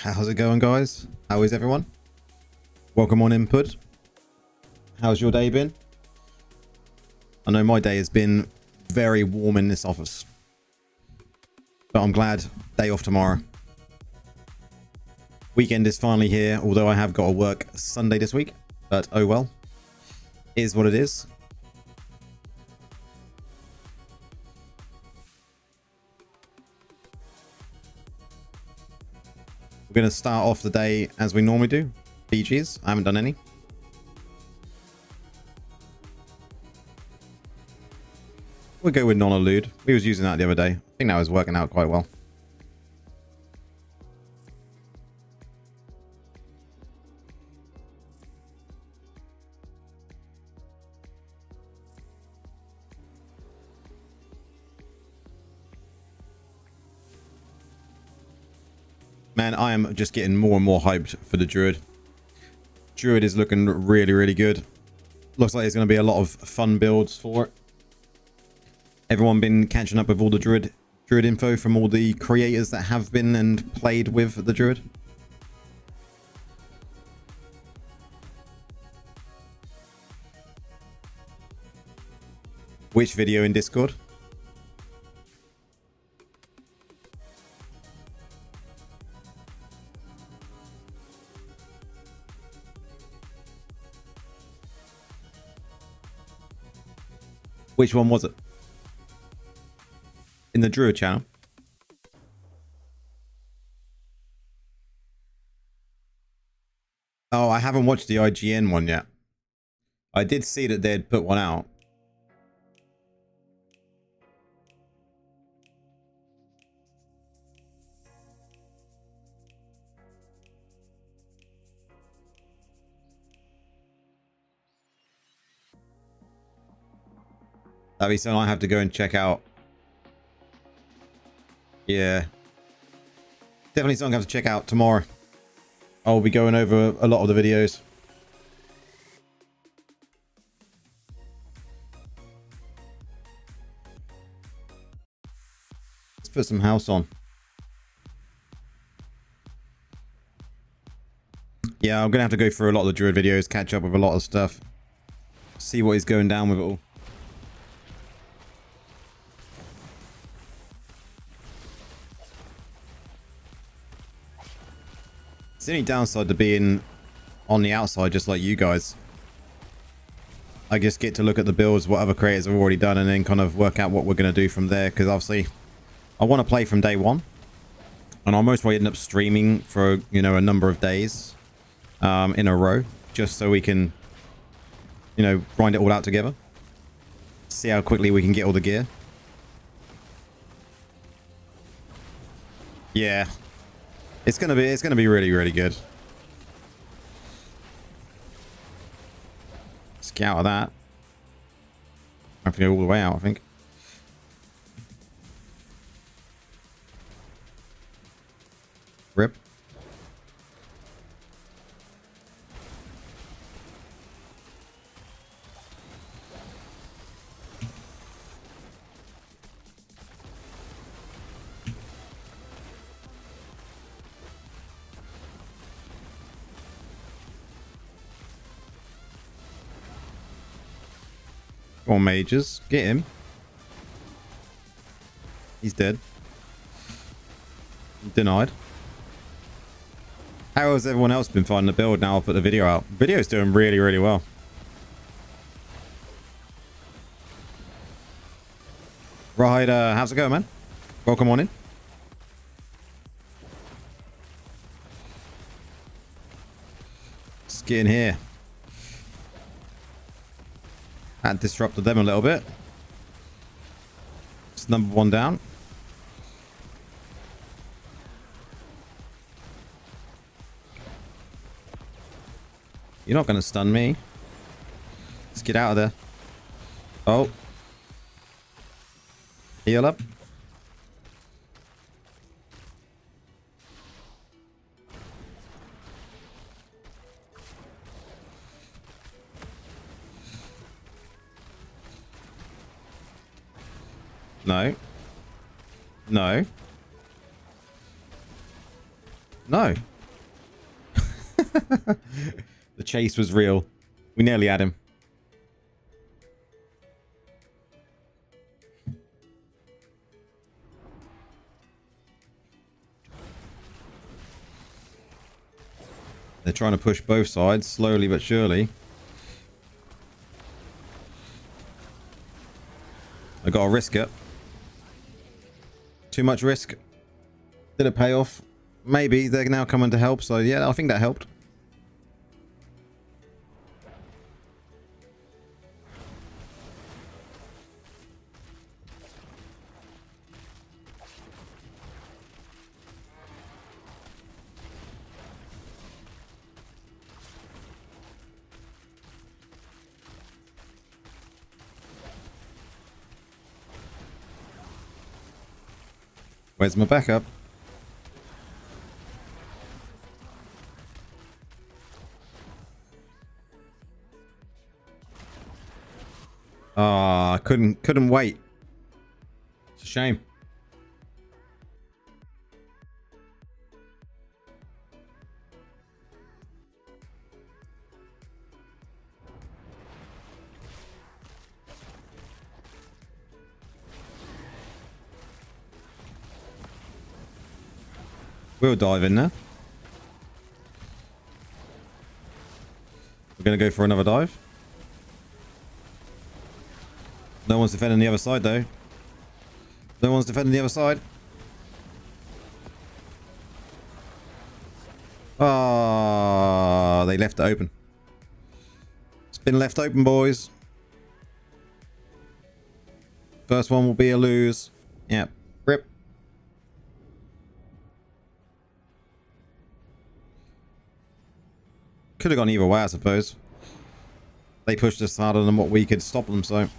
How's it going, guys? How is everyone? Welcome on input. How's your day been? I know my day has been very warm in this office, but I'm glad. Day off tomorrow. Weekend is finally here, although I have got to work Sunday this week, but oh well. It is what it is. We're going to start off the day as we normally do. BGs. I haven't done any. We'll go with non-elude. We was using that the other day. I think that was working out quite well. Man, I am just getting more and more hyped for the Druid. Druid is looking really, really good. Looks like there's going to be a lot of fun builds for it. Everyone been catching up with all the Druid info from all the creators that have been and played with the Druid. Which video in Discord? Which one was it? In the Druid channel? Oh, I haven't watched the IGN one yet. I did see that they'd put one out. That'd be something I have to go and check out. Yeah. Definitely something I have to check out tomorrow. I'll be going over a lot of the videos. Let's put some house on. Yeah, I'm going to have to go through a lot of the Druid videos, catch up with a lot of stuff. See what is going down with it all. It's the only downside to being on the outside just like you guys. I just get to look at the builds, what other creators have already done, and then kind of work out what we're going to do from there. Because obviously, I want to play from day one. And I'll most probably end up streaming for, you know, a number of days in a row. Just so we can, you know, grind it all out together. See how quickly we can get all the gear. Yeah. It's gonna be really, really good. Let's get out of that. I have to go all the way out, I think. Rip. Come on, mages. Get him. He's dead. Denied. How has everyone else been finding the build now? I'll put the video out. Video's doing really, really well. Right, how's it going, man? Welcome on in. Let's get in here. That disrupted them a little bit. It's number one down. You're not going to stun me. Let's get out of there. Oh. Heal up. No. No. No. The chase was real. We nearly had him. They're trying to push both sides, slowly but surely. I gotta risk it. Too much risk. Did it pay off? Maybe. They're now coming to help, so yeah, I think that helped. Where's my backup? Ah, couldn't wait. It's a shame. We'll dive in there. We're going to go for another dive. No one's defending the other side, though. No one's defending the other side. Ah, they left it open. It's been left open, boys. First one will be a lose. Yeah. Rip. Could have gone either way, I suppose. They pushed us harder than what we could stop them, so.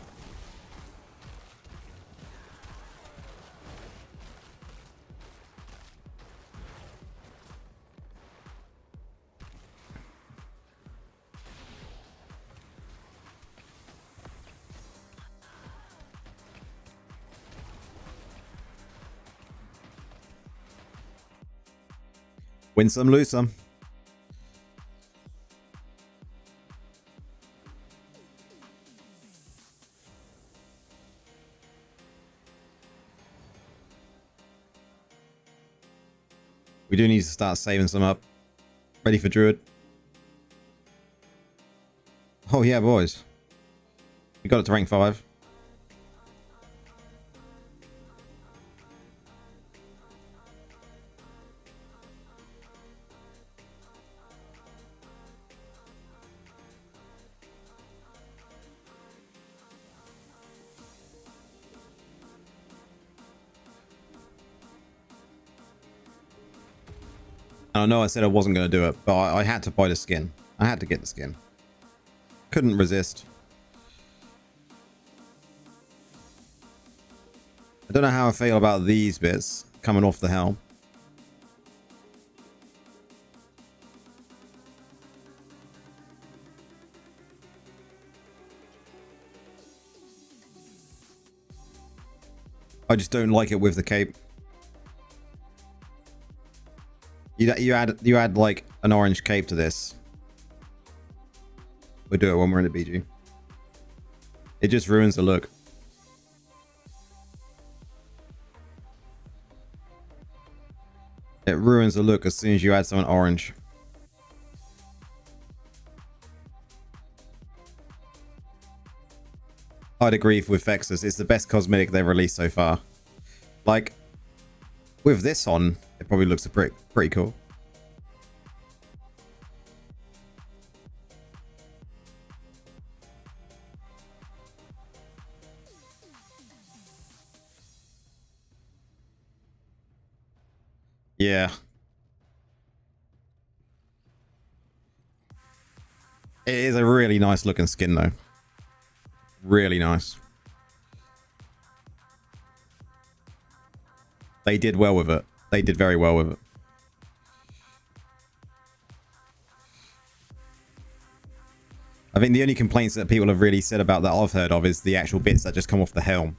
Win some, lose some. We do need to start saving some up. Ready for Druid. Oh yeah, boys. We got it to rank 5. I know I said I wasn't going to do it, but I had to buy the skin. I had to get the skin. Couldn't resist. I don't know how I feel about these bits coming off the helm. I just don't like it with the cape. You add like an orange cape to this. We'll do it when we're in the BG. It just ruins the look. It ruins the look as soon as you add something orange. I'd agree with Vexus. It's the best cosmetic they've released so far. Like, with this on, it probably looks pretty cool. Yeah. It is a really nice looking skin though. Really nice. They did well with it. They did very well with it. I think the only complaints that people have really said about that I've heard of is the actual bits that just come off the helm.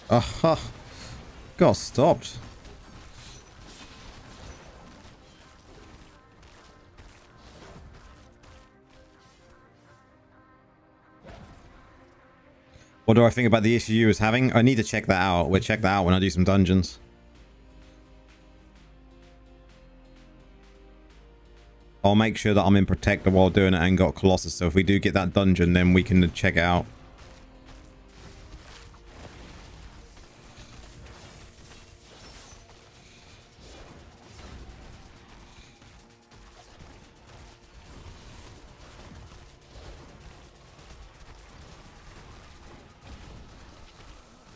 Aha. Got stopped. What do I think about the issue you was having? I need to check that out. We'll check that out when I do some dungeons. I'll make sure that I'm in Protector while doing it and got Colossus. So if we do get that dungeon, then we can check it out.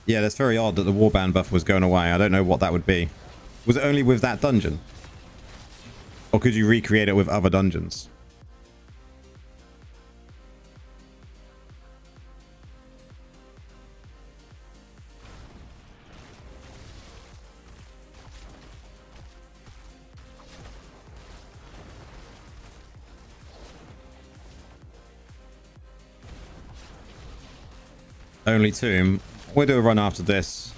Yeah, that's very odd that the warband buff was going away. I don't know what that would be. Was it only with that dungeon? Or could you recreate it with other dungeons? Only two. We'll do a run after this.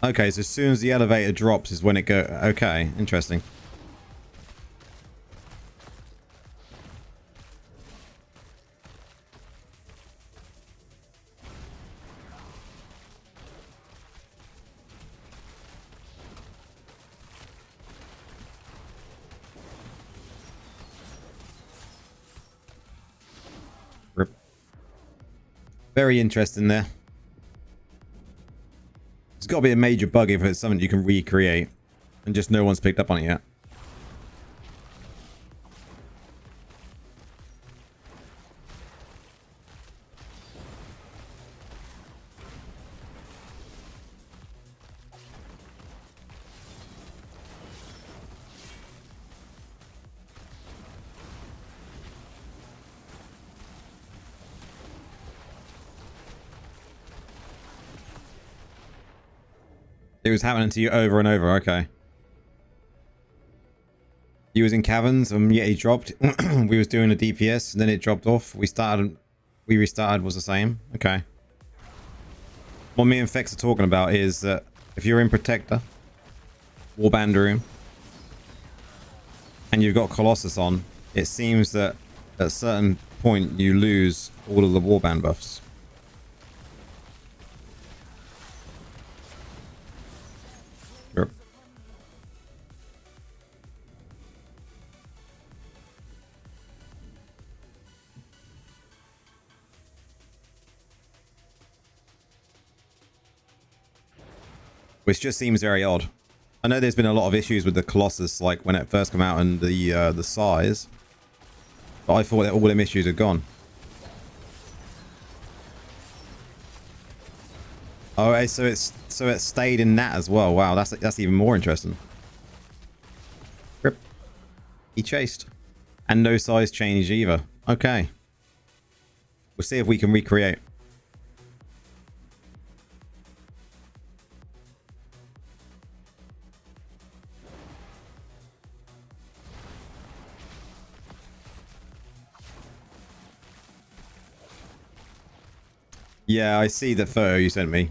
Okay, so as soon as the elevator drops is when it go. Okay, interesting. Rip. Very interesting there. It's got to be a major bug if it's something you can recreate and just no one's picked up on it yet. It was happening to you over and over. Okay. He was in caverns and yeah, he dropped. We was doing a DPS and then it dropped off. We restarted was the same. Okay. What me and Fex are talking about is that if you're in Protector, Warband room, and you've got Colossus on, it seems that at a certain point you lose all of the Warband buffs. Sure. Which just seems very odd. I know there's been a lot of issues with the Colossus, like when it first came out and the size. But I thought that all them issues are gone. Oh, so it stayed in that as well. Wow, that's even more interesting. Rip. He chased. And no size change either. Okay. We'll see if we can recreate. Yeah, I see the photo you sent me.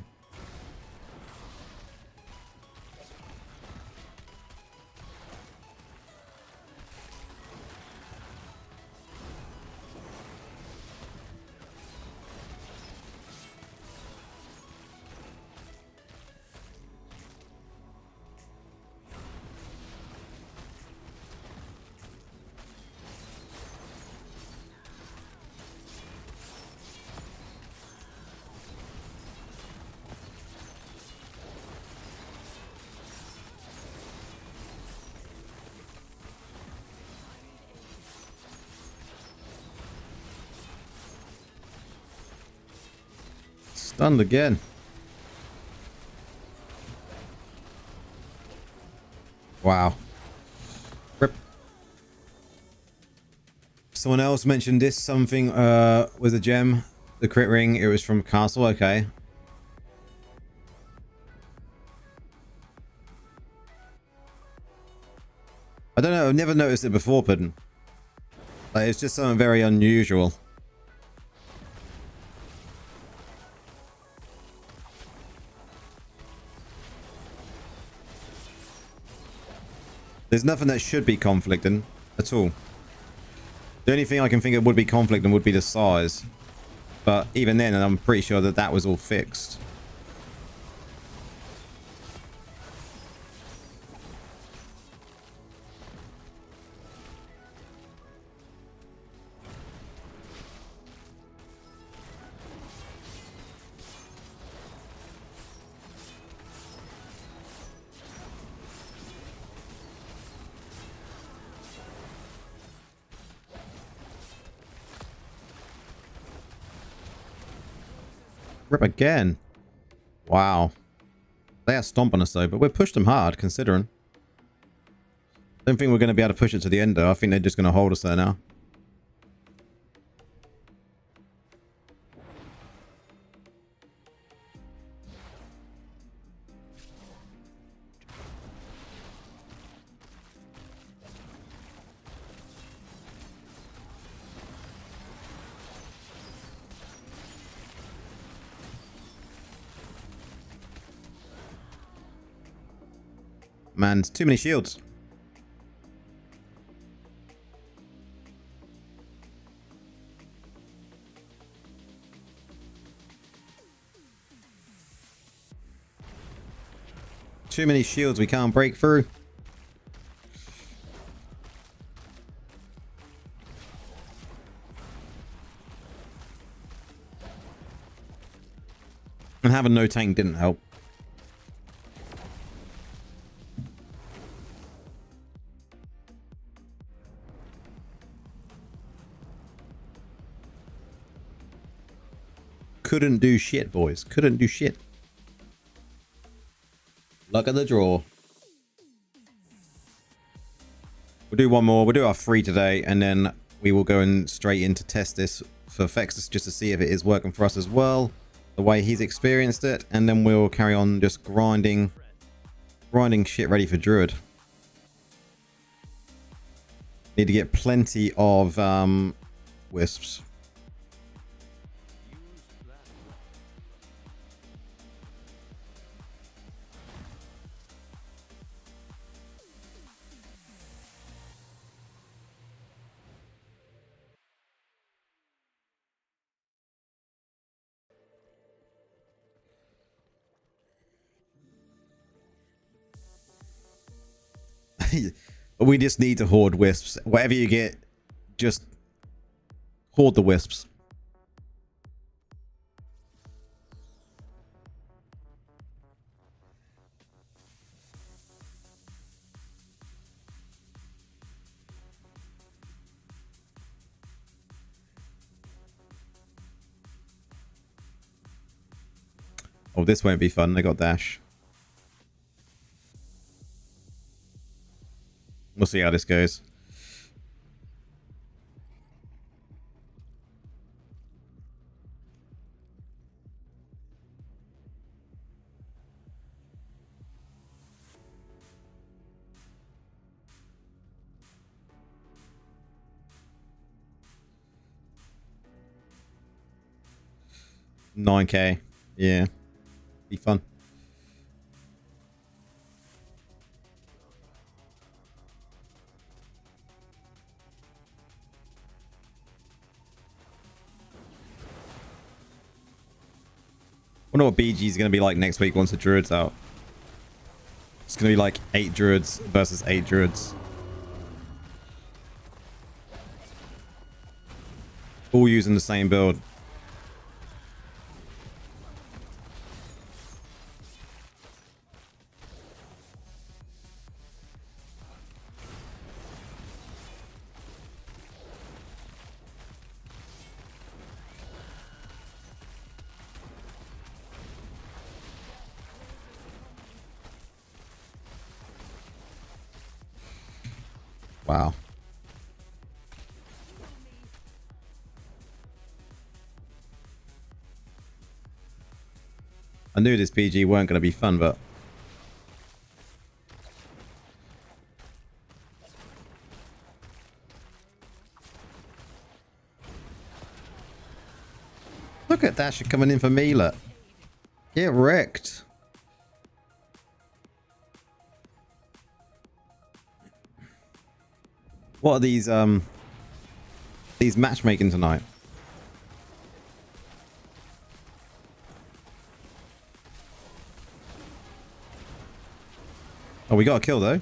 Stunned again. Wow. Rip. Someone else mentioned this something with a gem. The crit ring, it was from Castle. Okay. I don't know. I've never noticed it before, Puddin'. Like, it's just something very unusual. There's nothing that should be conflicting at all. The only thing I can think of would be conflicting would be the size. But even then, I'm pretty sure that that was all fixed. Rip again. Wow. They are stomping us though, but we've pushed them hard considering. Don't think we're going to be able to push it to the end though. I think they're just going to hold us there now. Man, it's too many shields. Too many shields we can't break through. And having no tank didn't help. Couldn't do shit, boys. Couldn't do shit. Luck of the draw. We'll do one more. We'll do our 3 today, and then we will go in straight in to test this for Fexus just to see if it is working for us as well, the way he's experienced it, and then we'll carry on just grinding shit ready for Druid. Need to get plenty of wisps. We just need to hoard wisps. Whatever you get, just hoard the wisps. Oh, this won't be fun. They got dash. We'll see how this goes. $9K. Yeah. Be fun. I wonder what BG is going to be like next week once the Druid's out. It's going to be like 8 Druids versus 8 Druids. All using the same build. Wow. I knew this PG weren't going to be fun, but... look at Dasher coming in for me, look. Get wrecked. What are these matchmaking tonight? Oh, we got a kill though.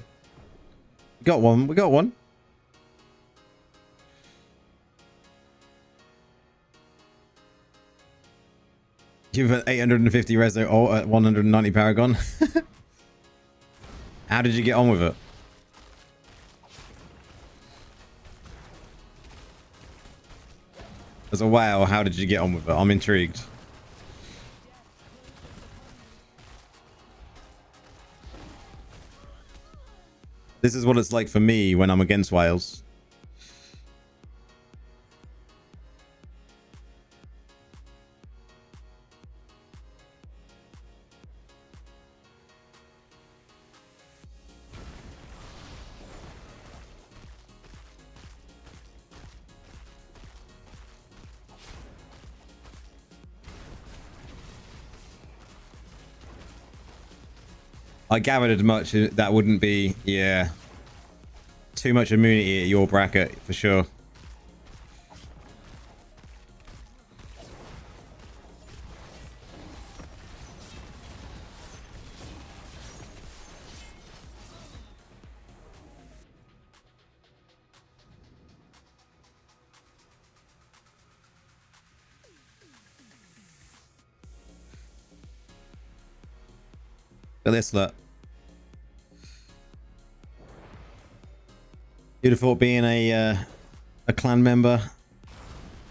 We got one. We got one. You've at 850 reso or at 190 paragon. How did you get on with it? As a wow, how did you get on with it? I'm intrigued. This is what it's like for me when I'm against whales. I gathered as much. That wouldn't be, yeah, too much immunity at your bracket for sure. Look at this, look. You'd have thought being a clan member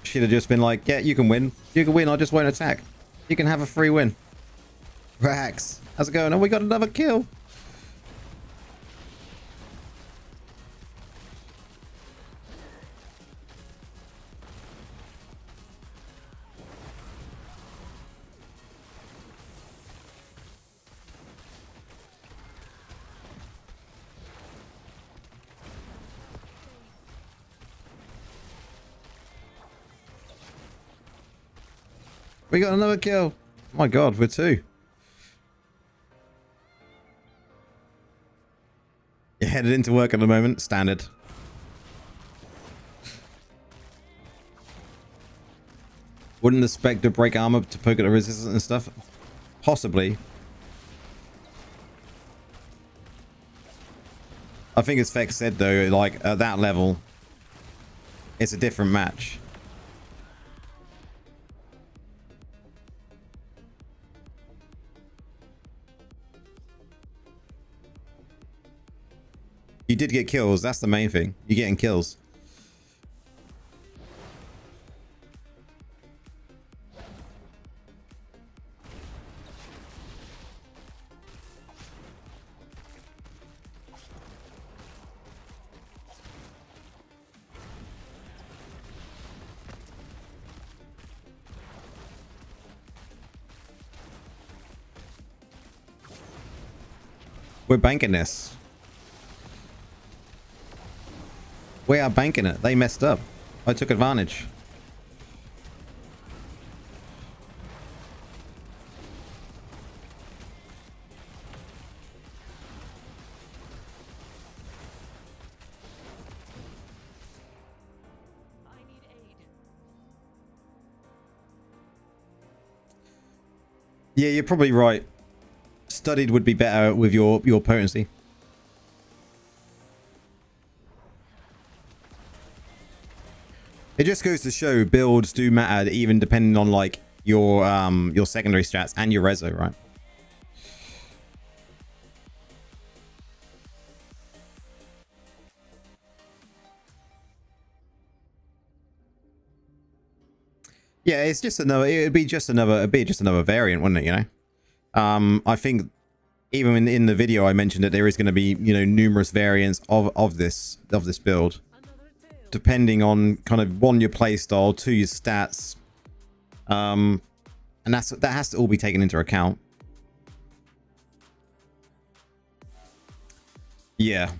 should have just been like, yeah, you can win. You can win, I just won't attack. You can have a free win. Rax, how's it going? Oh, we got another kill. We got another kill. Oh my god, we're two. You're headed into work at the moment. Standard. Wouldn't the Spectre break armor to poke at the resistance and stuff? Possibly. I think as Fex said though, like at that level, it's a different match. You did get kills. That's the main thing. You're getting kills. We're banking this. We are banking it. They messed up. I took advantage. I need aid. Yeah, you're probably right. Studied would be better with your potency. It just goes to show builds do matter, even depending on like your secondary stats and your reso, right? Yeah, it's just another. It'd be just another variant, wouldn't it? You know, I think even in the video I mentioned that there is going to be, you know, numerous variants of this build, depending on kind of one, your play style, two, your stats, and that has to all be taken into account. Yeah.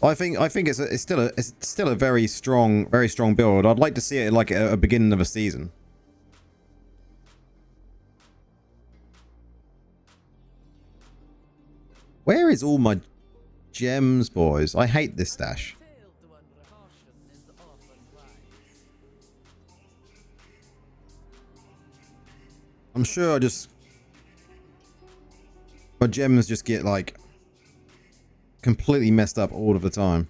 I think it's still a very strong build. I'd like to see it like at a beginning of a season. Where is all my gems, boys? I hate this stash. I'm sure my gems just get like completely messed up all of the time.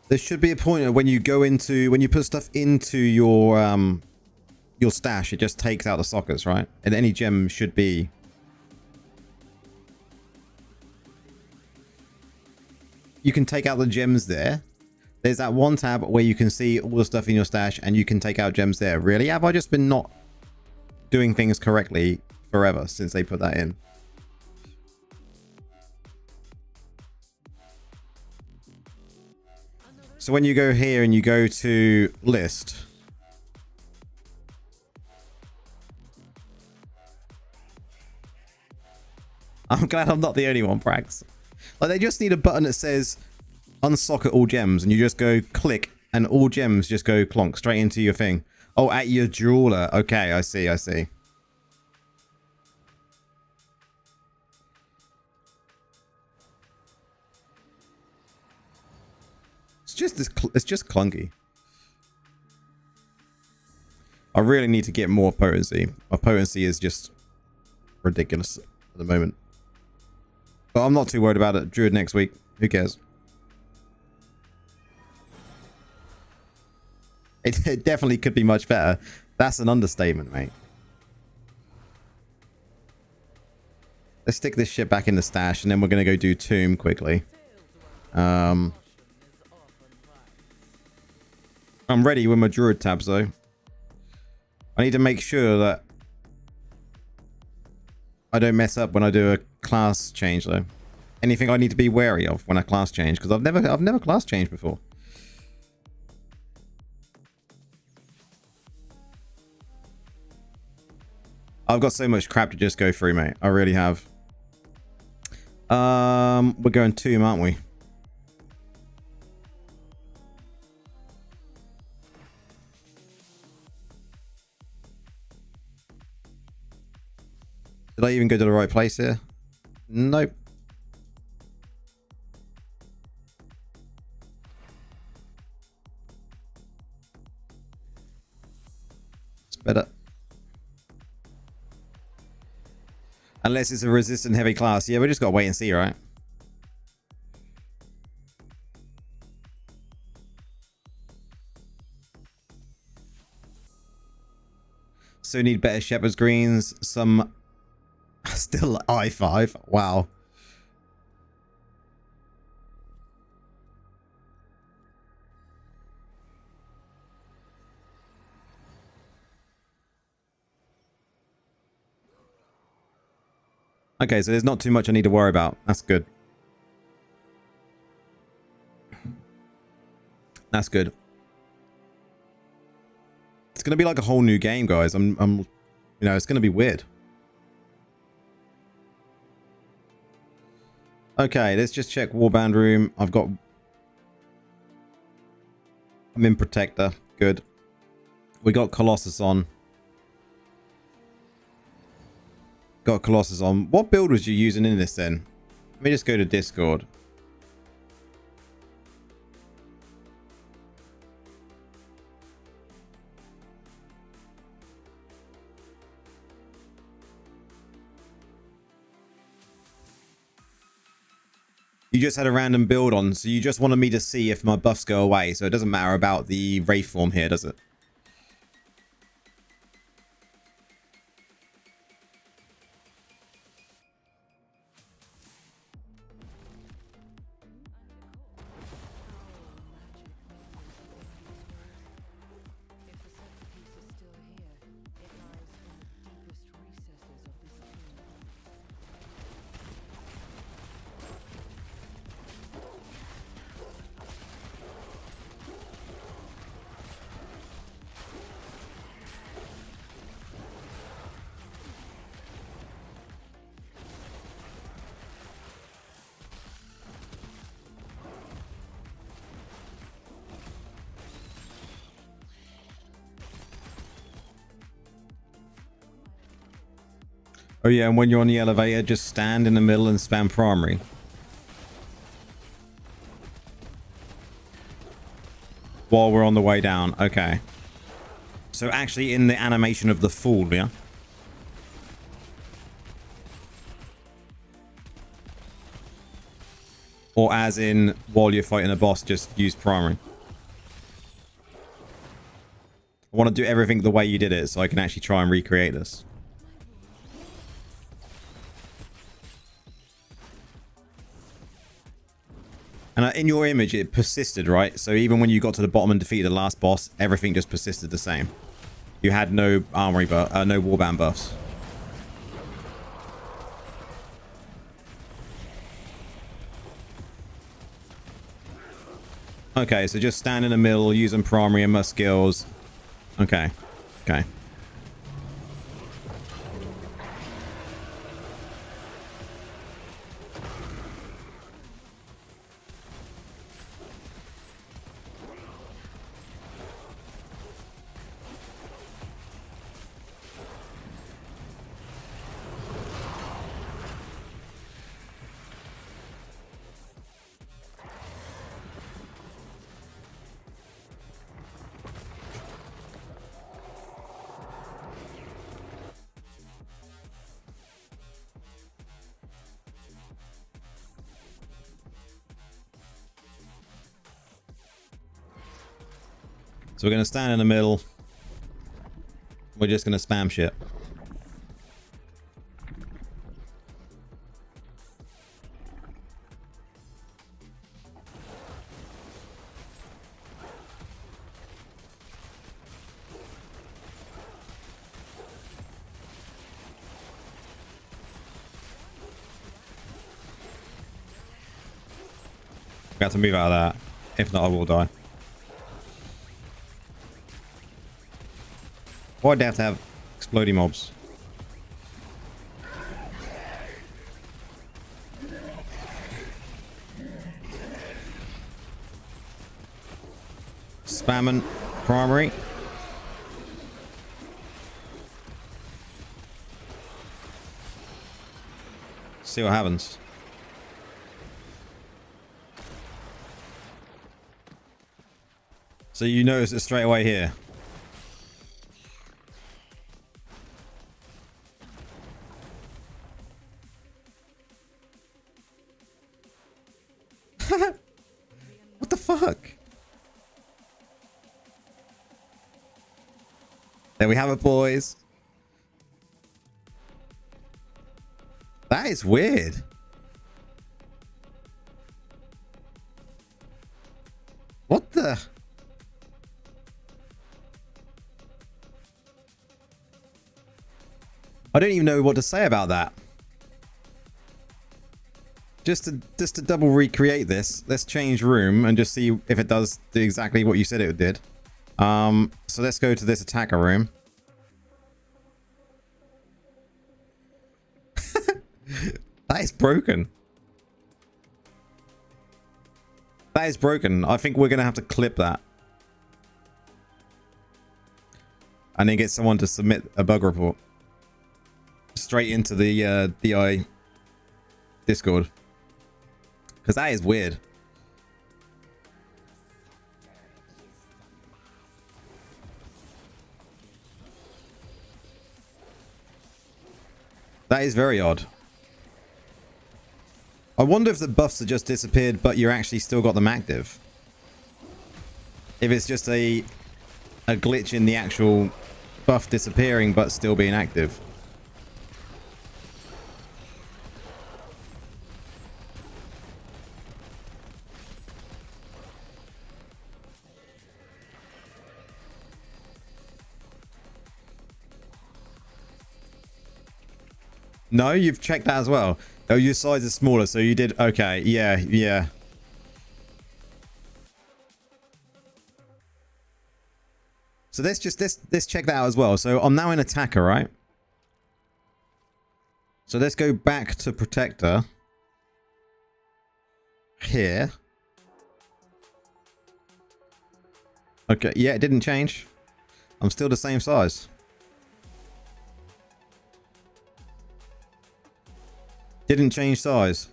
There should be a point when you put stuff into your stash, it just takes out the sockets, right? And any gem should be. You can take out the gems there. There's that one tab where you can see all the stuff in your stash and you can take out gems there. Really? Have I just been not doing things correctly forever since they put that in? So when you go here and you go to list, I'm glad I'm not the only one, Prax. Like, they just need a button that says unsocket all gems, and you just go click, and all gems just go clonk straight into your thing. Oh, at your jeweler. Okay, I see. It's just clunky. I really need to get more potency. My potency is just ridiculous at the moment. But I'm not too worried about it. Druid next week. Who cares? It definitely could be much better. That's an understatement, mate. Let's stick this shit back in the stash, and then we're going to go do Tomb quickly. I'm ready with my Druid tabs, though. I need to make sure that I don't mess up when I do a class change, though. Anything I need to be wary of when I class change, because I've never class changed before. I've got so much crap to just go through, mate. I really have. We're going Tomb, aren't we? Did I even go to the right place here? Nope. It's better. Unless it's a resistant heavy class. Yeah, we just got to wait and see, right? So need better Shepherd's Greens. Some... Still I5. Wow. Okay, so there's not too much I need to worry about. That's good. That's good. It's going to be like a whole new game, guys. You know, it's going to be weird. Okay, let's just check warband room. I'm in protector. Good. We got Colossus on. Got Colossus on. What build was you using in this then? Let me just go to Discord. You just had a random build on, so you just wanted me to see if my buffs go away, so it doesn't matter about the Wraith form here, does it? Oh yeah, and when you're on the elevator, just stand in the middle and spam primary. While we're on the way down. Okay. So actually in the animation of the fall, yeah? Or as in, while you're fighting a boss, just use primary. I want to do everything the way you did it so I can actually try and recreate this. And in your image, it persisted, right? So even when you got to the bottom and defeated the last boss, everything just persisted the same. You had no armory, no warband buffs. Okay, so just stand in the middle, using primary and my skills. Okay. Okay. So we're going to stand in the middle. We're just going to spam shit. Got to move out of that. If not, I will die. Why'd they have to have exploding mobs? Spamming primary. See what happens. So you notice it straight away here. What the fuck? There we have it, boys. That is weird. What the? I don't even know what to say about that. Just to double recreate this, let's change room and just see if it does exactly what you said it did. So let's go to this attacker room. That is broken. That is broken. I think we're going to have to clip that. And then get someone to submit a bug report. Straight into the DI Discord. Because that is weird. That is very odd. I wonder if the buffs have just disappeared, but you're actually still got them active. If it's just a glitch in the actual buff disappearing, but still being active. No, you've checked that as well. Oh, your size is smaller, so you did. Okay, yeah, yeah. So let's check that out as well. So I'm now in attacker, right? So let's go back to protector. Here. Okay, yeah, it didn't change. I'm still the same size. Didn't change size.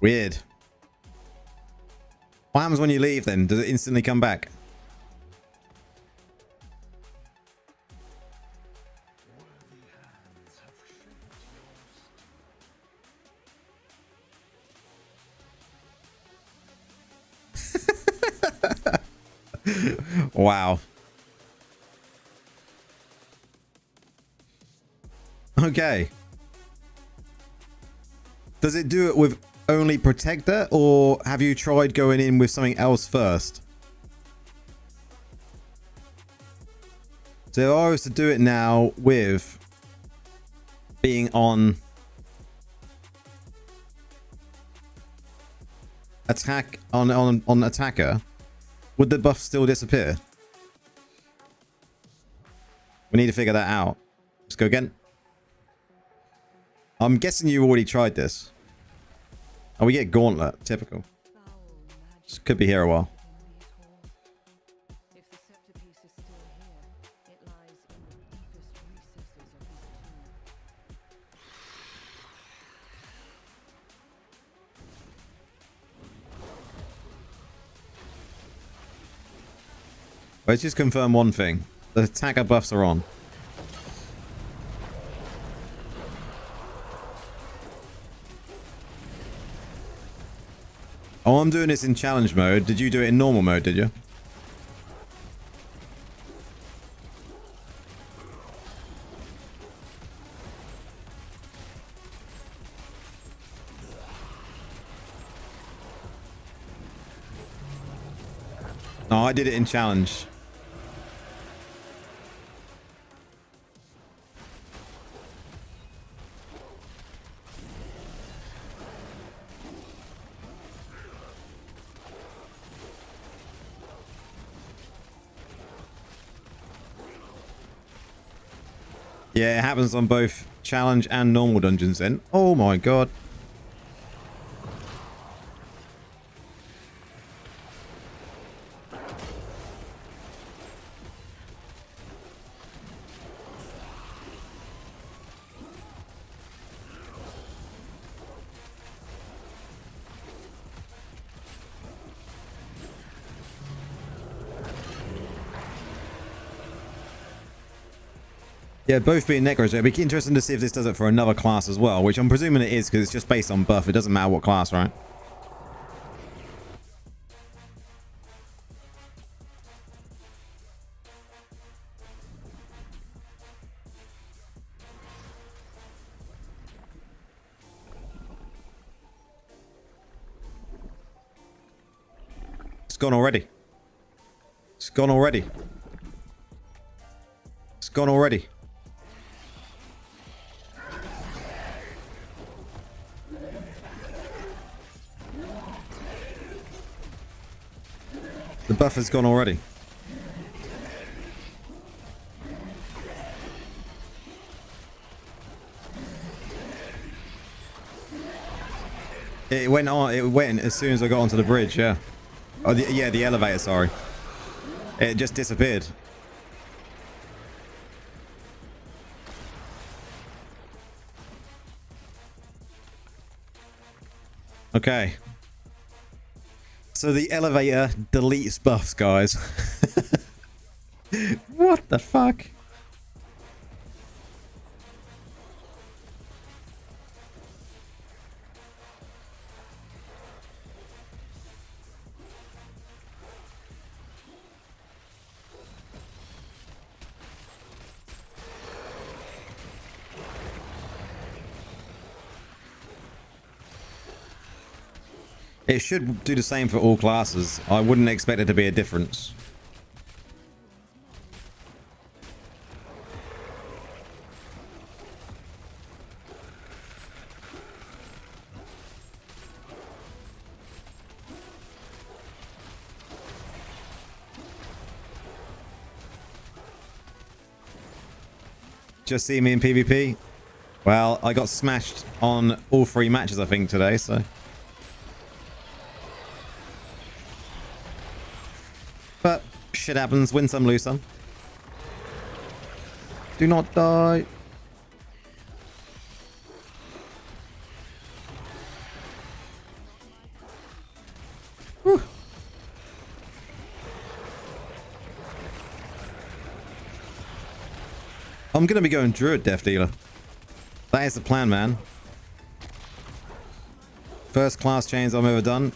Weird. What happens when you leave then? Does it instantly come back? Wow. Okay. Does it do it with only protector, or have you tried going in with something else first? So if I was to do it now with being on attack on attacker, would the buff still disappear? We need to figure that out. Let's go again. I'm guessing you already tried this. Oh, we get Gauntlet. Typical. This could be here a while. Let's just confirm one thing. The attacker buffs are on. Oh, I'm doing this in challenge mode. Did you do it in normal mode, did you? No, I did it in challenge. Yeah, it happens on both challenge and normal dungeons then. Oh my god. Yeah, both being Necros. It'd be interesting to see if this does it for another class as well, which I'm presuming it is because it's just based on buff. It doesn't matter what class, right? It's gone already. It's gone already. It's gone already. The buff has gone already. It went on. It went as soon as I got onto the bridge. Yeah. Oh, yeah, the elevator. Sorry. It just disappeared. Okay. So the elevator deletes buffs, guys. What the fuck? It should do the same for all classes. I wouldn't expect it to be a difference. Just see me in PvP? Well, I got smashed on all 3 matches, I think, today, so... But shit happens. Win some, lose some. Do not die. I'm going to be going Druid Death Dealer. That is the plan, man. First class chains I've ever done.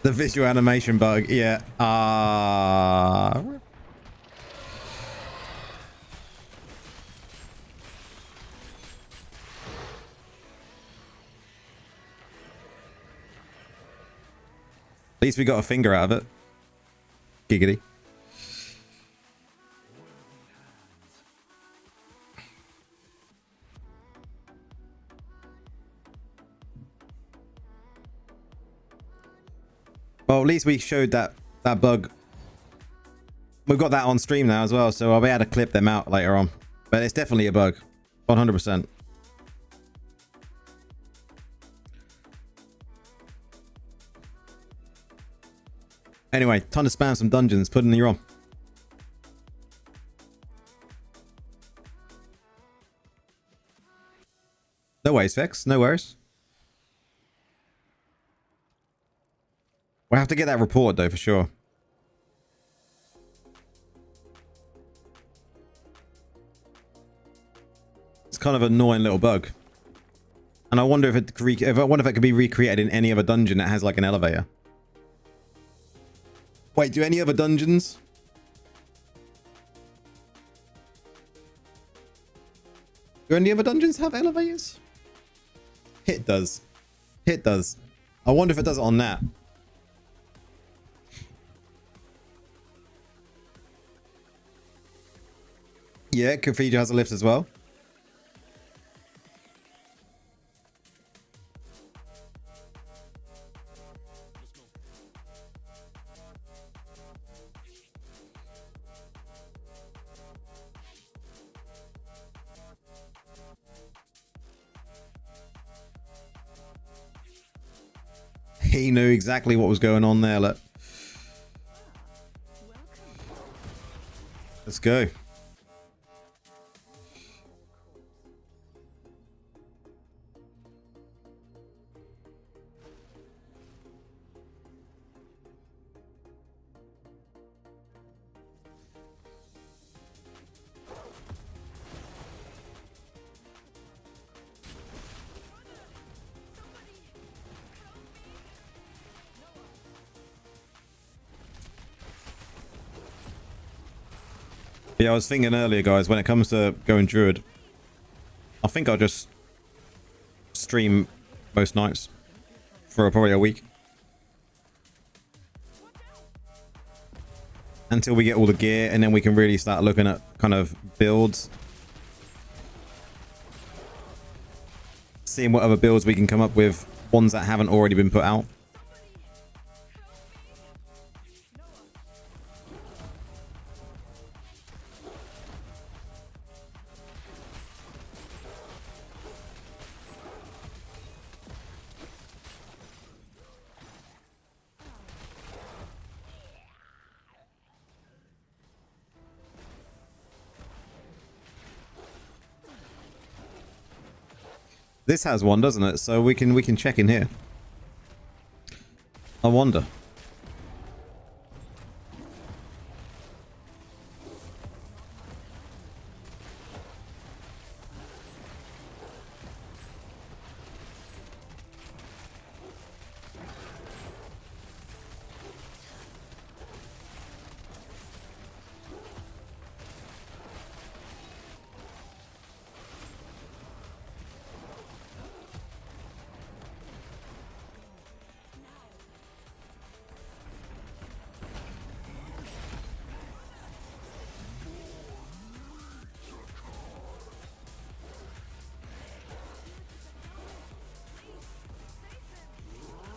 The visual animation bug, yeah. At least we got a finger out of it. Giggity. Well, at least we showed that bug. We've got that on stream now as well, so I'll be able to clip them out later on. But it's definitely a bug. 100%. Anyway, time to spam some dungeons. Put in the ROM. No worries, Vex. No worries. We'll have to get that report though, for sure. It's kind of an annoying little bug. And I wonder if it could be recreated in any other dungeon that has like an elevator. Wait, do any other dungeons? Do any other dungeons have elevators? Hit does. Hit does. I wonder if it does it on that. Yeah, Cathedral has a lift as well. He knew exactly what was going on there. Look. Let's go. Yeah, I was thinking earlier, guys, when it comes to going Druid, I think I'll just stream most nights for probably a week. Until we get all the gear, and then we can really start looking at kind of builds. Seeing what other builds we can come up with, ones that haven't already been put out. This has one, doesn't it? So we can check in here. I wonder.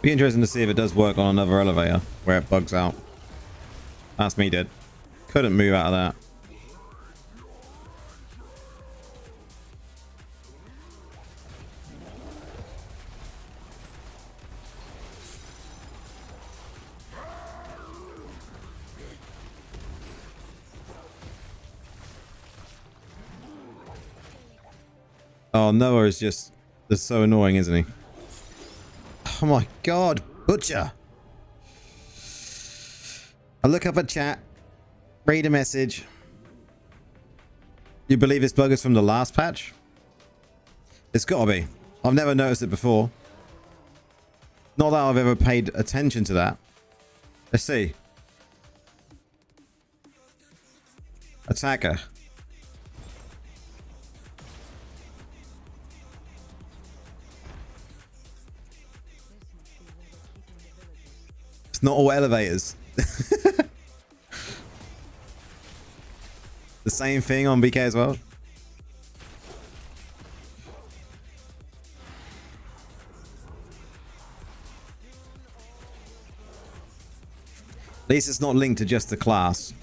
Be interesting to see if it does work on another elevator where it bugs out. That's me dead. Couldn't move out of that. Oh, Noah is just That's so annoying, isn't he? Oh my god, Butcher! I look up a chat, read a message. You believe this bug is from the last patch? It's gotta be. I've never noticed it before. Not that I've ever paid attention to that. Let's see. Attacker. It's not all elevators. The same thing on BK as well. At least it's not linked to just the class.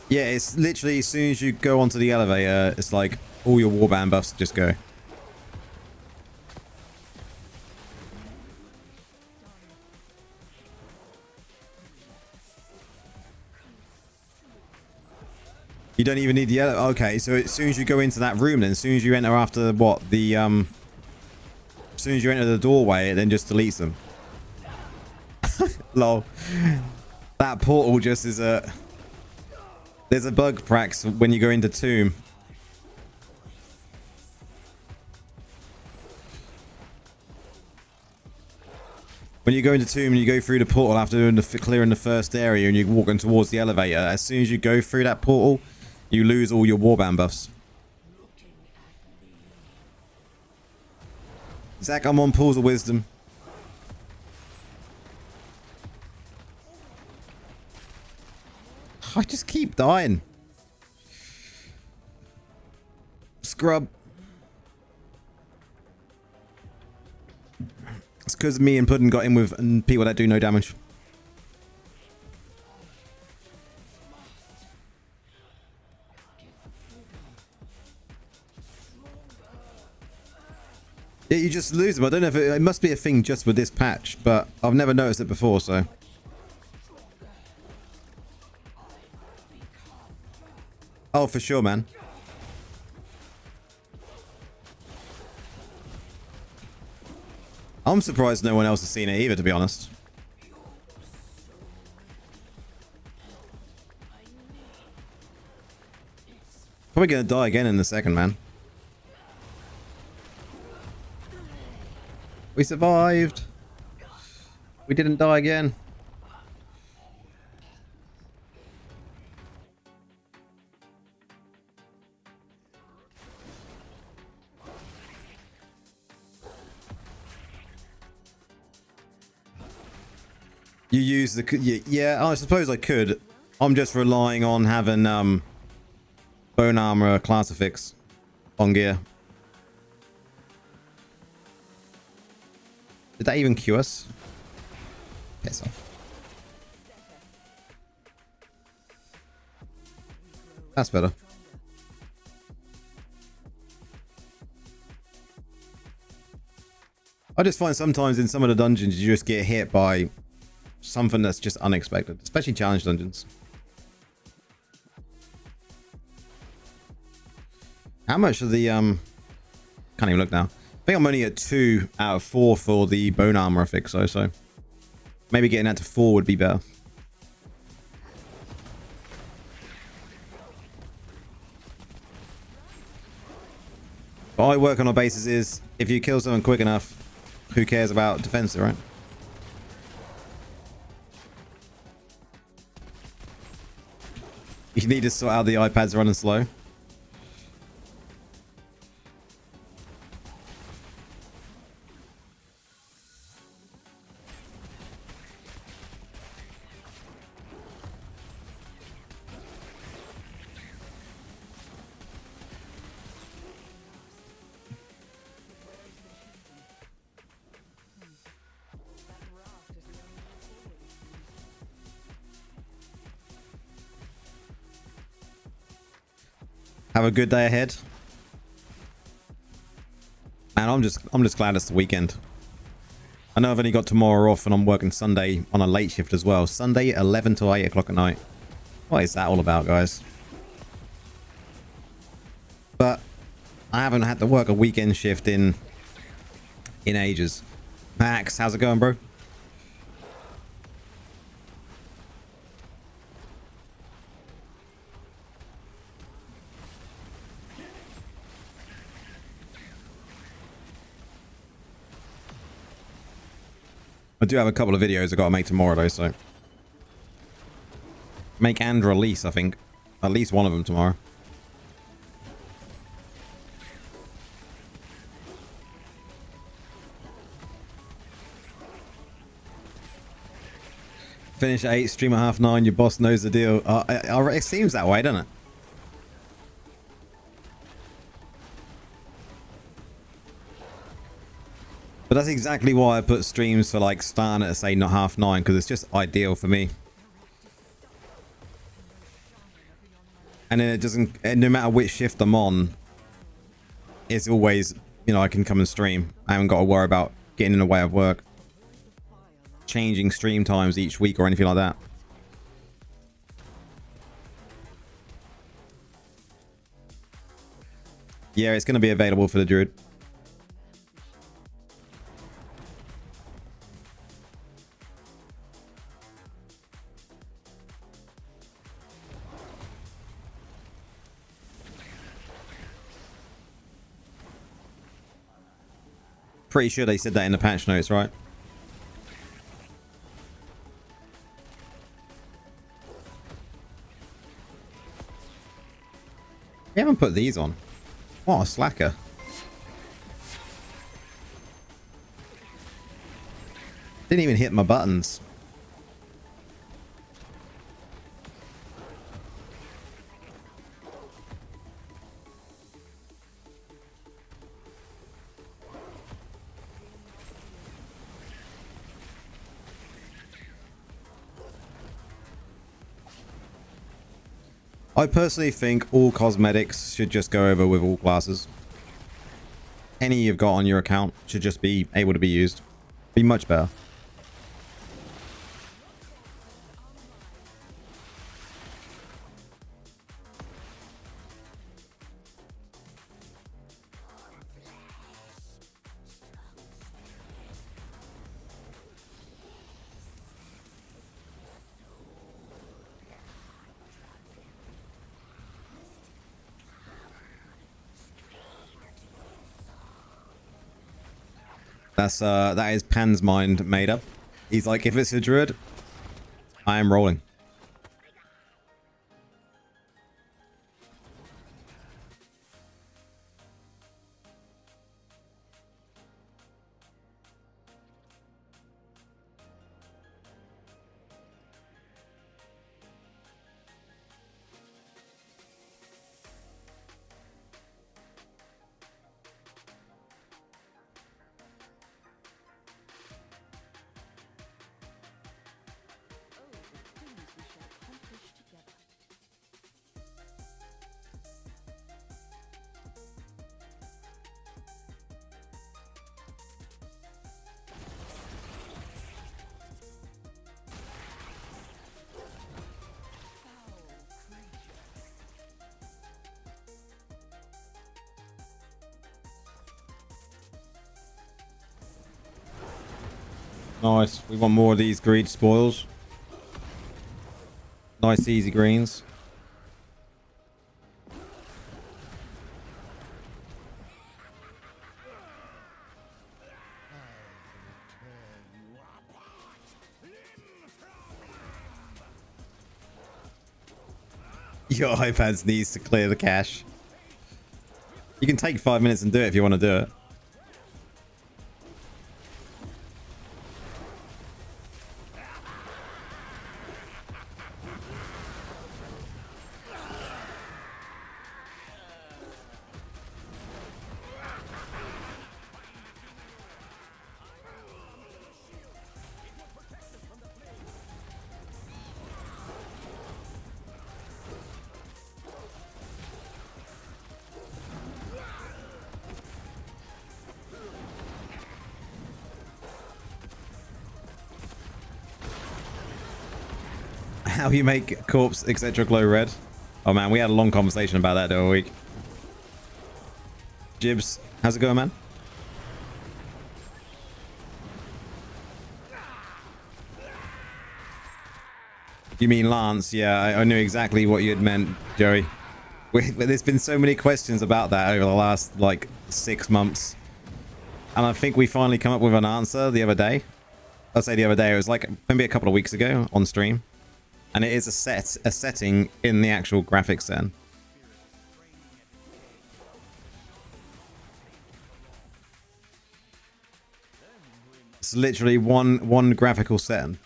Yeah, it's literally as soon as you go onto the elevator, it's like all your warband buffs just go. You don't even need the elevator. Okay, so as soon as you go into that room, then as soon as you enter after what the as soon as you enter the doorway, it then just deletes them. Lol. That portal just is a. There's a bug, Prax, when you go into Tomb. When you go into Tomb and you go through the portal after doing clearing the first area and you're walking towards the elevator, as soon as you go through that portal, you lose all your warband buffs. Zach, I'm on Pools of Wisdom. I just keep dying. Scrub. It's because me and Puddin got in with people that do no damage. Yeah, you just lose them. I don't know if it must be a thing just with this patch, but I've never noticed it before, so. Oh, for sure, man. I'm surprised no one else has seen it either, to be honest. Probably gonna die again in a second, man. We survived. We didn't die again. You use the... Yeah, I suppose I could. I'm just relying on having bone armor classifix on gear. Did that even cue us? Piss off. That's better. I just find sometimes in some of the dungeons you just get hit by something that's just unexpected, especially challenge dungeons. How much of the can't even look now. I think I'm only at 2 out of 4 for the bone armor fix, so maybe getting that to 4 would be better. What I work on a basis is if you kill someone quick enough, who cares about defensive, right? You need to sort out the iPads running slow. Have a good day ahead. And I'm just glad it's the weekend. I know I've only got tomorrow off and I'm working Sunday on a late shift as well. Sunday 11 to 8 o'clock at night. What is that all about, guys? But I haven't had to work a weekend shift in ages. Max, how's it going, bro? I do have a couple of videos I've got to make tomorrow, though, so... Make and release, I think. At least one of them tomorrow. Finish at 8, stream at 9:30, your boss knows the deal. It seems that way, doesn't it? But that's exactly why I put streams for like starting at say not 9:30, because it's just ideal for me. And then it doesn't, and no matter which shift I'm on, it's always, you know, I can come and stream. I haven't got to worry about getting in the way of work, changing stream times each week or anything like that. Yeah, it's going to be available for the Druid. Pretty sure they said that in the patch notes, right? We haven't put these on. What a slacker. Didn't even hit my buttons. I personally think all cosmetics should just go over with all classes. Any you've got on your account should just be able to be used. Be much better. That is Pan's mind made up. He's like, if it's a Druid, I am rolling. Nice. We want more of these greed spoils. Nice easy greens. Your iPad needs to clear the cache. You can take 5 minutes and do it if you want to do it. how you make corpse, etc. glow red. Oh man, we had a long conversation about that the other week. Jibs, how's it going, man? You mean Lance? Yeah, I knew exactly what you had meant, Joey. There's been so many questions about that over the last, like, 6 months. And I think we finally come up with an answer the other day. I'll say the other day, it was like maybe a couple of weeks ago on stream. And it is a setting in the actual graphics then. It's literally one graphical setting.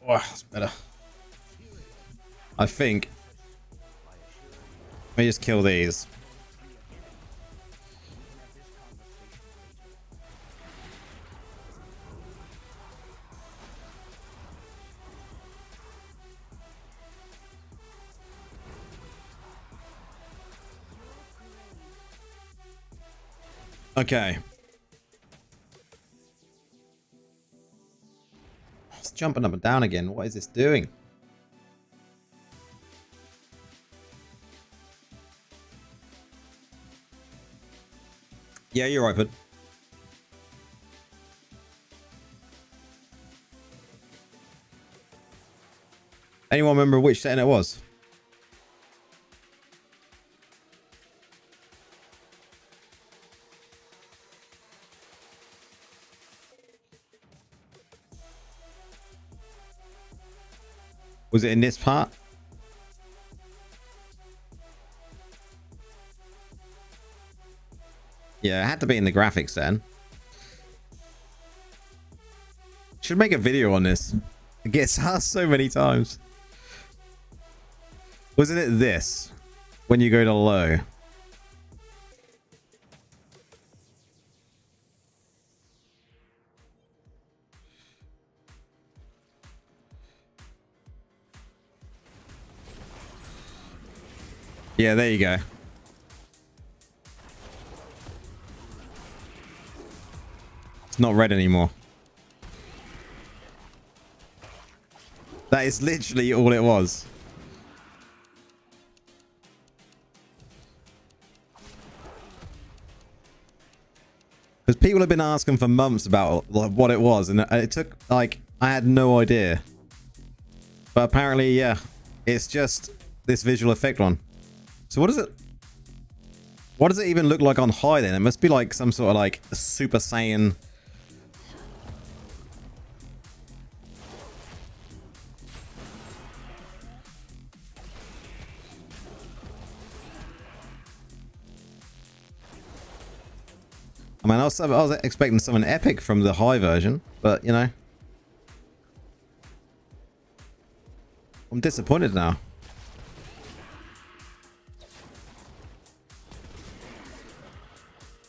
Oh, it's better. I think. Let me just kill these. Okay. It's jumping up and down again. What is this doing? Yeah, you're open. Anyone remember which setting it was? Was it in this part? Yeah, it had to be in the graphics then. Should make a video on this. It gets asked so many times. Wasn't it this? When you go to low. Yeah, there you go. It's not red anymore. That is literally all it was. Because people have been asking for months about like, what it was, and it took like I had no idea. But apparently, yeah, it's just this visual effect one. So what is it? What does it even look like on high then? It must be like some sort of like Super Saiyan. I mean, I was expecting something epic from the high version, but you know, I'm disappointed now.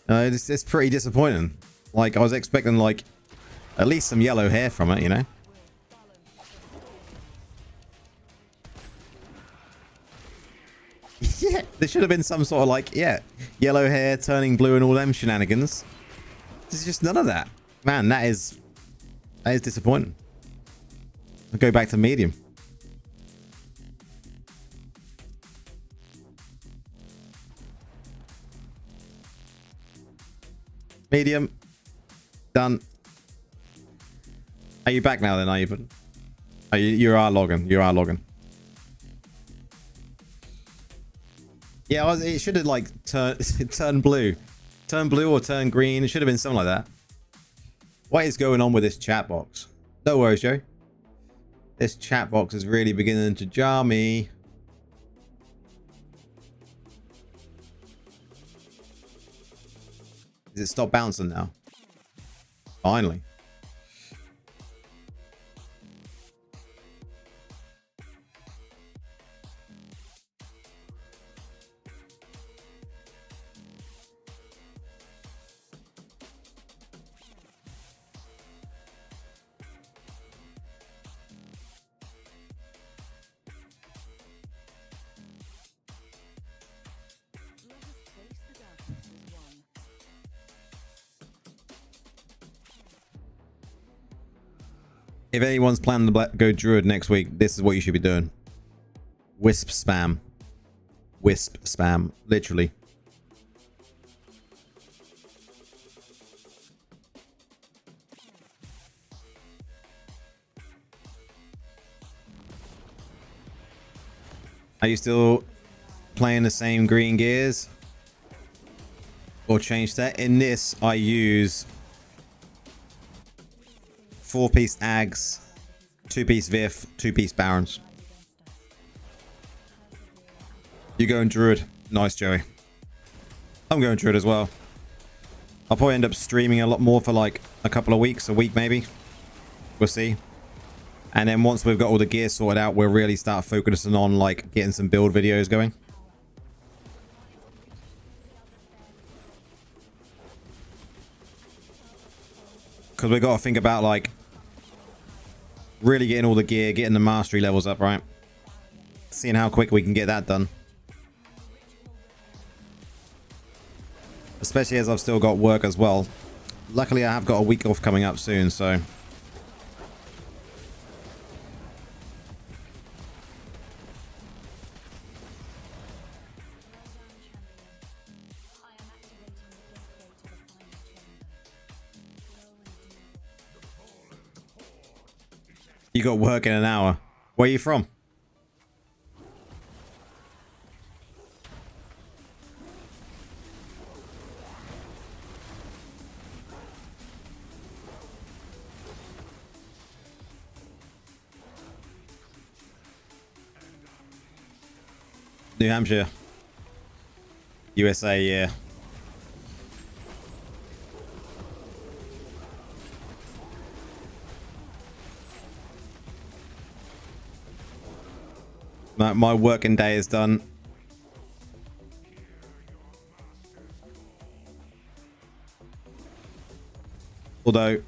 It's pretty disappointing. Like, I was expecting, like, at least some yellow hair from it, you know? Yeah, there should have been some sort of, like, yeah, yellow hair turning blue and all them shenanigans. There's just none of that. Man, that is disappointing. I'll go back to medium. Medium. Done. Are you back now then, are you? Oh, you are logging. You are logging. Yeah, it should have like turn blue. Turn blue or turn green. It should have been something like that. What is going on with this chat box? No worries, Joe. This chat box is really beginning to jar me. Does it stop bouncing now? Finally. If anyone's planning to go Druid next week, this is what you should be doing. Wisp spam. Wisp spam. Literally. Are you still playing the same green gears? Or change that? In this, I use 4-piece Ags, 2-piece Vif, 2-piece Barons. You going Druid? Nice, Joey. I'm going Druid as well. I'll probably end up streaming a lot more for like a couple of weeks, a week maybe. We'll see. And then once we've got all the gear sorted out, we'll really start focusing on like getting some build videos going. Because we've got to think about like really getting all the gear, getting the mastery levels up, right? Seeing how quick we can get that done. Especially as I've still got work as well. Luckily, I have got a week off coming up soon, so... You got work in an hour. Where are you from? New Hampshire. USA, yeah. My working day is done. Although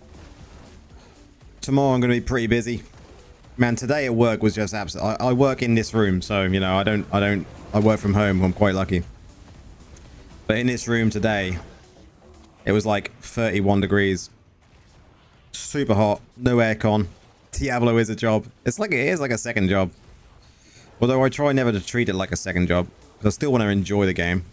tomorrow I'm going to be pretty busy. Man, today at work was just absolute. I work in this room, so you know I work from home. I'm quite lucky. But in this room today, it was like 31 degrees. Super hot, no aircon. Diablo is a job. It is like a second job. Although I try never to treat it like a second job, because I still want to enjoy the game.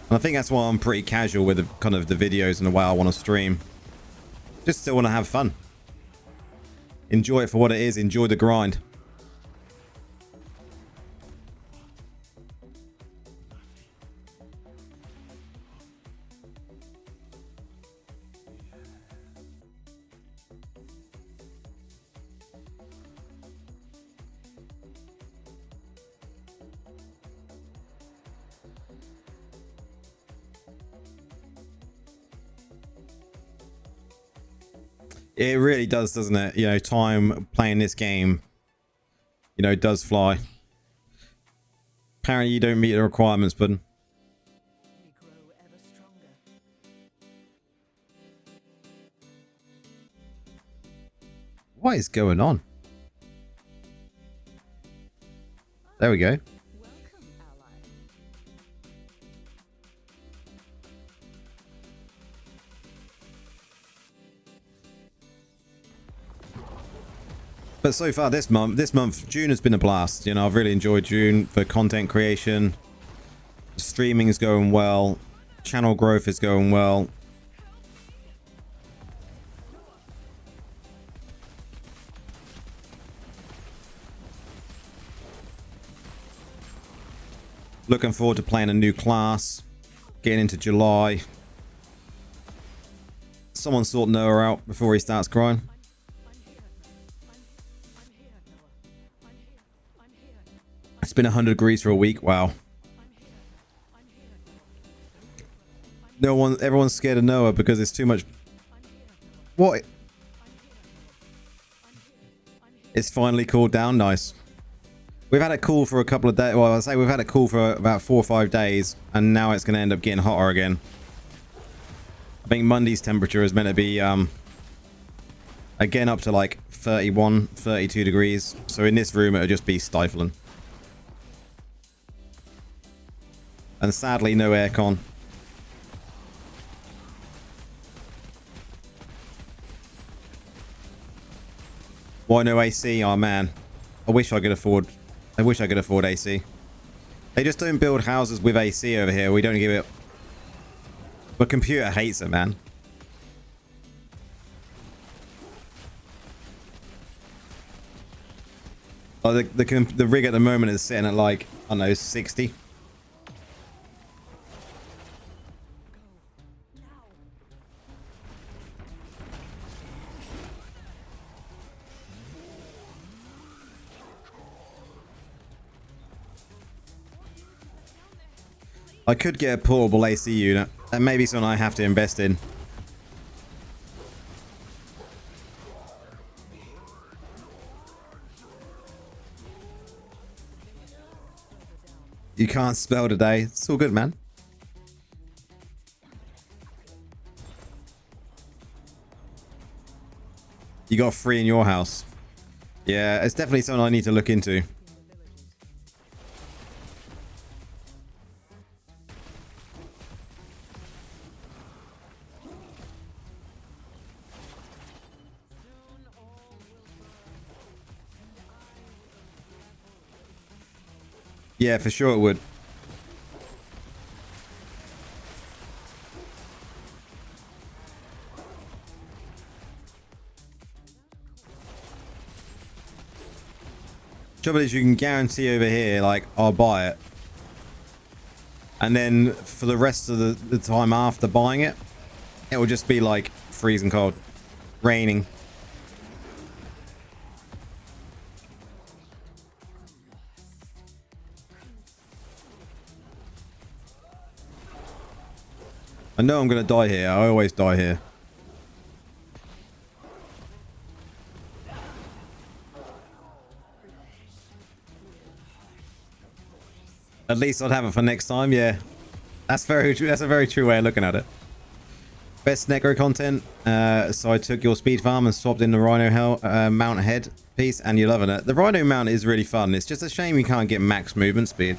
And I think that's why I'm pretty casual with the, kind of the videos and the way I want to stream. Just still want to have fun. Enjoy it for what it is. Enjoy the grind. It really does, doesn't it? You know, time playing this game, you know, does fly. Apparently you don't meet the requirements, but... What is going on? There we go. But so far this month, June has been a blast. You know, I've really enjoyed June for content creation. Streaming is going well. Channel growth is going well. Looking forward to playing a new class. Getting into July. Someone sort Noah out before he starts crying. It's been 100 degrees for a week. Wow. Everyone's scared of Noah because it's too much. What? It's finally cooled down. Nice. We've had it cool for a couple of days. Well, I'll say we've had it cool for about 4 or 5 days, and now it's going to end up getting hotter again. I think Monday's temperature is meant to be again up to like 31, 32 degrees. So in this room, it'll just be stifling. And sadly, no aircon. Why no AC? Oh man, I wish I could afford AC. They just don't build houses with AC over here. We don't give it. The computer hates it, man. Like the rig at the moment is sitting at like, I don't know, 60. I could get a portable AC unit. That may be something I have to invest in. You can't spell today. It's all good, man. You got 3 in your house. Yeah, it's definitely something I need to look into. Yeah, for sure it would. Trouble is, you can guarantee over here, like, I'll buy it. And then for the rest of the time after buying it, it will just be like freezing cold, raining. I know I'm going to die here. I always die here. At least I'd have it for next time. Yeah, that's very true. That's a very true way of looking at it. Best Necro content. So I took your speed farm and swapped in the Rhino mount head piece, and you're loving it. The Rhino mount is really fun. It's just a shame you can't get max movement speed.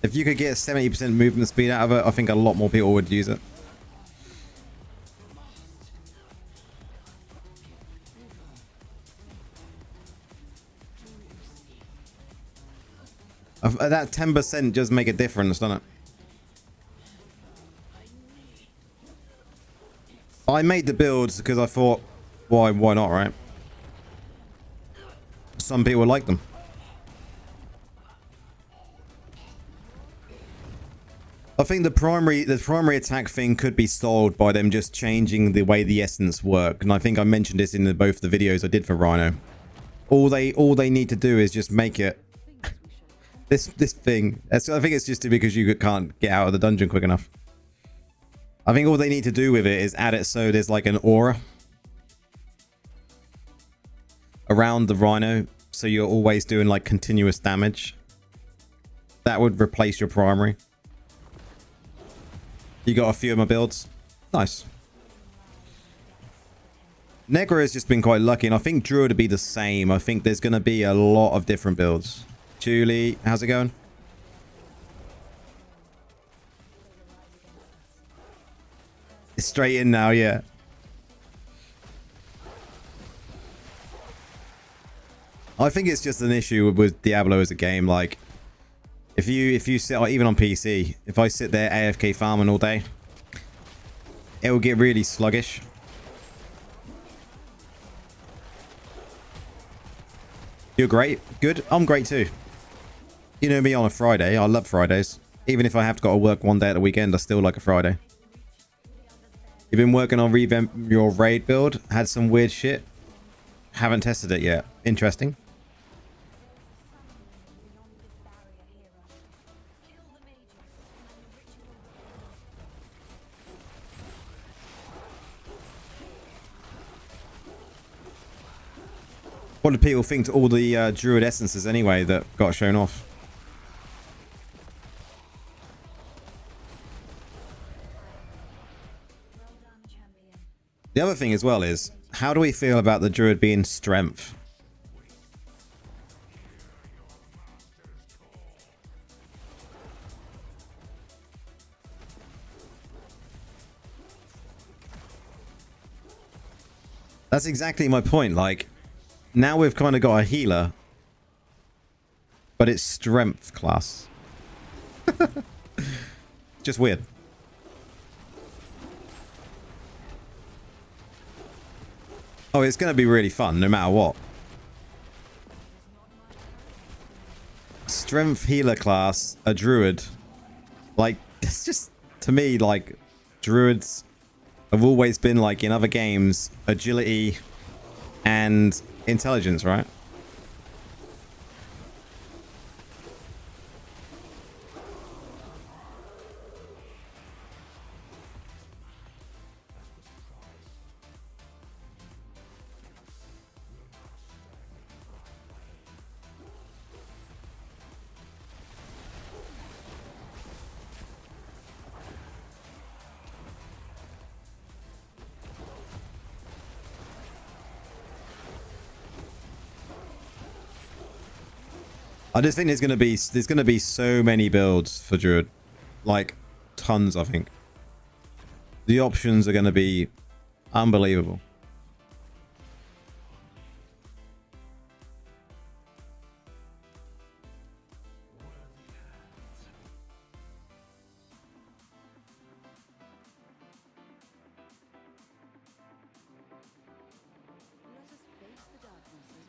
If you could get 70% movement speed out of it, I think a lot more people would use it. That 10% does make a difference, doesn't it? I made the builds because I thought, why not, right? Some people like them. I think the primary attack thing could be solved by them just changing the way the essence work, and I think I mentioned this in both the videos I did for Rhino. All they need to do is just make it this thing. I think it's just because you can't get out of the dungeon quick enough. I think all they need to do with it is add it so there's like an aura around the Rhino, so you're always doing like continuous damage. That would replace your primary. You got a few of my builds. Nice. Necro has just been quite lucky, and I think Druid would be the same. I think there's going to be a lot of different builds. Julie, how's it going? It's straight in now, yeah. I think it's just an issue with Diablo as a game. Like, if you sit, like, even on PC, if I sit there AFK farming all day, it will get really sluggish. You're great. Good. I'm great too. You know me on a Friday. I love Fridays. Even if I have to go to work one day at the weekend, I still like a Friday. You've been working on revamp your raid build. Had some weird shit. Haven't tested it yet. Interesting. What do people think to all the Druid essences anyway that got shown off? The other thing as well is, how do we feel about the Druid being strength? That's exactly my point. Like, now we've kind of got a healer, but it's strength class. Just weird. Oh, it's going to be really fun no matter what. Strength healer class, a druid. Like, it's just, to me, like, druids have always been, like, in other games, agility and intelligence, right? I just think there's gonna be so many builds for Druid, like tons. I think the options are gonna be unbelievable.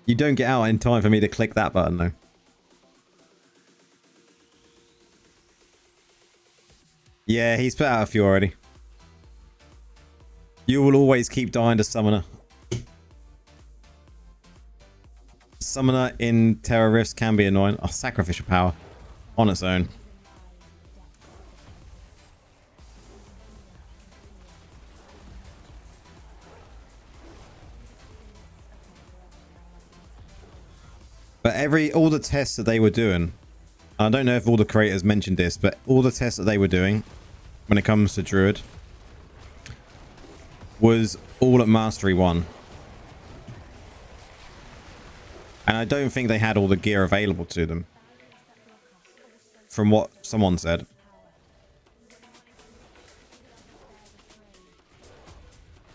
You don't get out in time for me to click that button though. Yeah, he's put out a few already. You will always keep dying to Summoner. Summoner in Terror Rifts can be annoying. Oh, sacrificial power on its own. But all the tests that they were doing, I don't know if all the creators mentioned this, but all the tests that they were doing when it comes to Druid was all at Mastery 1. And I don't think they had all the gear available to them, from what someone said.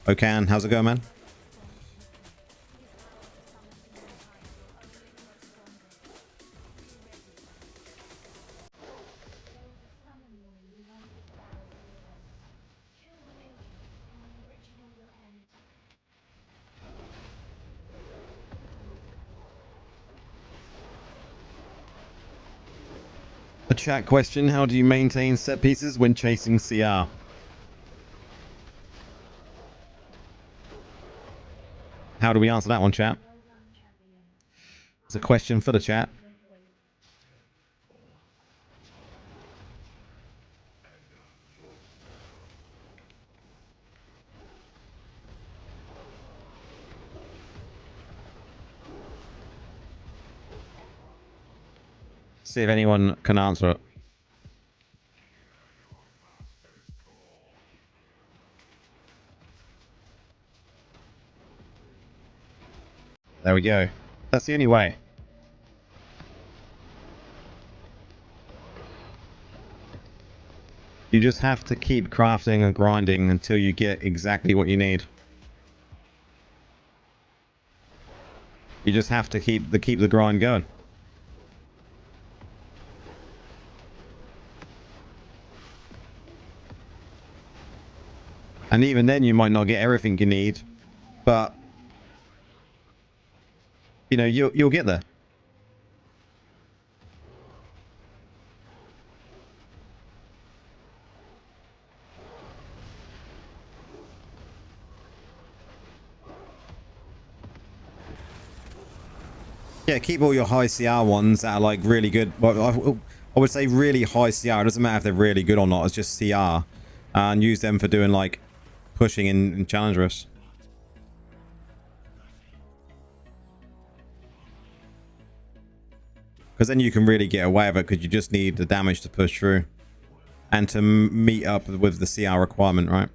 Okan, how's it going, man? A chat question: how do you maintain set pieces when chasing CR? How do we answer that one, chat? It's a question for the chat. See if anyone can answer it. There we go. That's the only way. You just have to keep crafting and grinding until you get exactly what you need. You just have to keep the grind going. And even then you might not get everything you need, but you know, you'll get there. Yeah, keep all your high CR ones that are like really good. Well, I would say really high CR. It doesn't matter if they're really good or not. It's just CR. And use them for doing like pushing in challenge rifts. Because then you can really get away with it because you just need the damage to push through. And to meet up with the CR requirement, right?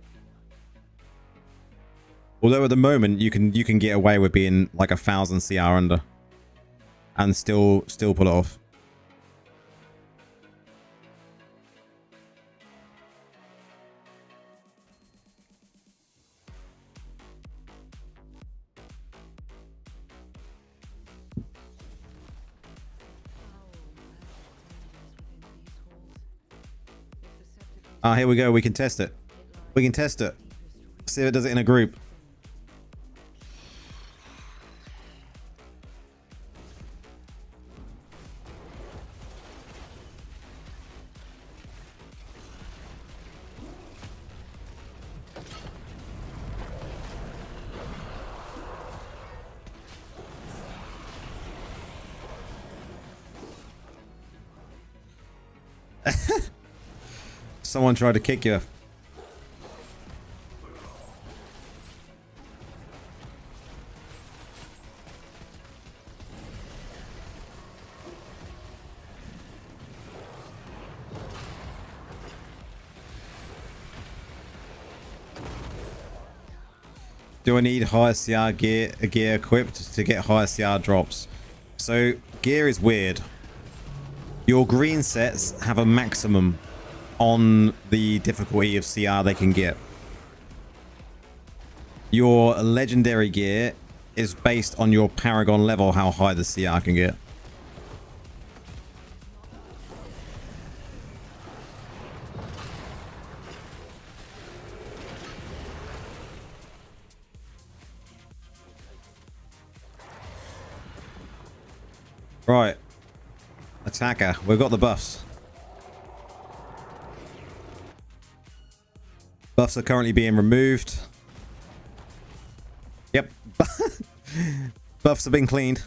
Although at the moment you can get away with being like 1,000 CR under. And still pull it off. Ah, here we go. We can test it. We can test it. See if it does it in a group. Someone tried to kick you. Do I need higher CR gear equipped to get higher CR drops? So gear is weird. Your green sets have a maximum on the difficulty of CR they can get. Your legendary gear is based on your paragon level, how high the CR can get. Right. Attacker. We've got the buffs. Buffs are currently being removed. Yep. Buffs have been cleaned.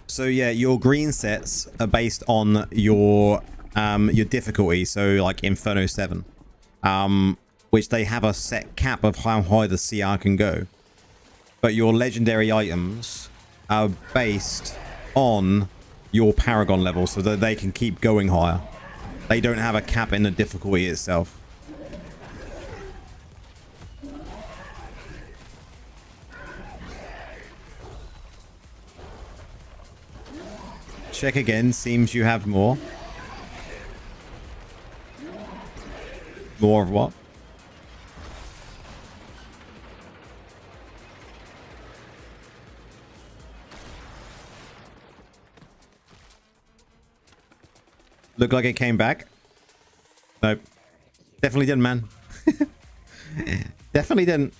So yeah, your green sets are based on your difficulty. So like Inferno 7. Which they have a set cap of how high the CR can go. But your legendary items are based on your paragon level so that they can keep going higher. They don't have a cap in the difficulty itself. Check again. Seems you have more. More of what? Look like it came back. Nope. Definitely didn't, man. Definitely didn't.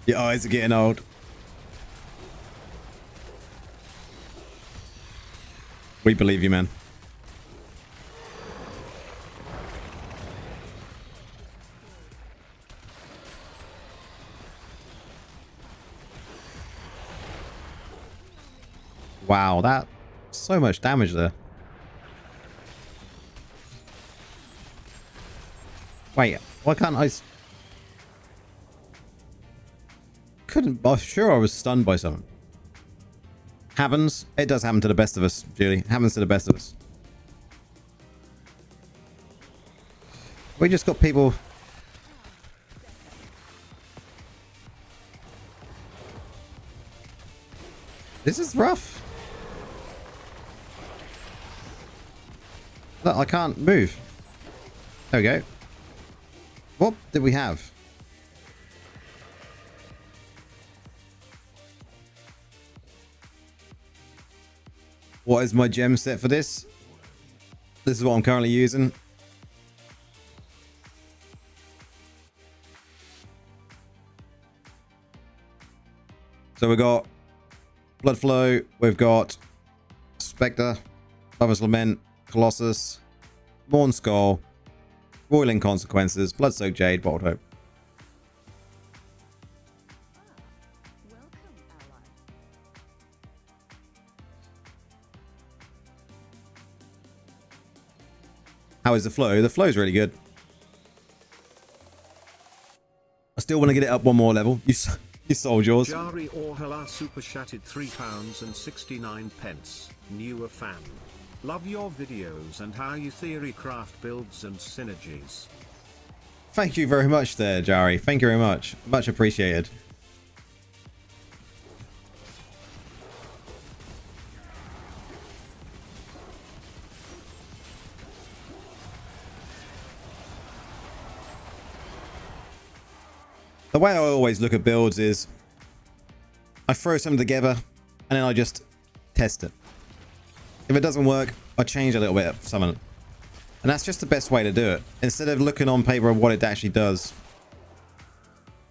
Your eyes are getting old. We believe you, man. Wow, that so much damage there. Wait, why can't I? Couldn't. I'm sure I was stunned by something. Happens. It does happen to the best of us, Julie. Happens to the best of us. We just got people. This is rough. Look, I can't move. There we go. What did we have? What is my gem set for this? This is what I'm currently using. So we've got Blood Flow, we've got Spectre, Lover's Lament, Colossus, Morn Skull, Roiling Consequences, Bloodsoaked Jade, Bold Hope. How is the flow? The flow is really good. I still want to get it up one more level. You sold yours. Jari Orhala super chatted £3.69. Newer fan. Love your videos and how you theory craft builds and synergies. Thank you very much there, Jari. Thank you very much. Much appreciated. The way I always look at builds is I throw something together and then I just test it. If it doesn't work, I change a little bit of something. And that's just the best way to do it. Instead of looking on paper of what it actually does,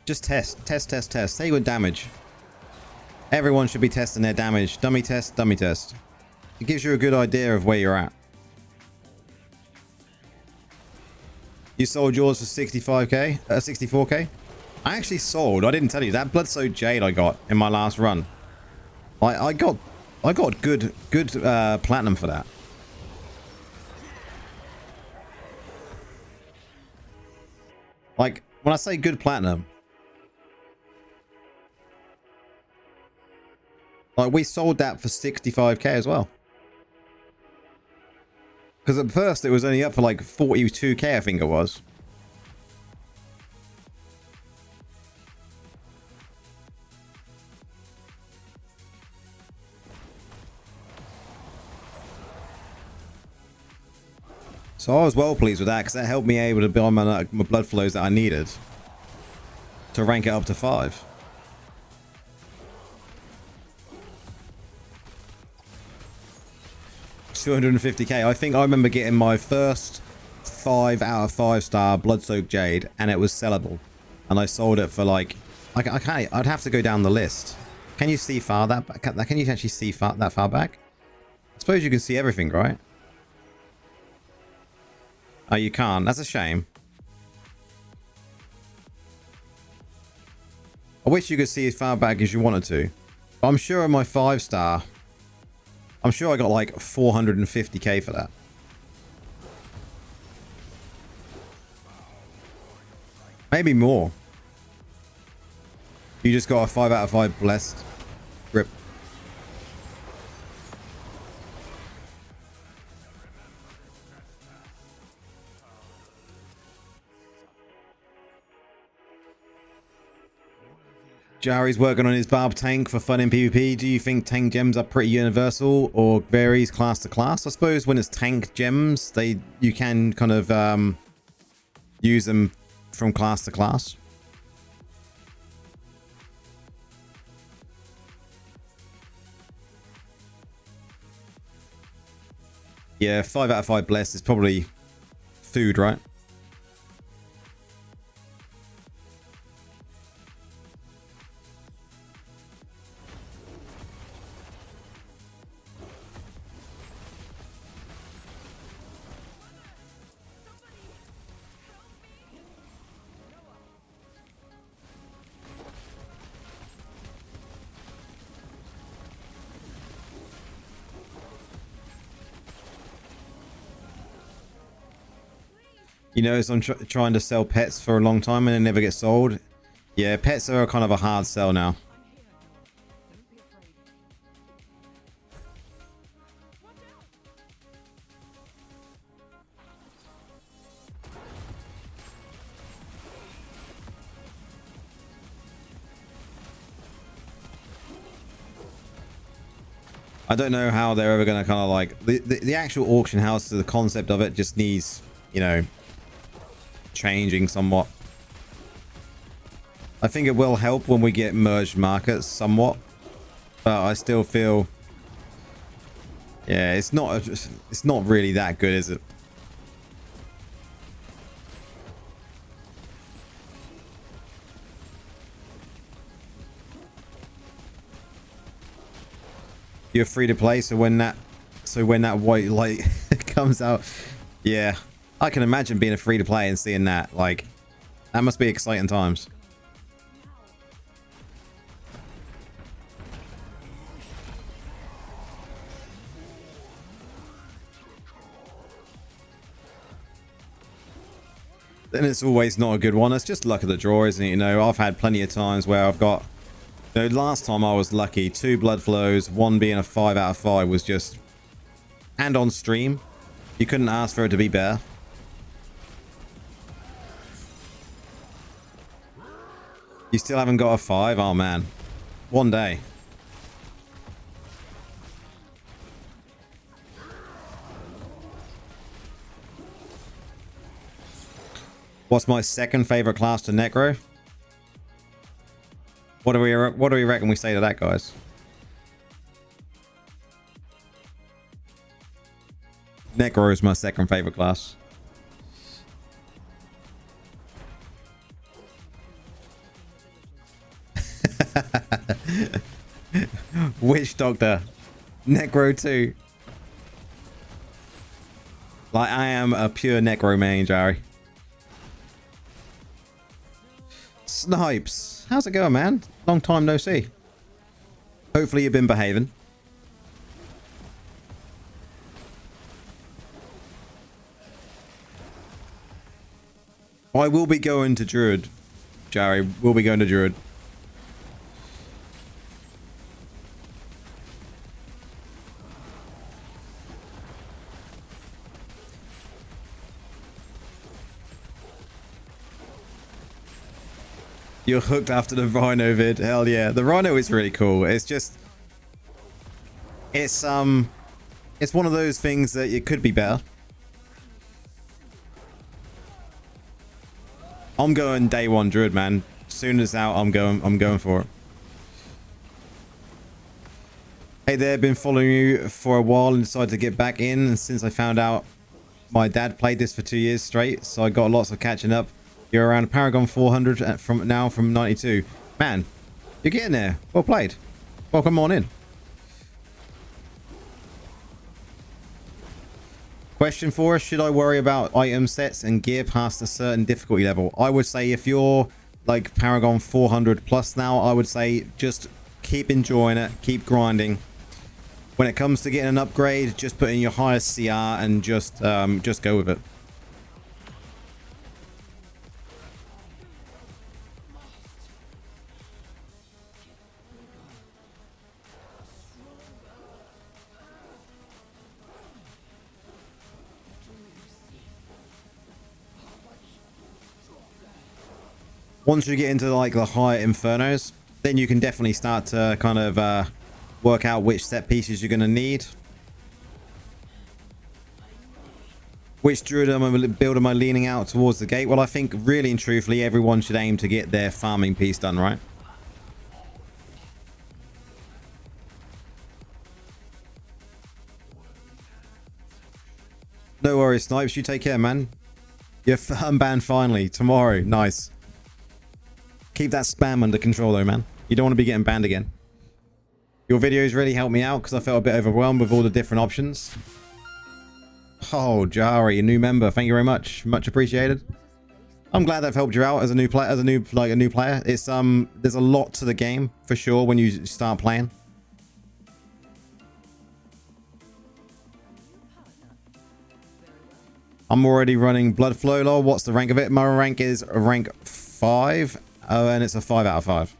just test, test, test, test. Say with damage. Everyone should be testing their damage. Dummy test, dummy test. It gives you a good idea of where you're at. You sold yours for 65k? 64k? I actually sold, I didn't tell you, that Blood-Soaked Jade I got in my last run. I got good platinum for that. Like, when I say good platinum, like, we sold that for 65k as well. Because at first it was only up for like 42k, I think it was. So I was well pleased with that because that helped me able to build my blood flows that I needed to rank it up to 5. $250k. I think I remember getting my first 5 out of 5 star Blood-Soaked Jade and it was sellable. And I sold it for like, I'd have to go down the list. Can you see far that back? Can you actually see that far back? I suppose you can see everything, right? Oh, you can't. That's a shame. I wish you could see as far back as you wanted to. But I'm sure on my 5 star, I'm sure I got like 450k for that. Maybe more. You just got a 5 out of 5 blessed. Rip. Jari's working on his barb tank for fun in PvP. Do you think tank gems are pretty universal or varies class to class? I suppose when it's tank gems, you can kind of use them from class to class. Yeah, 5 out of 5 blessed is probably food, right? You know, I'm trying to sell pets for a long time and they never get sold. Yeah, pets are kind of a hard sell now. I don't know how they're ever going to kind of like... The actual auction house, the concept of it just needs, you know, changing somewhat. I think it will help when we get merged markets somewhat, but I still feel, yeah, it's not really that good, is it? You're free to play, so when that white light comes out, yeah. I can imagine being a free-to-play and seeing that. Like, that must be exciting times. Then it's always not a good one. It's just luck of the draw, isn't it? You know, I've had plenty of times where I've got... You know, last time I was lucky. 2 blood flows, 1 being a 5 out of 5 was just... And on stream. You couldn't ask for it to be better. You still haven't got a 5? Oh, man. One day. What's my second favorite class to Necro? What do we reckon we say to that, guys? Necro is my second favorite class. Witch Doctor. Necro 2. Like, I am a pure Necro main, Jerry. Snipes. How's it going, man? Long time no see. Hopefully you've been behaving. I will be going to Druid, Jerry. We'll be going to Druid. You're hooked after the Rhino vid. Hell yeah. The Rhino is really cool. It's just... It's one of those things that it could be better. I'm going day one Druid, man. As soon as out, I'm going for it. Hey there, been following you for a while and decided to get back in. And since I found out my dad played this for 2 years straight, so I got lots of catching up. You're around Paragon 400 from 92. Man, you're getting there. Well played. Welcome on in. Question for us: should I worry about item sets and gear past a certain difficulty level? I would say if you're like Paragon 400 plus now, I would say just keep enjoying it, keep grinding. When it comes to getting an upgrade, just put in your highest CR and just go with it. Once you get into like the higher infernos, then you can definitely start to kind of work out which set pieces you're going to need. Which druid build am I leaning out towards the gate? Well, I think really and truthfully, everyone should aim to get their farming piece done, right? No worries, Snipes. You take care, man. You're unbanned finally. Tomorrow. Nice. Keep that spam under control though, man. You don't want to be getting banned again. Your videos really helped me out because I felt a bit overwhelmed with all the different options. Oh, Jari, a new member. Thank you very much. Much appreciated. I'm glad I've helped you out as a new player. As a new player. It's there's a lot to the game for sure when you start playing. I'm already running Blood Flow Law. What's the rank of it? My rank is a rank 5. And it's a 5 out of 5.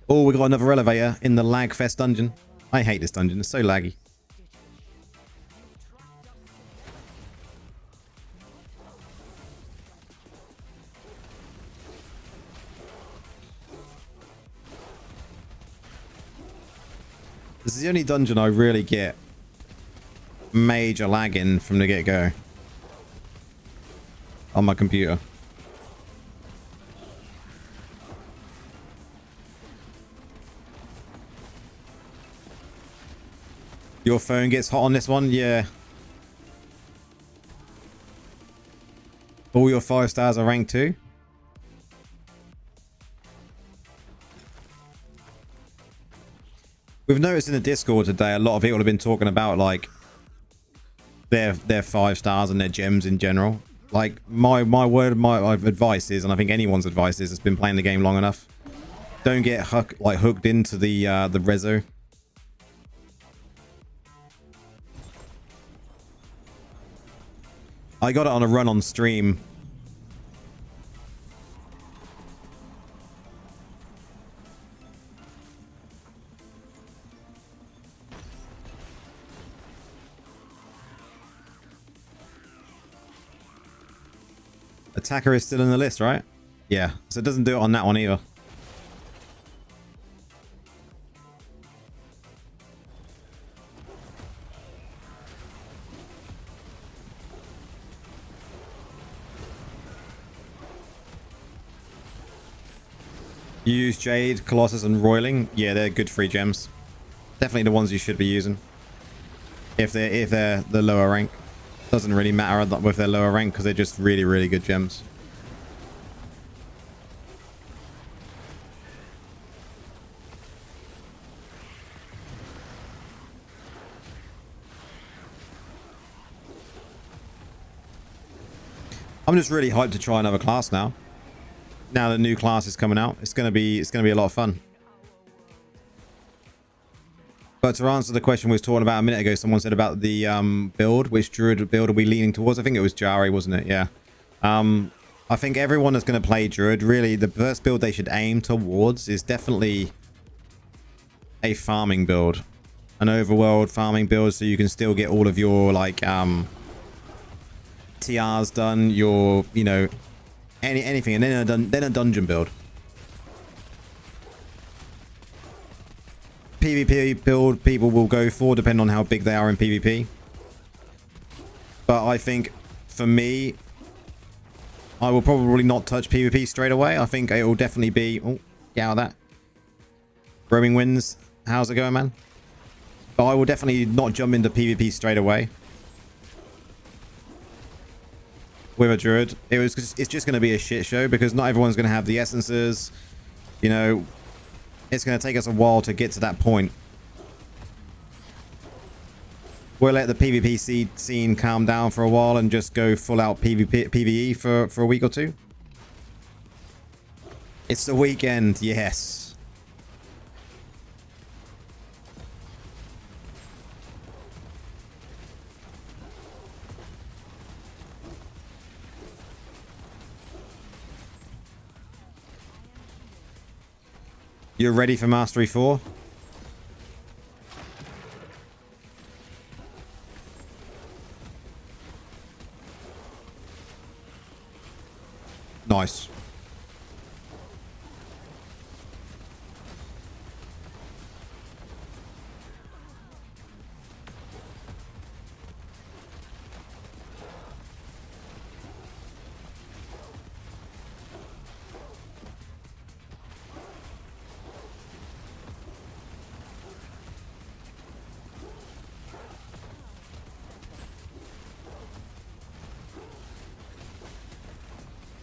Oh, we got another elevator in the lag fest dungeon. I hate this dungeon. It's so laggy. This is the only dungeon I really get major lagging from the get-go on my computer. Your phone gets hot on this one? Yeah. All your 5 stars are rank 2? We've noticed in the Discord today a lot of people have been talking about like their 5 stars and their gems in general. Like my advice is, and I think anyone's advice is, has been playing the game long enough, don't get hooked into the reso. I got it on a run on stream. Attacker is still in the list, right? Yeah, so it doesn't do it on that one either. You use Jade, Colossus, and Roiling. Yeah, they're good free gems. Definitely the ones you should be using. If they're the lower rank. Doesn't really matter with their lower rank because they're just really, really good gems. I'm just really hyped to try another class now. Now the new class is coming out, it's gonna be a lot of fun. But to answer the question we was talking about a minute ago, someone said about the build, which Druid build are we leaning towards? I think it was Jari, wasn't it? Yeah. I think everyone that's going to play Druid, really, the first build they should aim towards is definitely a farming build, an overworld farming build, so you can still get all of your like TRs done, your anything, and then a dungeon build. PvP build people will go for, depending on how big they are in PvP. But I think for me, I will probably not touch PvP straight away. I think it will definitely be... Oh, get out of that. Roaming Winds, how's it going, man? But I will definitely not jump into PvP straight away with a Druid. It's just going to be a shit show because not everyone's going to have the essences. You know, it's going to take us a while to get to that point. We'll let the PvP scene calm down for a while and just go full out PvE for a week or two. It's the weekend, yes. You're ready for Mastery 4? Nice.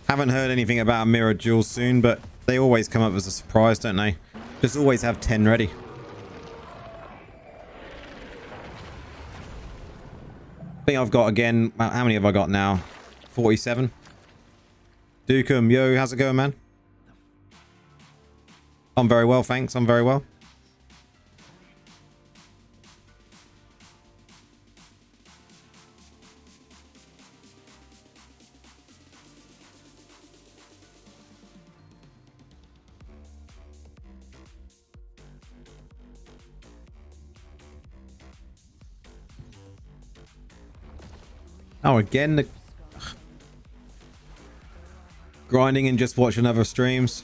Haven't heard anything about a mirror duel soon, but they always come up as a surprise, don't they? Just always have 10 ready. I think I've got, again, how many have I got now? 47. Dukum, yo, how's it going, man? I'm very well, thanks. I'm very well. Oh, again, the grinding and just watching other streams.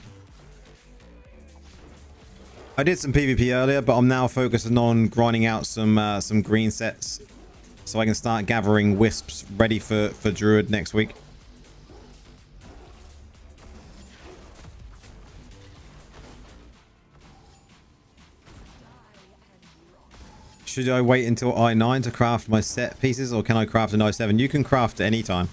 I did some PvP earlier, but I'm now focusing on grinding out some green sets so I can start gathering wisps ready for Druid next week. Should I wait until I9 to craft my set pieces, or can I craft an I7? You can craft at any time.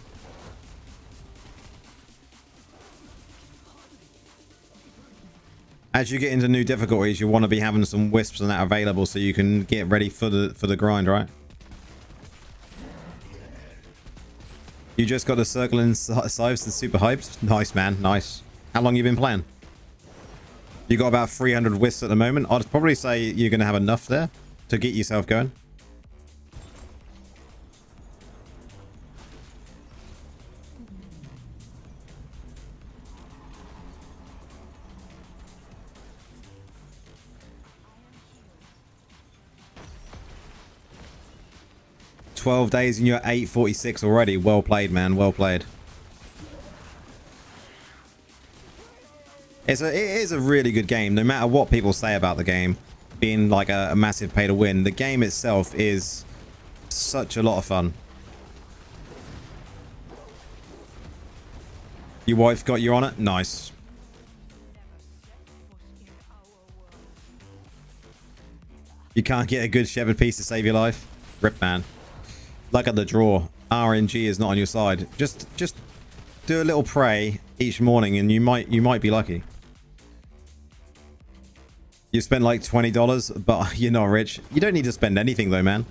As you get into new difficulties, you want to be having some wisps and that available so you can get ready for the grind, right? You just got the circling scythes and super hyped. Nice, man. Nice. How long you been playing? You got about 300 wisps at the moment. I'd probably say you're going to have enough there to get yourself going. "12 days and you're 846 already. Well played, man. Well played." It is a really good game, no matter what people say about the game being like a massive pay to win. The game itself is such a lot of fun. Your wife got you on it? Nice. You can't get a good shepherd piece to save your life. Rip, man. Like at the draw, RNG is not on your side. Just do a little pray each morning, and you might be lucky. You spend like $20, but you're not rich. You don't need to spend anything though, man.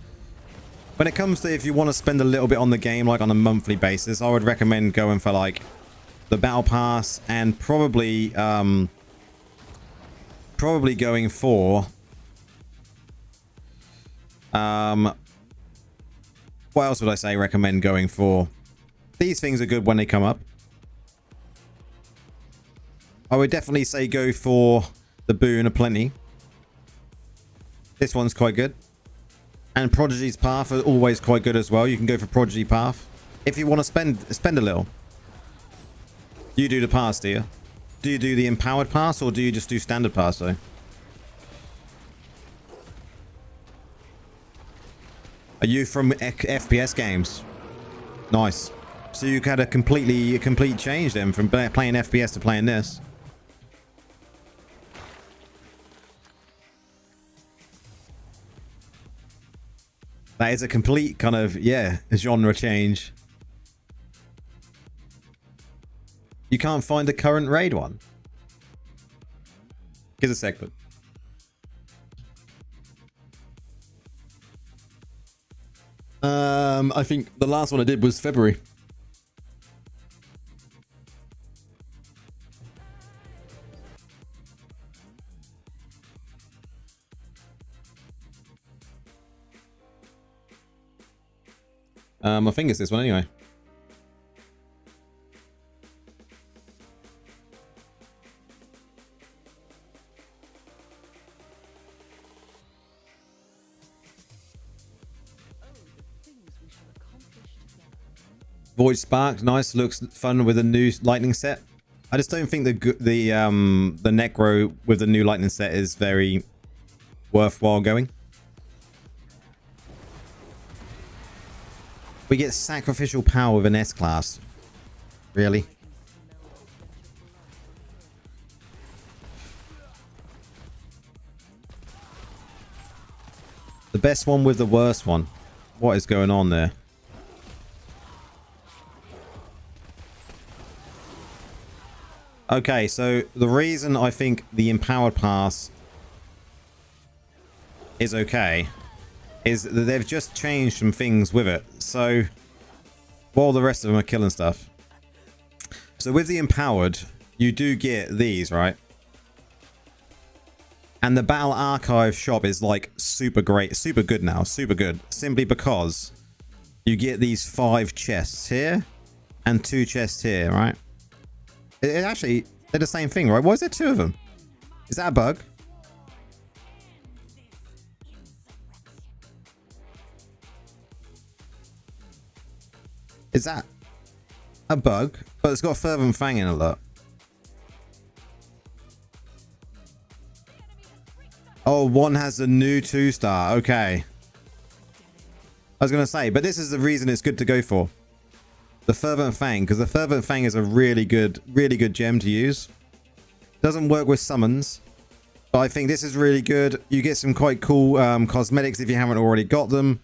When it comes to if you want to spend a little bit on the game, like on a monthly basis, I would recommend going for like the battle pass, and probably going for what else would I say recommend going for? These things are good when they come up. I would definitely say go for the boon aplenty. This one's quite good. And Prodigy's Path are always quite good as well. You can go for Prodigy Path if you want to spend a little. You do the pass, do you? Do you do the empowered pass, or do you just do standard pass though? Are you from FPS games? Nice. So you had a complete change then from playing FPS to playing this. That is a complete kind of, yeah, genre change. You can't find the current raid one. Here's a segment. I think the last one I did was February. I think it's this one anyway. Void Spark, nice, looks fun with a new lightning set. I just don't think the Necro with the new lightning set is very worthwhile going. We get sacrificial power with an S class. Really? The best one with the worst one. What is going on there? Okay, so the reason I think the empowered pass is okay is that they've just changed some things with it. So while the rest of them are killing stuff. So with the empowered, you do get these, right? And the battle archive shop is like super great, super good now, super good. Simply because you get these 5 chests here and 2 chests here, right? It actually, they're the same thing, right? Why is there 2 of them? Is that a bug? Is that a bug? But it's got Fervent Fang in a lot. Oh, one has the new 2-star. Okay. I was going to say, but this is the reason it's good to go for. The Fervent Fang, because the Fervent Fang is a really good gem to use. Doesn't work with summons, but I think this is really good. You get some quite cool cosmetics if you haven't already got them.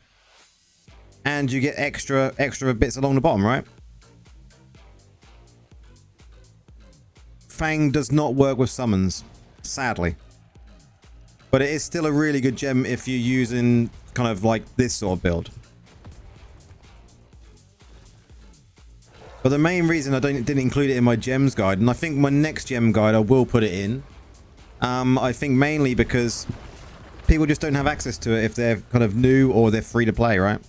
And you get extra bits along the bottom, right? Fang does not work with summons, sadly. But it is still a really good gem if you're using kind of like this sort of build. But the main reason I didn't include it in my gems guide, and I think my next gem guide I will put it in. I think mainly because people just don't have access to it if they're kind of new or they're free to play, right?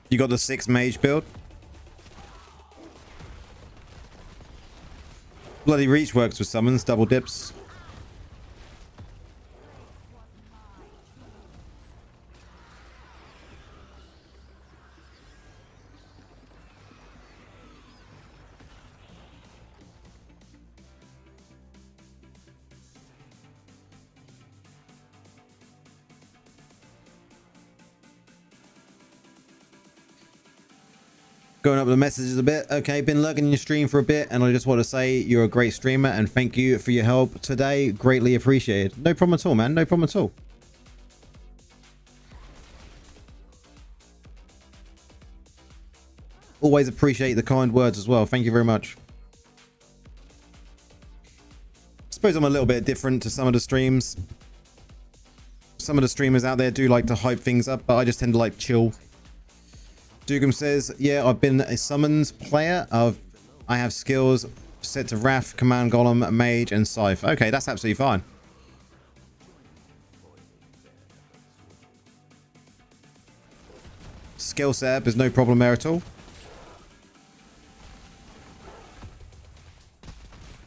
You got the 6 mage build. Bloody reach works with summons, double dips. Going up the messages a bit. Okay, been lurking in your stream for a bit, and I just want to say you're a great streamer, and thank you for your help today. Greatly appreciated. No problem at all, man. No problem at all. Always appreciate the kind words as well. Thank you very much. I suppose I'm a little bit different to some of the streams. Some of the streamers out there do like to hype things up, but I just tend to like chill. Dugum says, yeah, I've been a summons player. I have skills set to Wrath, Command Golem, Mage, and Scythe. Okay, that's absolutely fine. Skill setup is no problem there at all.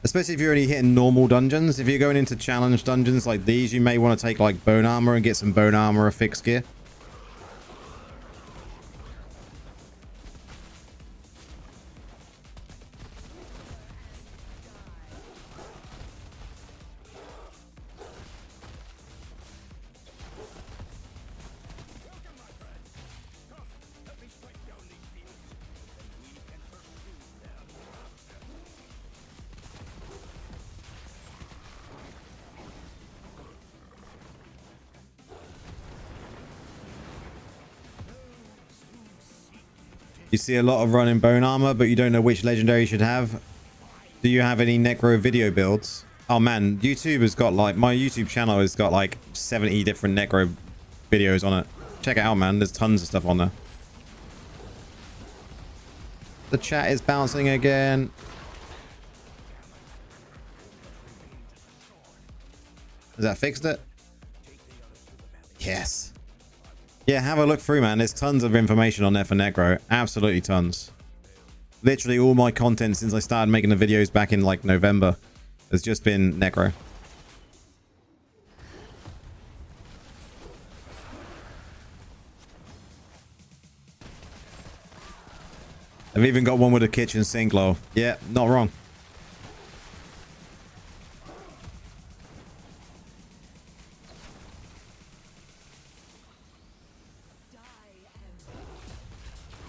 Especially if you're only hitting normal dungeons. If you're going into challenge dungeons like these, you may want to take like bone armor and get some bone armor or fixed gear. You see a lot of running bone armor, but you don't know which legendary you should have. Do you have any Necro video builds? Oh man, YouTube has got like, my YouTube channel has got like 70 different Necro videos on it. Check it out, man. There's tons of stuff on there. The chat is bouncing again. Has that fixed it? Yes. Yeah, have a look through, man. There's tons of information on there for Necro. Absolutely tons. Literally all my content since I started making the videos back in like November has just been Necro. I've even got one with a kitchen sink low. Yeah, not wrong.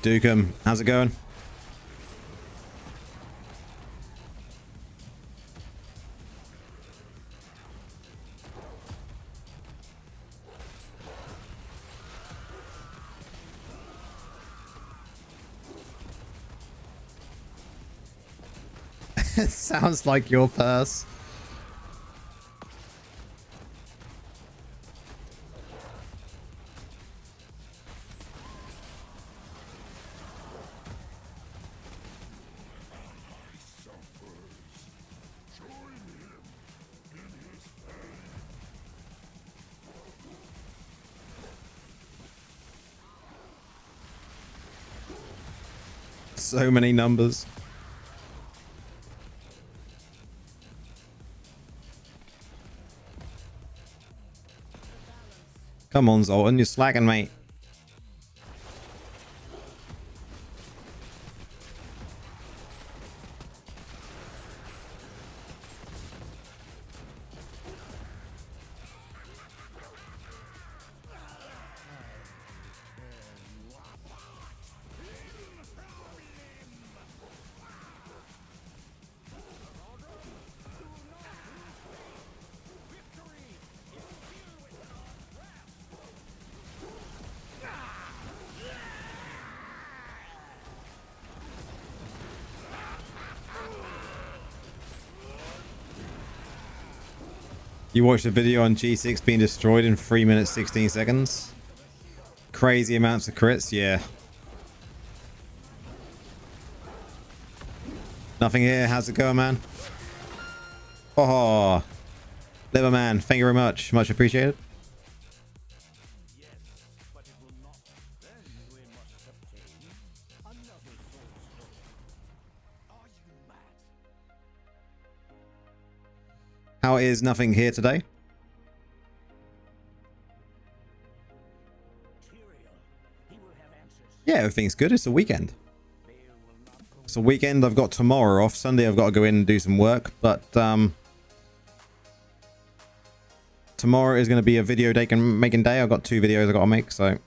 Dukem, how's it going? It sounds like your purse. So many numbers. Come on, Zoltan, you're slacking, mate. You watched a video on G6 being destroyed in 3 minutes 16 seconds. Crazy amounts of crits, yeah. Nothing here. How's it going, man? Oh, Liver man, thank you very much. Much appreciated. How is nothing here today? Yeah, everything's good. It's a weekend. It's a weekend. I've got tomorrow off. Sunday I've got to go in and do some work. But tomorrow is going to be a video making day. I've got 2 videos I've got to make. So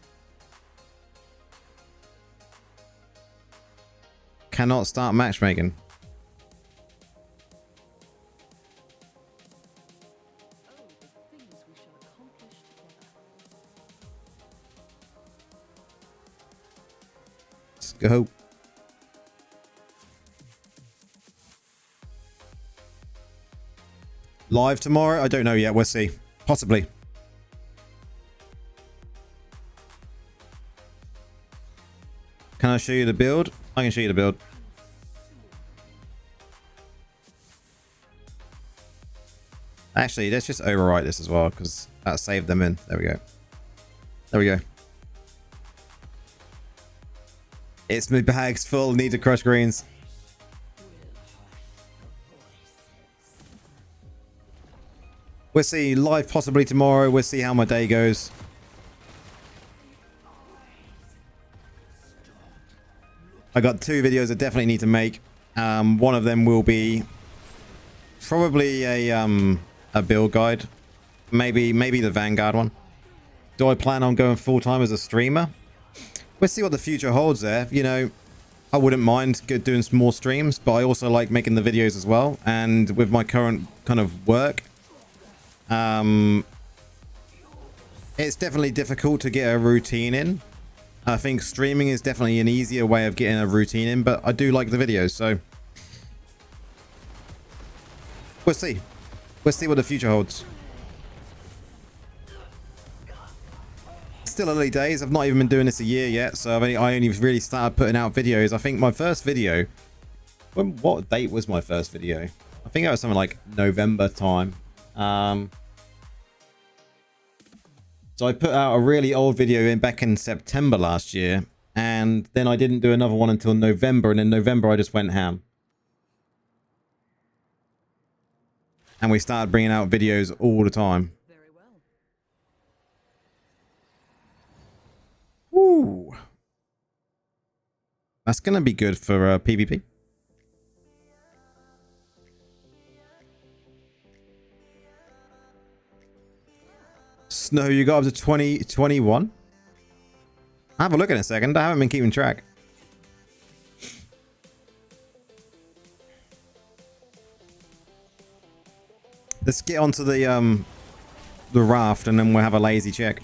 cannot start matchmaking. Let's go. Live tomorrow? I don't know yet. We'll see. Possibly. Can I show you the build? I can show you the build. Actually, let's just overwrite this as well, because that saved them in. There we go. There we go. It's my bags full. Need to crush greens. We'll see. Live possibly tomorrow. We'll see how my day goes. I got 2 videos I definitely need to make. One of them will be probably a build guide. Maybe the Vanguard one. Do I plan on going full-time as a streamer? We'll see what the future holds there. You know, I wouldn't mind doing some more streams, but I also like making the videos as well. And with my current kind of work, it's definitely difficult to get a routine in. I think streaming is definitely an easier way of getting a routine in, but I do like the videos, so we'll see. We'll see what the future holds. Still early days. I've not even been doing this a year yet, so I only really started putting out videos. I think my first video, what date was my first video? I think it was something like November time. So I put out a really old video back in September last year, and then I didn't do another one until November, and in November I just went ham. And we started bringing out videos all the time. Very well. Woo! That's going to be good for PvP. Snow, you got up to 2021? I'll have a look in a second. I haven't been keeping track. Let's get onto the raft and then we'll have a lazy check.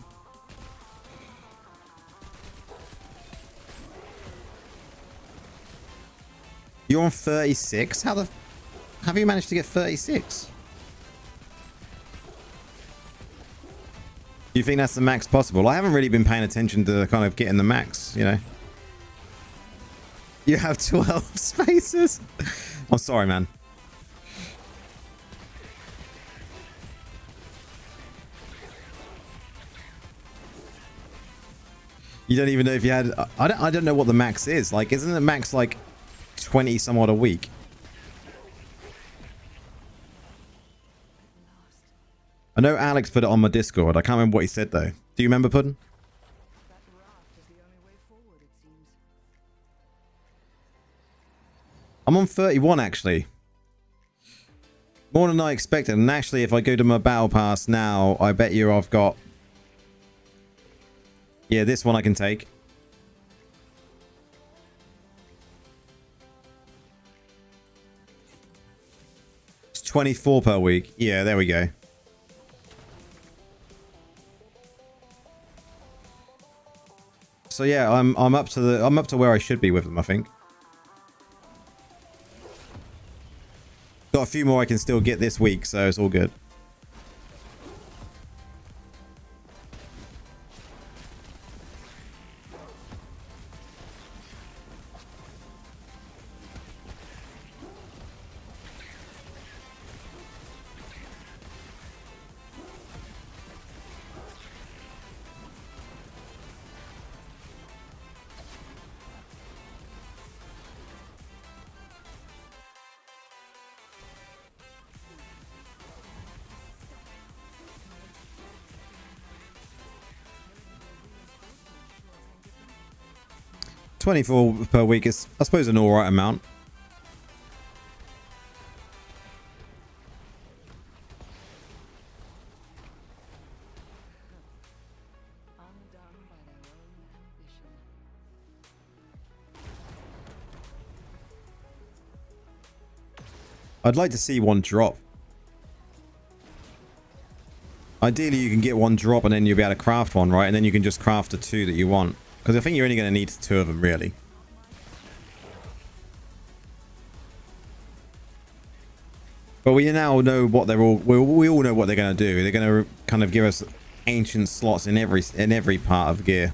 You're on 36? How have you managed to get 36? Do you think that's the max possible? I haven't really been paying attention to kind of getting the max, you know. You have 12 spaces. I'm sorry, man. You don't even know if you had... I don't know what the max is. Like, isn't the max like 20 some odd a week? I know Alex put it on my Discord. I can't remember what he said though. Do you remember, Puddin'? That raft is the only way forward, it seems. I'm on 31 actually. More than I expected. And actually, if I go to my battle pass now, I bet you I've got... Yeah, this one I can take. It's 24 per week. Yeah, there we go. So yeah, I'm up to where I should be with them, I think. Got a few more I can still get this week, so it's all good. $24 per week is, I suppose, an alright amount. Undone by their own ambition. I'd like to see one drop. Ideally, you can get one drop and then you'll be able to craft one, right? And then you can just craft the 2 that you want. Because I think you're only going to need 2 of them, really. But we now know what they're all... We all know what they're going to do. They're going to kind of give us ancient slots in every part of gear.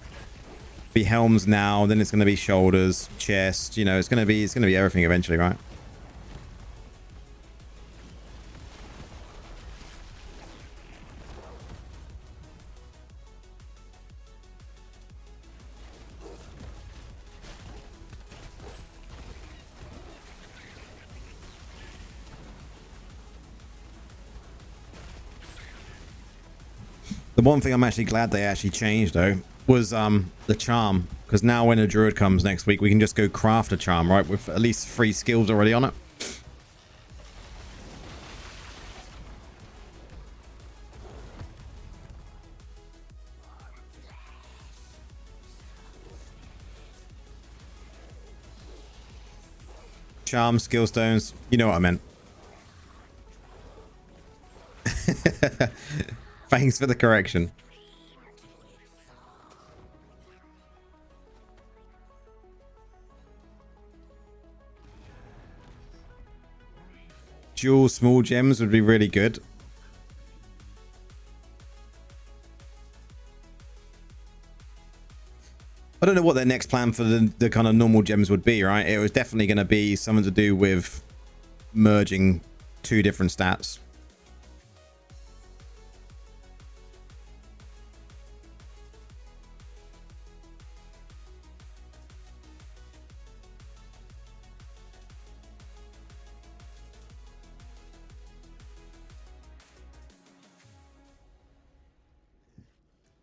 Be helms now, then it's going to be shoulders, chest. You know, it's going to be everything eventually, right? The one thing I'm actually glad they actually changed, though, was the charm. Because now when a druid comes next week, we can just go craft a charm, right? With at least 3 skills already on it. Charm, skill stones, you know what I meant. Thanks for the correction. Dual small gems would be really good. I don't know what their next plan for the kind of normal gems would be, right? It was definitely going to be something to do with merging 2 different stats.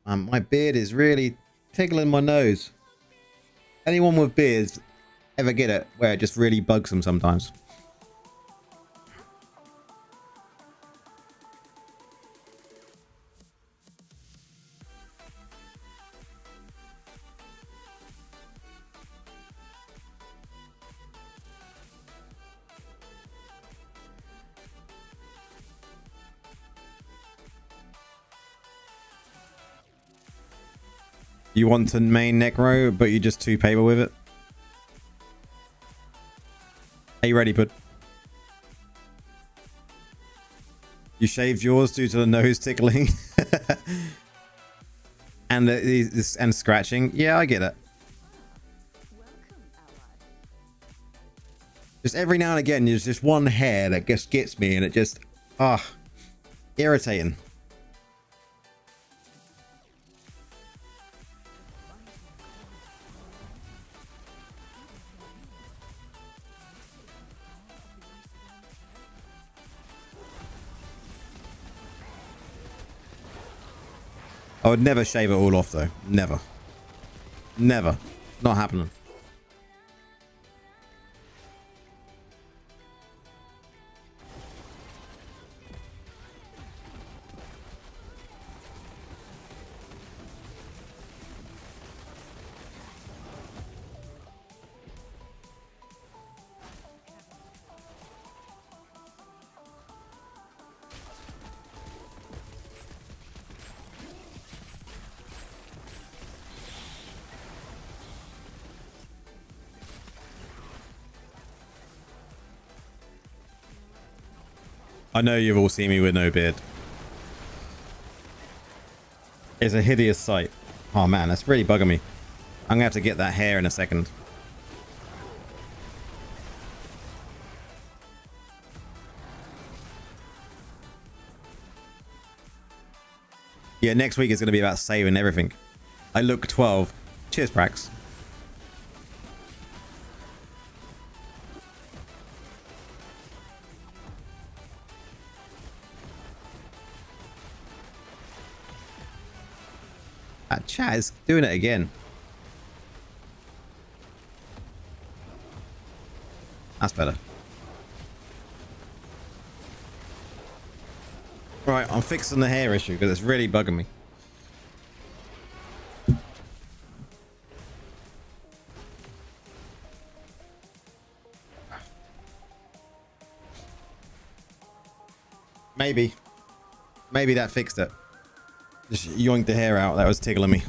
My beard is really tickling my nose. Anyone with beards ever get it where it just really bugs them sometimes? You want to main Necro, but you're just too paper with it? Are you ready, bud? You shaved yours due to the nose tickling? and scratching? Yeah, I get it. Just every now and again, there's just one hair that just gets me and it just... irritating. I would never shave it all off, though. Never. Never. Not happening. I know you've all seen me with no beard. It's a hideous sight. Oh man, that's really bugging me. I'm gonna have to get that hair in a second. Yeah, next week is gonna be about saving everything. I look 12. Cheers, Prax. That chat is doing it again. That's better. Right, I'm fixing the hair issue because it's really bugging me. Maybe. Maybe that fixed it. Just yoinked the hair out. That was tickling me.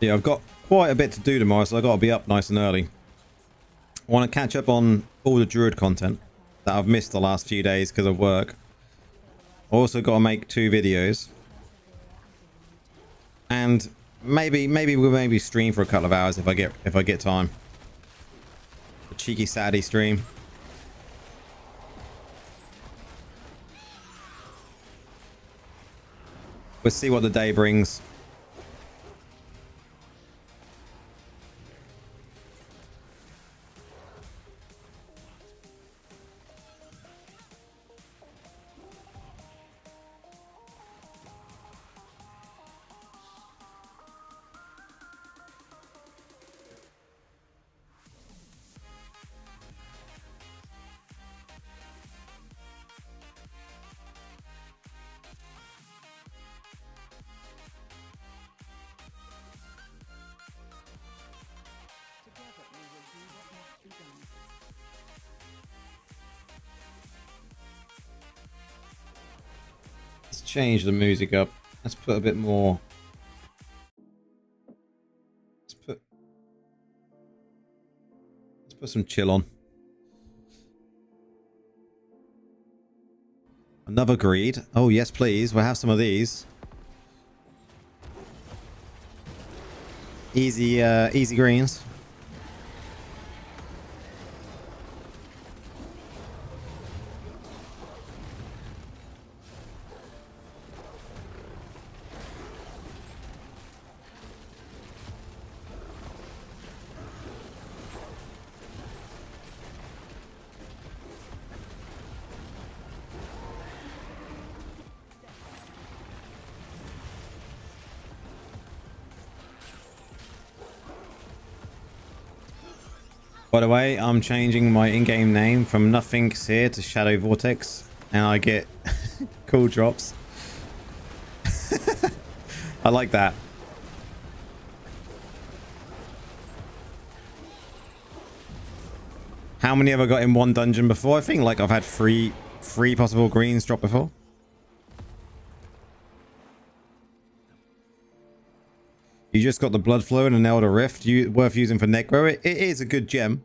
Yeah, I've got quite a bit to do tomorrow, so I've got to be up nice and early. I want to catch up on all the Druid content that I've missed the last few days because of work. I also got to make 2 videos. And maybe stream for a couple of hours if I get time. A cheeky Saturday stream. We'll see what the day brings. Together we will do what must be done. Let's change the music up. Let's put a bit more. Let's put some chill on. Another greed. Oh yes, please. We'll have some of these. Easy greens. By the way, I'm changing my in-game name from Nothing here to Shadow Vortex, and I get cool drops. I like that. How many have I got in one dungeon before? I think like I've had three possible greens drop before. You just got the Blood Flow and an Elder Rift. Worth using for Necro. It is a good gem.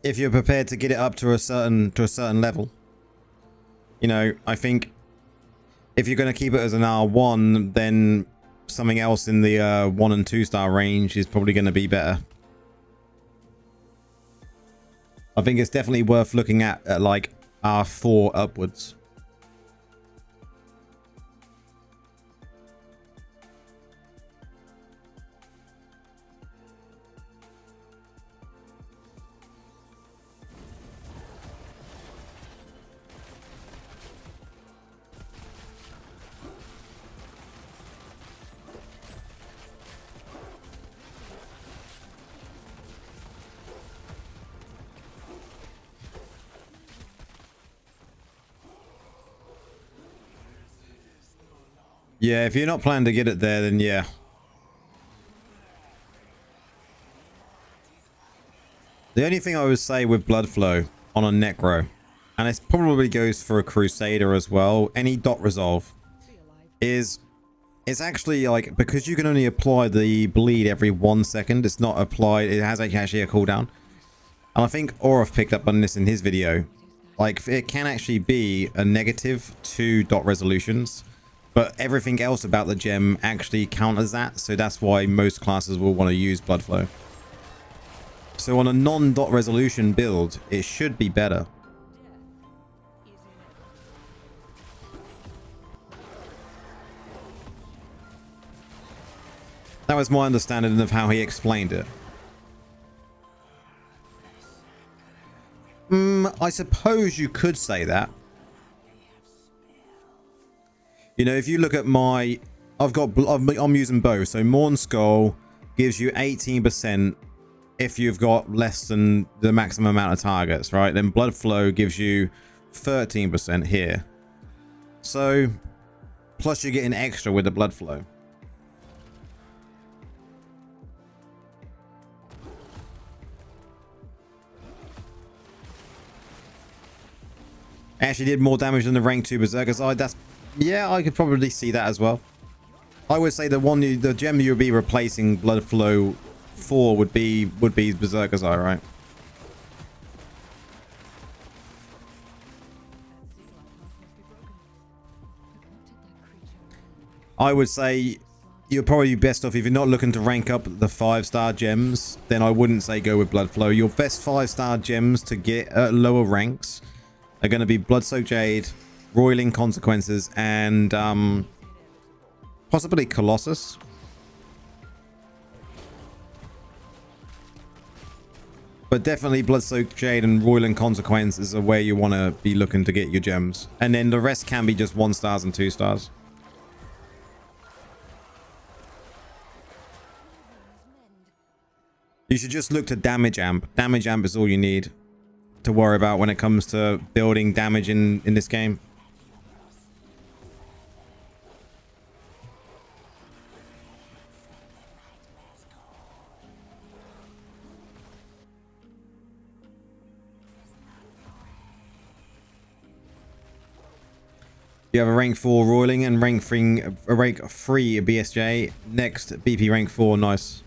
If you're prepared to get it up to a certain level. You know, I think if you're going to keep it as an R1, then something else in the 1 and 2 star range is probably going to be better. I think it's definitely worth looking at like R4 upwards. Yeah, if you're not planning to get it there, then yeah. The only thing I would say with Blood Flow on a Necro, and it probably goes for a Crusader as well, any dot resolve, is it's actually like, because you can only apply the bleed every 1 second, it's not applied, it has actually a cooldown. And I think Orof picked up on this in his video. Like, it can actually be a -2 dot resolutions. But everything else about the gem actually counters that, so that's why most classes will want to use Blood Flow. So on a non-dot resolution build, it should be better. That was my understanding of how he explained it. I I suppose you could say that. You know, if you look at my, I'm using both. So Morn Skull gives you 18% if you've got less than the maximum amount of targets, right? Then Blood Flow gives you 13% here. So plus you're getting extra with the Blood Flow. Actually did more damage than the rank 2 Berserker side. That's, yeah, I could probably see that as well. I would say the gem you would be replacing Blood Flow for would be Berserker's Eye, right? I would say you're probably best off if you're not looking to rank up the 5-star gems, then I wouldn't say go with Blood Flow. Your best 5-star gems to get at lower ranks are going to be Blood-Soaked Jade, Roiling Consequences, and possibly Colossus. But definitely Blood-Soaked Jade and Roiling Consequences are where you want to be looking to get your gems. And then the rest can be just 1-stars and 2-stars. You should just look to damage amp. Damage amp is all you need to worry about when it comes to building damage in this game. You have a rank 4 Roiling and rank 3 BSJ. Next BP rank 4, nice.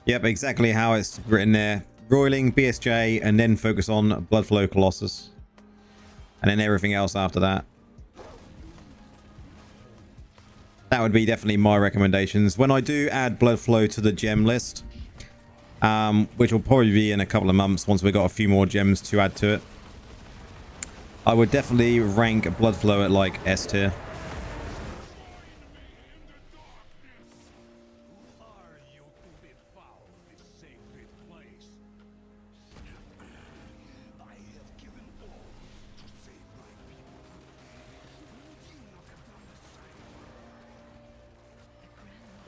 Yep, exactly how it's written there. Roiling, BSJ, and then focus on Blood Flow Colossus. And then everything else after that. That would be definitely my recommendations. When I do add Blood Flow to the gem list, which will probably be in a couple of months once we've got a few more gems to add to it, I would definitely rank Blood Flow at like S tier.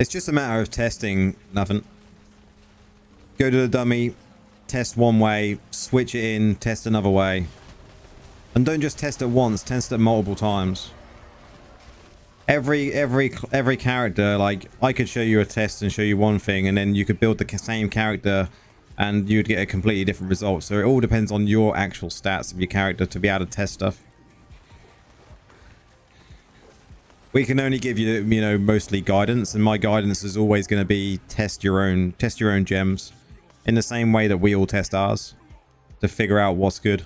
It's just a matter of testing, nothing. Go to the dummy, test one way, switch it in, test another way. And don't just test it once, test it multiple times. Every character, like, I could show you a test and show you one thing, and then you could build the same character and you'd get a completely different result. So it all depends on your actual stats of your character to be able to test stuff. We can only give you, you know, mostly guidance, and my guidance is always going to be test your own gems in the same way that we all test ours to figure out what's good.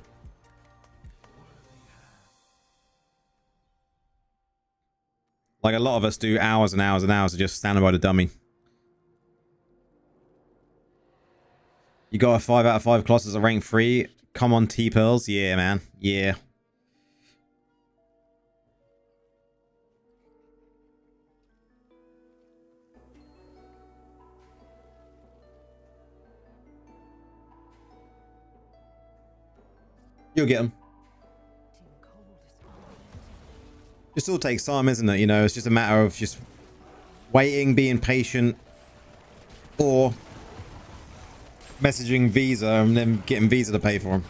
Like a lot of us do hours and hours and hours of just standing by the dummy. You got a 5 out of 5 Colossus at rank 3. Come on, T-Pearls. Yeah, man. Yeah. You'll get them. Just all takes time, isn't it? You know, it's just a matter of just waiting, being patient, or messaging Visa and then getting Visa to pay for them.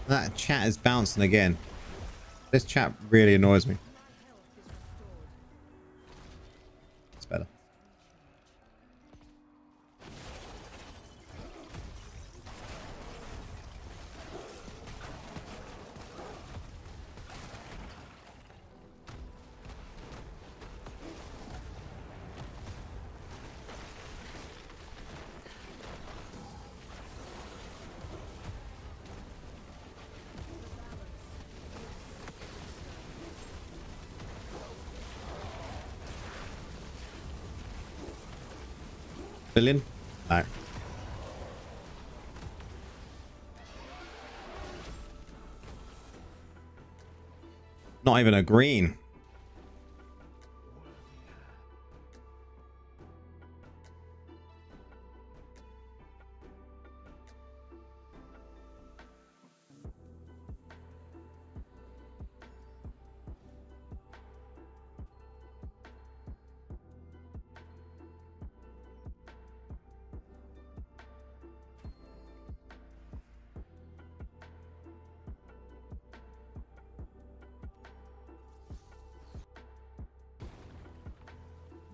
That chat is bouncing again. This chat really annoys me. It's better. Billion? No. Not even a green.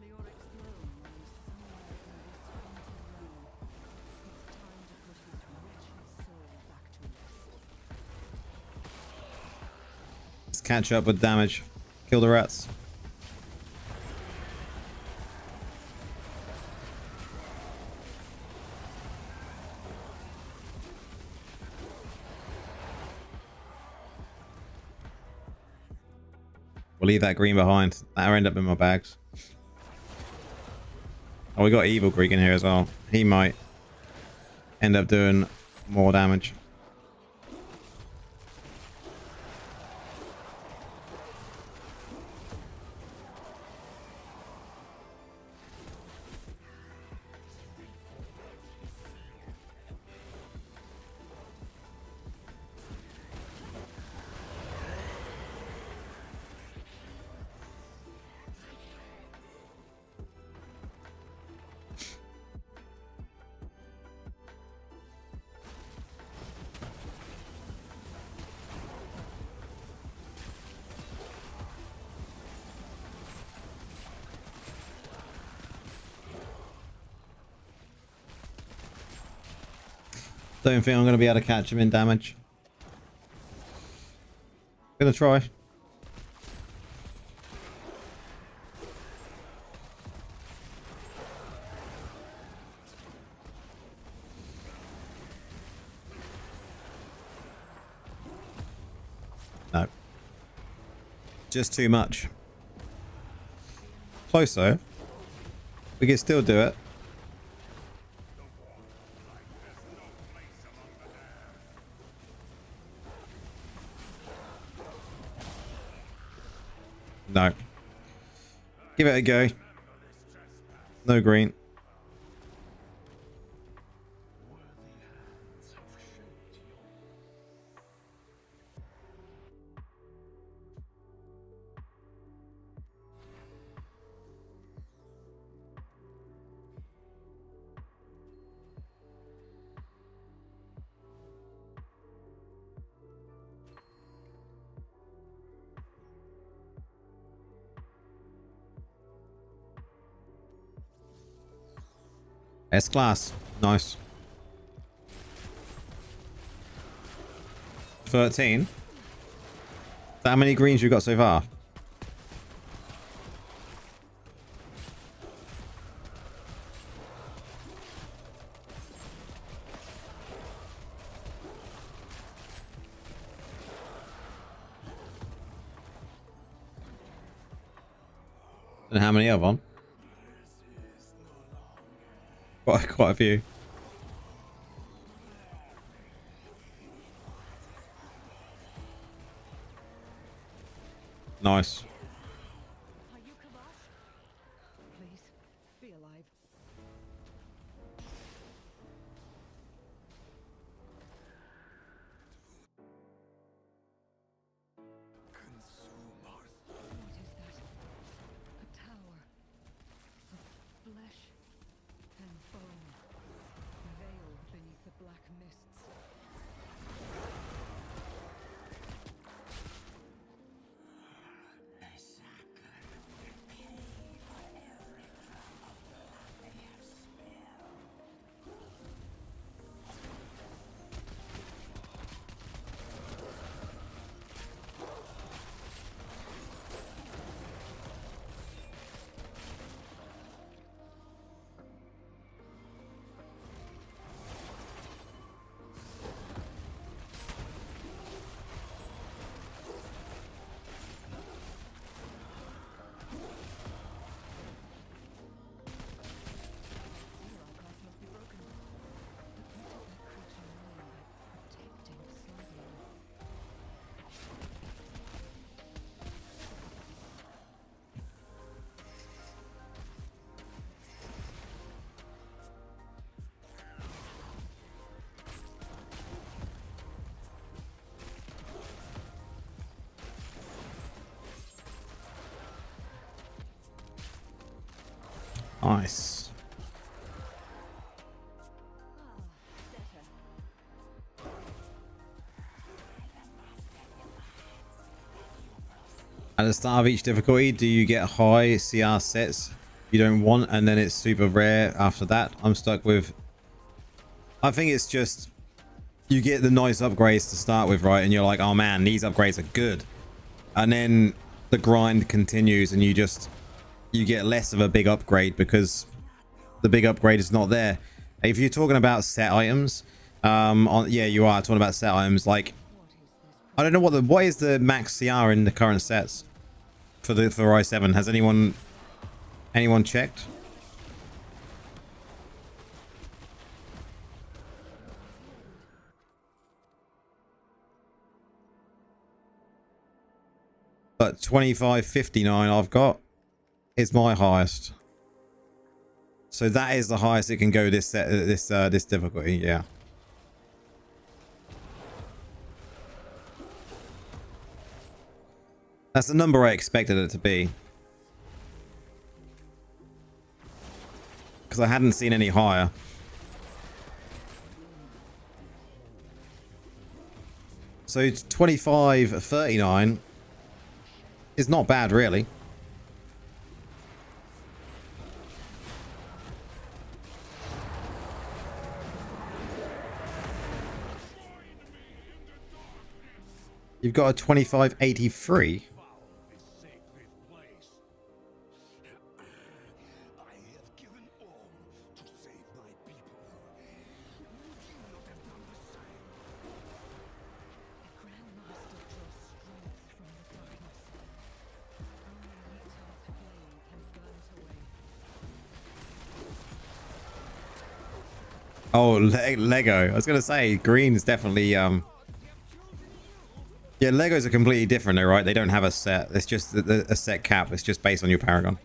Leoric's throne lies somewhere in this haunted realm. It's time to put his wretched soul back to rest. Let's catch up with damage. Kill the rats. We'll leave that green behind. That'll end up in my bags. Oh, we got Evil Greek in here as well. He might end up doing more damage. Don't think I'm going to be able to catch him in damage. Gonna try. No. Just too much. Close though. We can still do it. No. Give it a go. No green. S-class. Nice. 13. How many greens you got so far? And how many of them? Quite a few. Nice. Are you Kavash? Please, be alive. What is that? A tower of flesh and bone, veiled beneath the black mists. Nice. At the start of each difficulty, do you get high CR sets you don't want and then it's super rare after that? I'm stuck with... I think it's just... You get the nice upgrades to start with, right? And you're like, oh man, these upgrades are good. And then the grind continues and you get less of a big upgrade because the big upgrade is not there. If you're talking about set items, yeah, you are talking about set items. Like, I don't know what is the max CR in the current sets for i7. Has anyone checked? But 2559 I've got is my highest. So that is the highest it can go this set, this difficulty, yeah. That's the number I expected it to be. Because I hadn't seen any higher. So 2539 is not bad, really. You've got a 2583. Oh, Lego. I was going to say, green's definitely... Yeah, Legos are completely different though, right? They don't have a set. It's just a set cap. It's just based on your Paragon.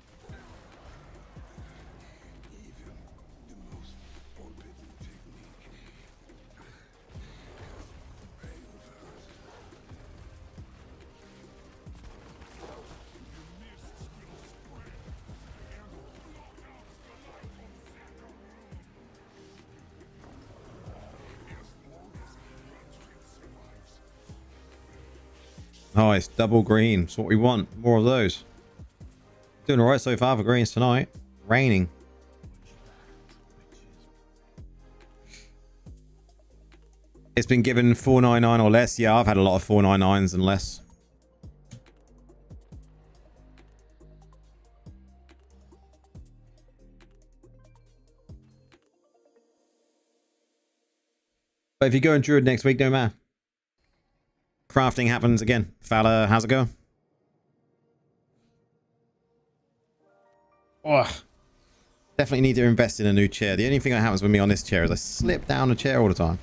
Nice, double green. That's what we want. More of those. Doing alright so far for greens tonight. Raining. It's been given 499 or less. Yeah, I've had a lot of 499s and less. But if you go in Druid next week, don't matter. Crafting happens again. Fowler, how's it going? Oh, definitely need to invest in a new chair. The only thing that happens with me on this chair is I slip down the chair all the time.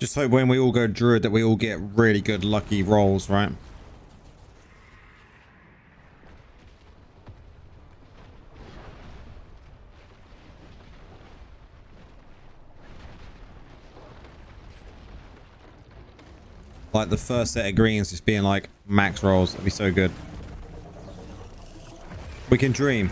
Just hope when we all go Druid that we all get really good lucky rolls, right? Like the first set of greens just being like max rolls. That'd be so good. We can dream.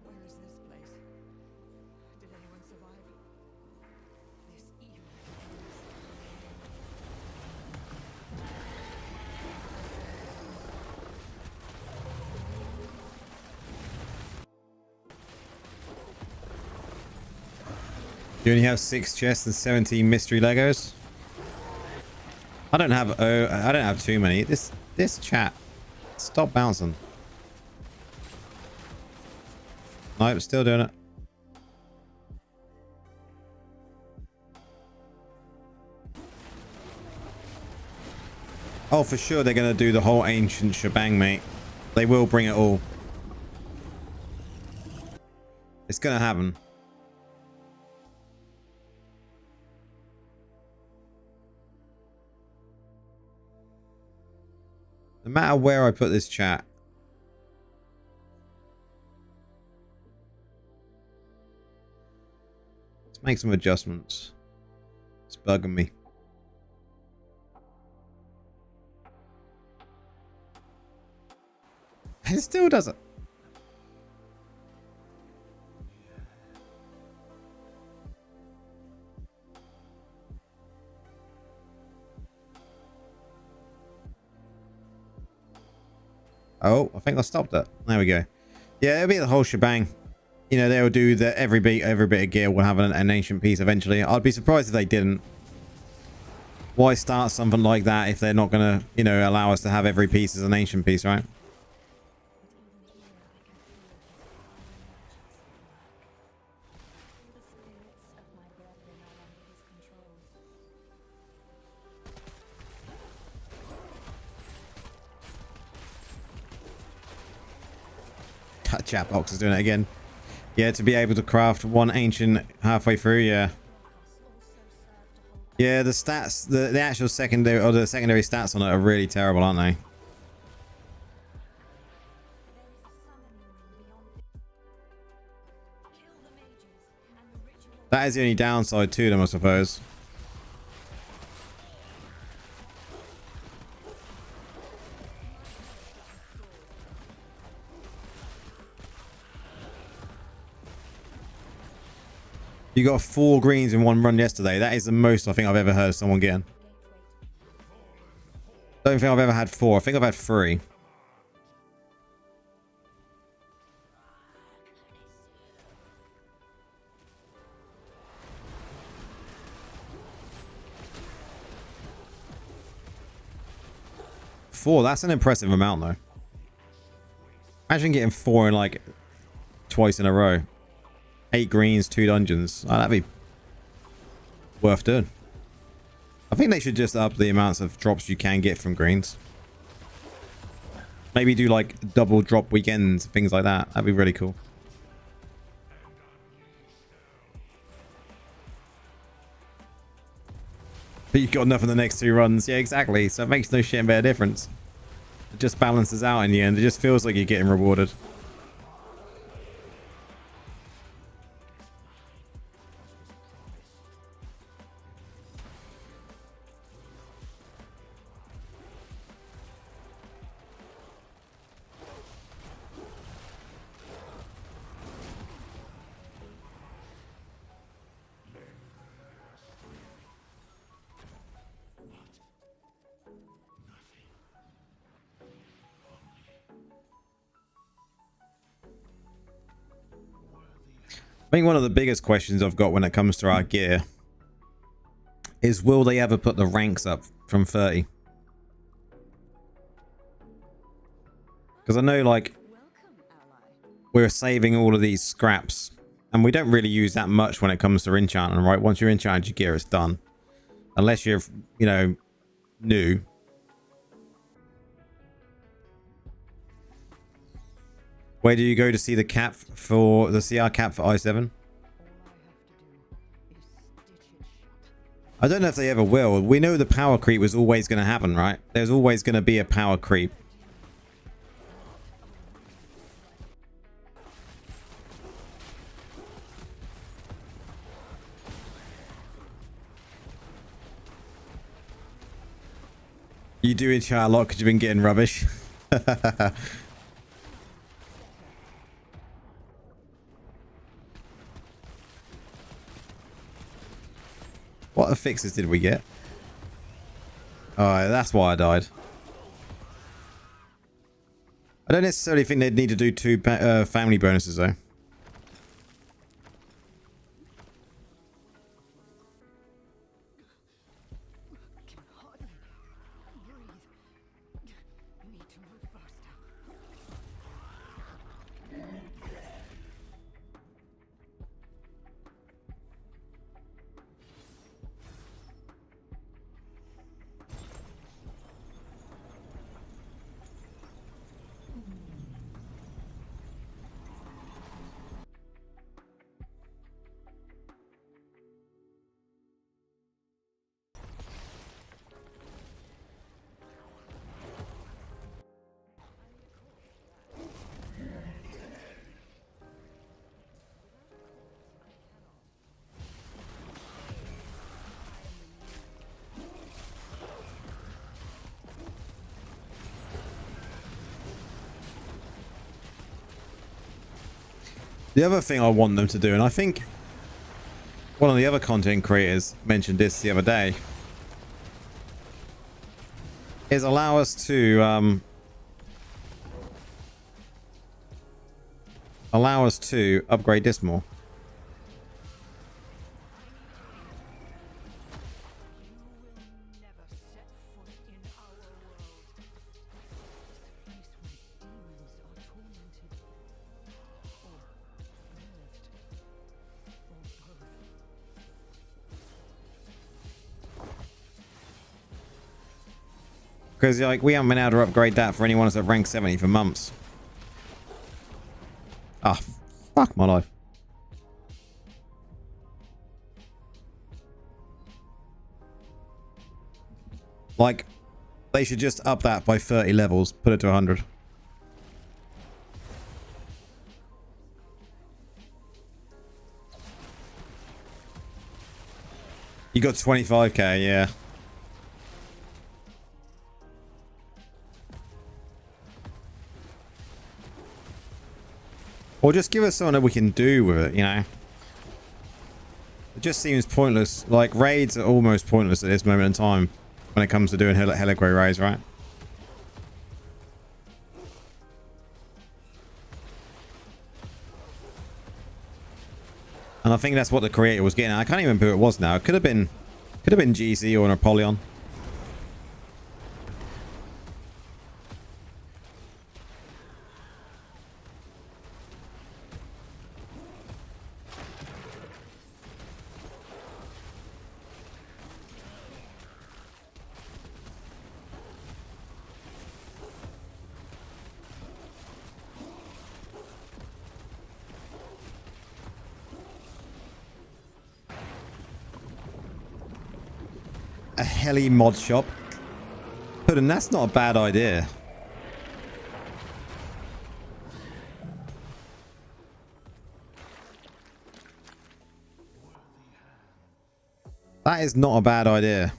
Where is this place? Did anyone survive? This evil You only have 6 chests and 17 mystery Legos. I don't have too many. This chat. Stop bouncing. Nope, still doing it. Oh, for sure they're gonna do the whole ancient shebang, mate. They will bring it all. It's gonna happen. No matter where I put this chat. Let's make some adjustments. It's bugging me. It still doesn't. Oh, I think I stopped it. There we go. Yeah, it'll be the whole shebang. You know, they'll do the every bit of gear will have an ancient piece eventually. I'd be surprised if they didn't. Why start something like that if they're not gonna, you know, allow us to have every piece as an ancient piece, right? Chat box is doing it again. Yeah, to be able to craft one ancient halfway through, yeah. Yeah, the stats, the actual secondary or the secondary stats on it are really terrible, aren't they? That is the only downside to them, I suppose. You got 4 greens in one run yesterday. That is the most I think I've ever heard someone getting. Don't think I've ever had 4. I think I've had 3. Four, that's an impressive amount though. Imagine getting 4 in like twice in a row. 8 greens, 2 dungeons. Oh, that'd be worth doing. I think they should just up the amounts of drops you can get from greens. Maybe do like double drop weekends, things like that. That'd be really cool. But you've got enough in the next 2 runs. Yeah, exactly. So it makes no shit bit of difference. It just balances out in the end. It just feels like you're getting rewarded. I think one of the biggest questions I've got when it comes to our gear is, will they ever put the ranks up from 30. Because I know, like, Welcome, ally. we're saving all of these scraps. And we don't really use that much when it comes to enchanting, right? Once you're enchanted your gear, it's done. Unless you're, you know, new. Where do you go to see the cap for the CR cap for i7? I don't know if they ever will. We know the power creep was always going to happen, right? There's always going to be a power creep. You do enchant a lot because you've been getting rubbish. What fixes did we get? Oh, that's why I died. I don't necessarily think they'd need to do 2 family bonuses though. Can hardly breathe. Need to move faster. The other thing I want them to do, and I think one of the other content creators mentioned this the other day, is allow us to upgrade this more. Never set foot in our world. Place where demons are tormented. Or loved. Or both. Because like we haven't been able to upgrade that for anyone that's at rank 70 for months. Ah, fuck my life. Like, they should just up that by 30 levels, put it to 100. You got 25k, yeah. Or just give us something that we can do with it, you know? It just seems pointless. Like, raids are almost pointless at this moment in time when it comes to doing Heligrey raids, right? And I think that's what the creator was getting at. I can't even remember who it was now. It could have been GC or Napoleon. A heli mod shop. Puddin', that's not a bad idea. That is not a bad idea.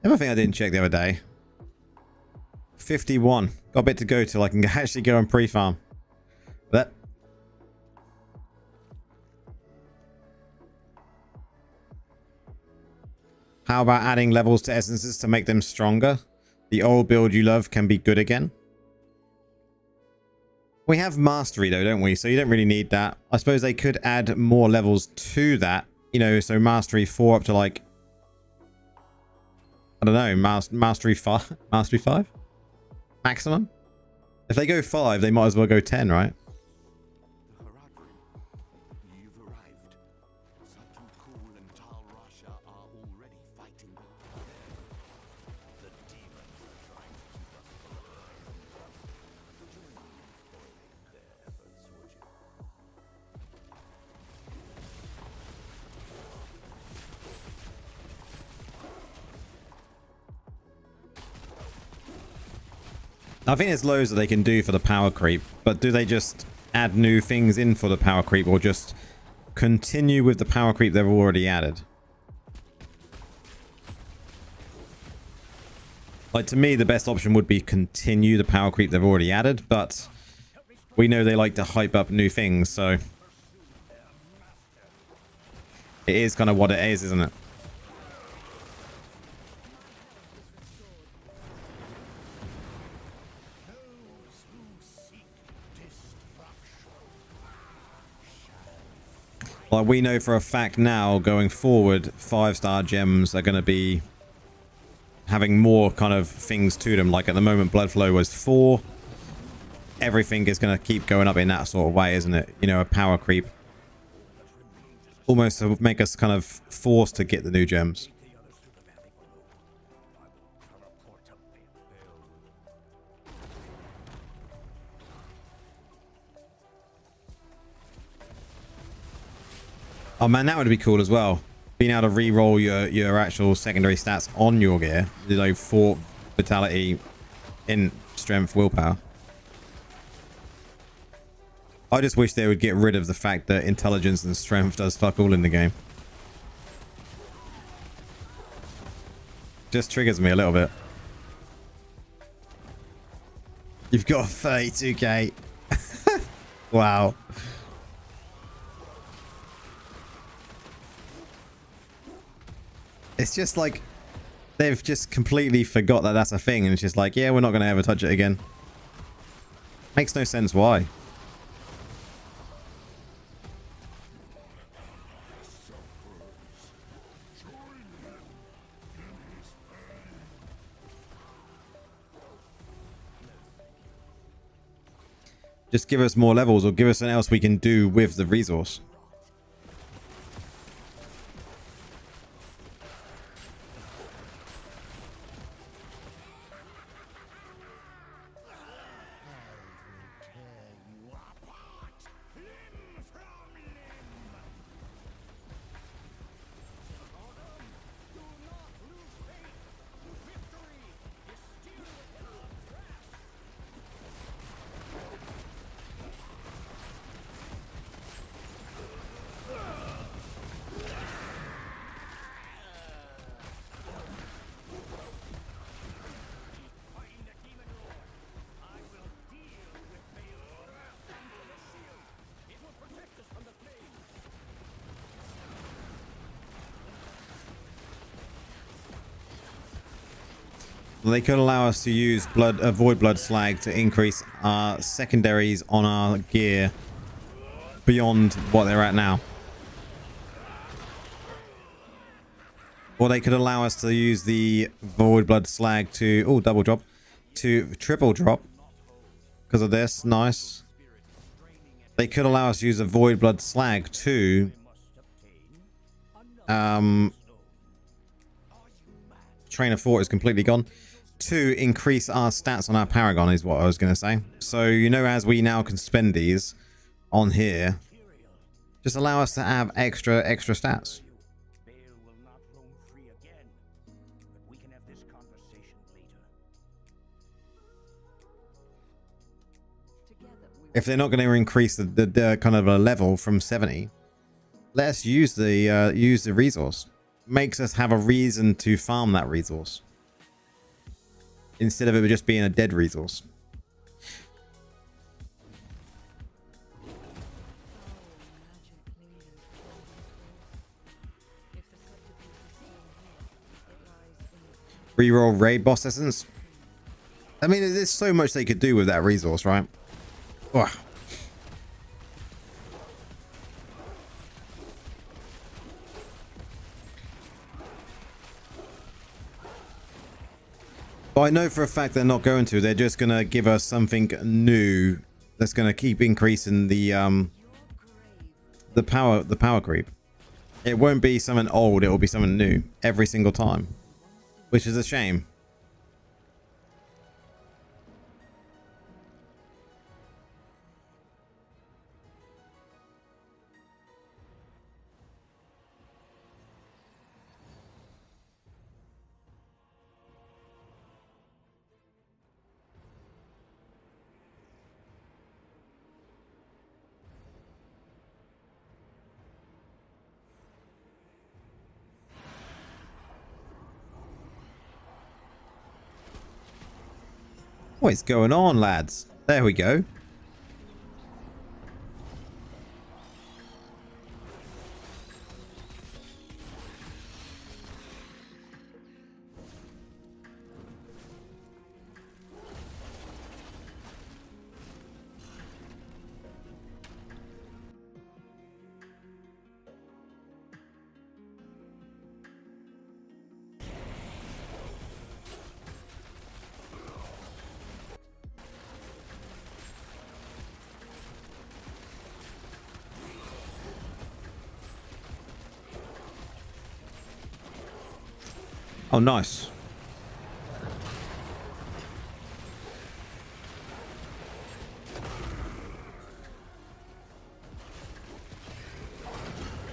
The other thing I didn't check the other day. 51. Got a bit to go till I can actually go and pre-farm. But how about adding levels to essences to make them stronger? The old build you love can be good again. We have mastery though, don't we? So you don't really need that. I suppose they could add more levels to that. You know, so mastery 4 up to like, I don't know, mastery 5? Mastery 5? Maximum? If they go 5, they might as well go 10, right? The Haradrim, you've arrived. Sultan Kul and Tal Rasha are already fighting. The demons are trying to keep us from their efforts, would you? I think there's loads that they can do for the power creep, but do they just add new things in for the power creep or just continue with the power creep they've already added? Like, to me, the best option would be continue the power creep they've already added, but we know they like to hype up new things, so it is kind of what it is, isn't it? Like, we know for a fact now, going forward, 5-star gems are going to be having more kind of things to them. Like, at the moment, blood flow was 4. Everything is going to keep going up in that sort of way, isn't it? You know, a power creep. Almost to make us kind of forced to get the new gems. Oh man, that would be cool as well. Being able to re-roll your actual secondary stats on your gear. You know, fort, vitality, in strength, willpower. I just wish they would get rid of the fact that intelligence and strength does fuck all in the game. Just triggers me a little bit. You've got 32k. Wow. It's just like they've just completely forgot that that's a thing, and it's just like, yeah, we're not going to ever touch it again. Makes no sense why. Just give us more levels or give us something else we can do with the resource. They could allow us to use void blood slag to increase our secondaries on our gear beyond what they're at now. Or they could allow us to use the void blood slag to double drop, to triple drop because of this. Nice. They could allow us to use a void blood slag to train of thought is completely gone. To increase our stats on our Paragon is what I was going to say. So, you know, as we now can spend these on here, just allow us to have extra stats. If they're not going to increase the kind of a level from 70, let's use the resource. Makes us have a reason to farm that resource instead of it just being a dead resource. Reroll raid boss essence. I mean, there's so much they could do with that resource, right? Oh. But I know for a fact they're not going to. They're just going to give us something new that's going to keep increasing the power creep. It won't be something old, it will be something new every single time, which is a shame. What is going on, lads? There we go. Oh, nice.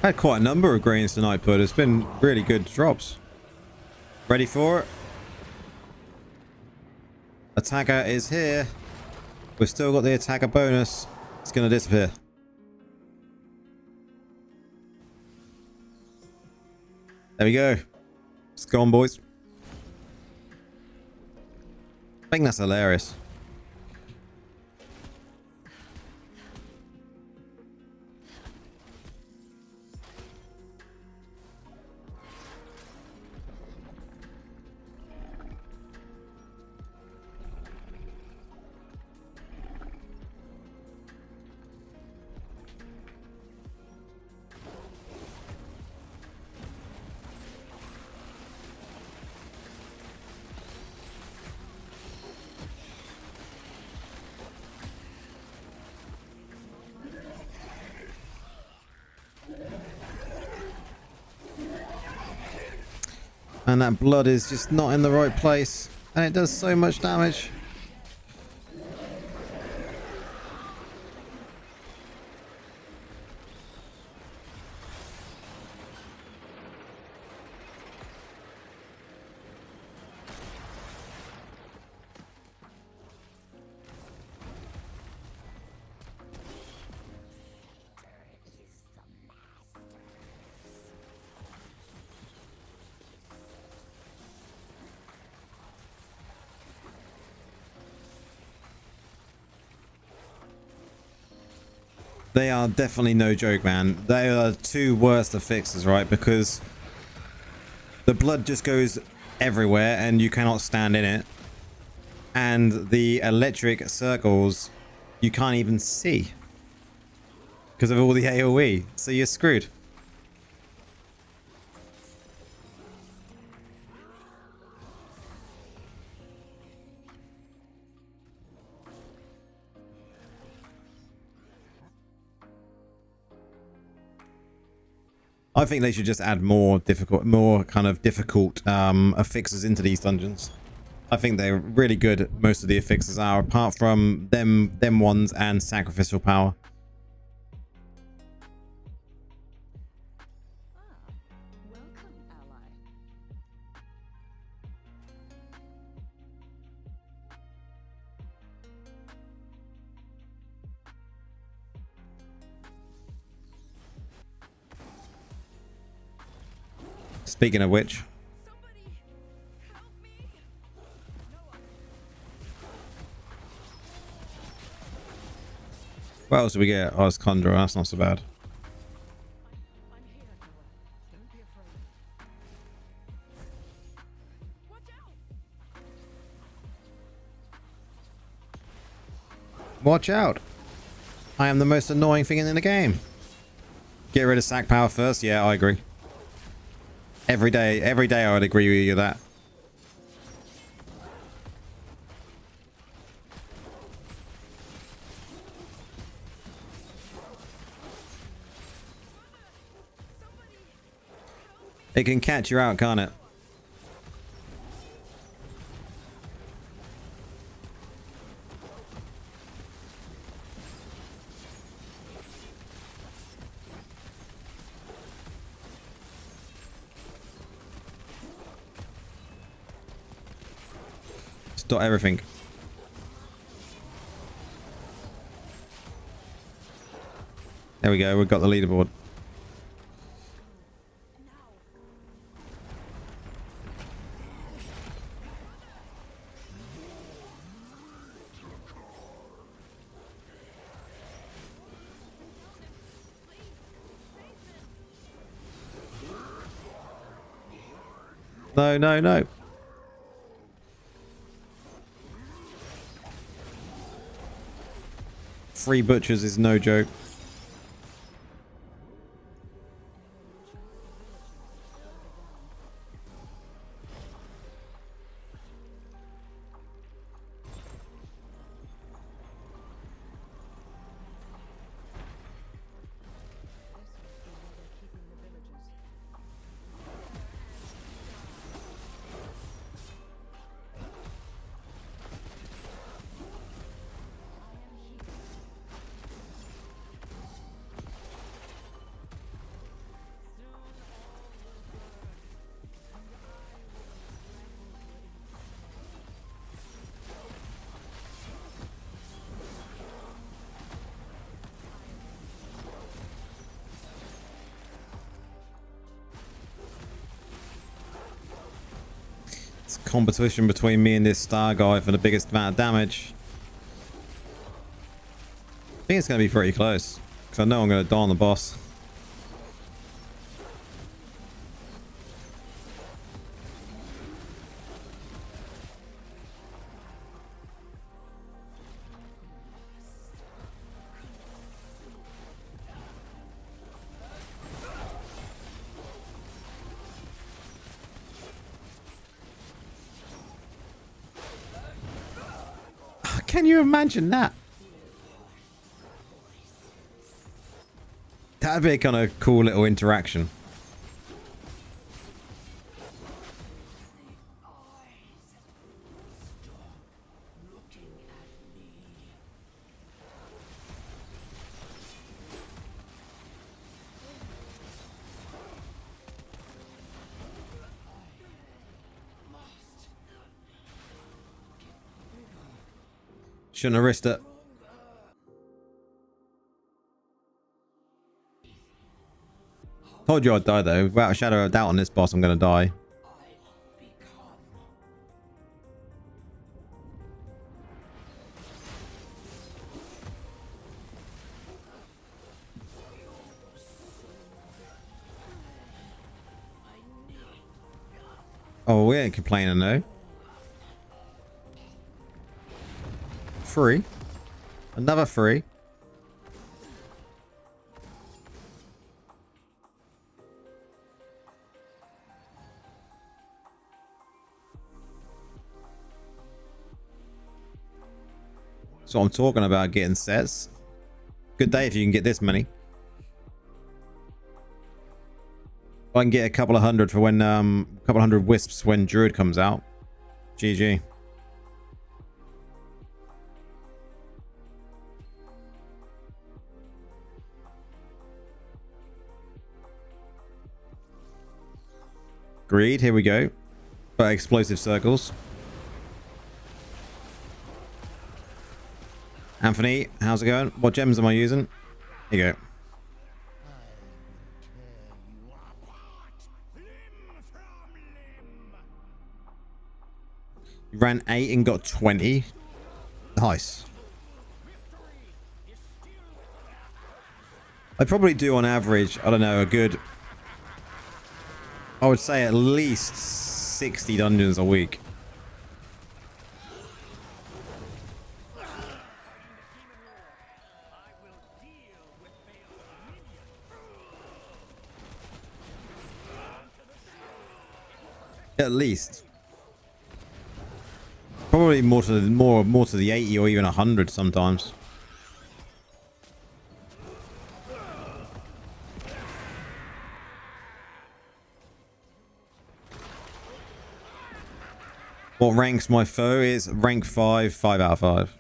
Had quite a number of greens tonight, but it's been really good drops. Ready for it? Attacker is here. We've still got the attacker bonus. It's going to disappear. There we go. It's gone, boys. I think that's hilarious. And that blood is just not in the right place. And it does so much damage. They are definitely no joke, man. They are two worst of fixes, right? Because the blood just goes everywhere and you cannot stand in it. And the electric circles, you can't even see because of all the AoE. So you're screwed. I think they should just add more kind of difficult affixes into these dungeons. I think they're really good. Most of the affixes are, apart from them ones and sacrificial power. Welcome, ally. Speaking of which, Somebody help me. what else do we get? Oh, it's Conjurer. That's not so bad. I'm here, Noah. Don't be afraid. Watch out. Watch out. I am the most annoying thing in the game. Get rid of sack power first. Yeah, I agree. Every day I would agree with you that. It can catch you out, can't it? Stop everything. There we go. We've got the leaderboard. No, no, no. 3 butchers is no joke. Competition between me and this star guy for the biggest amount of damage. I think it's going to be pretty close because I know I'm going to die on the boss. Can you imagine that? That'd be a kind of cool little interaction. Shouldn't have risked it. Told you I'd die though. Without a shadow of doubt on this boss, I'm going to die. Oh, we ain't complaining though. 3. Another 3. So I'm talking about getting sets. Good day if you can get this many. If I can get a couple of hundred for when a couple hundred wisps when Druid comes out. GG. Greed, here we go. But explosive circles. Anthony, how's it going? What gems am I using? Here you go. You ran 8 and got 20. Nice. I probably do on average, I don't know, a good... I would say at least 60 dungeons a week. At least. Probably more to the 80 or even 100 sometimes. What ranks my foe is rank 5, 5 out of 5.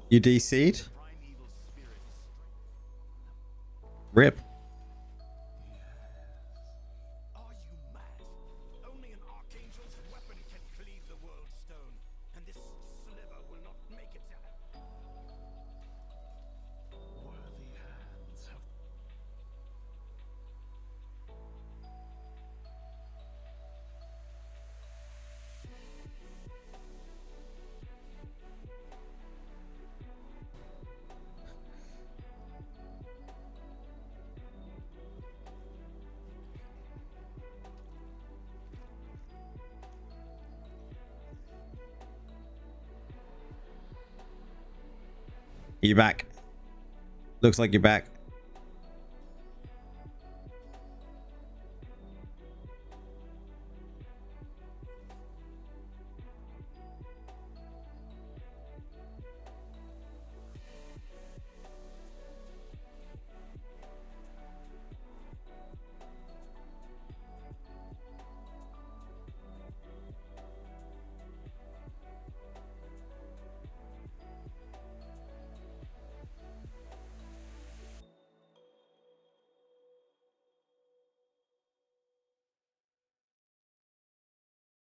You DC'd? Rip. Are you mad? Only an archangel's weapon can cleave the world stone, and this sliver will not make it to... Worthy hands have... You back? Looks like you're back.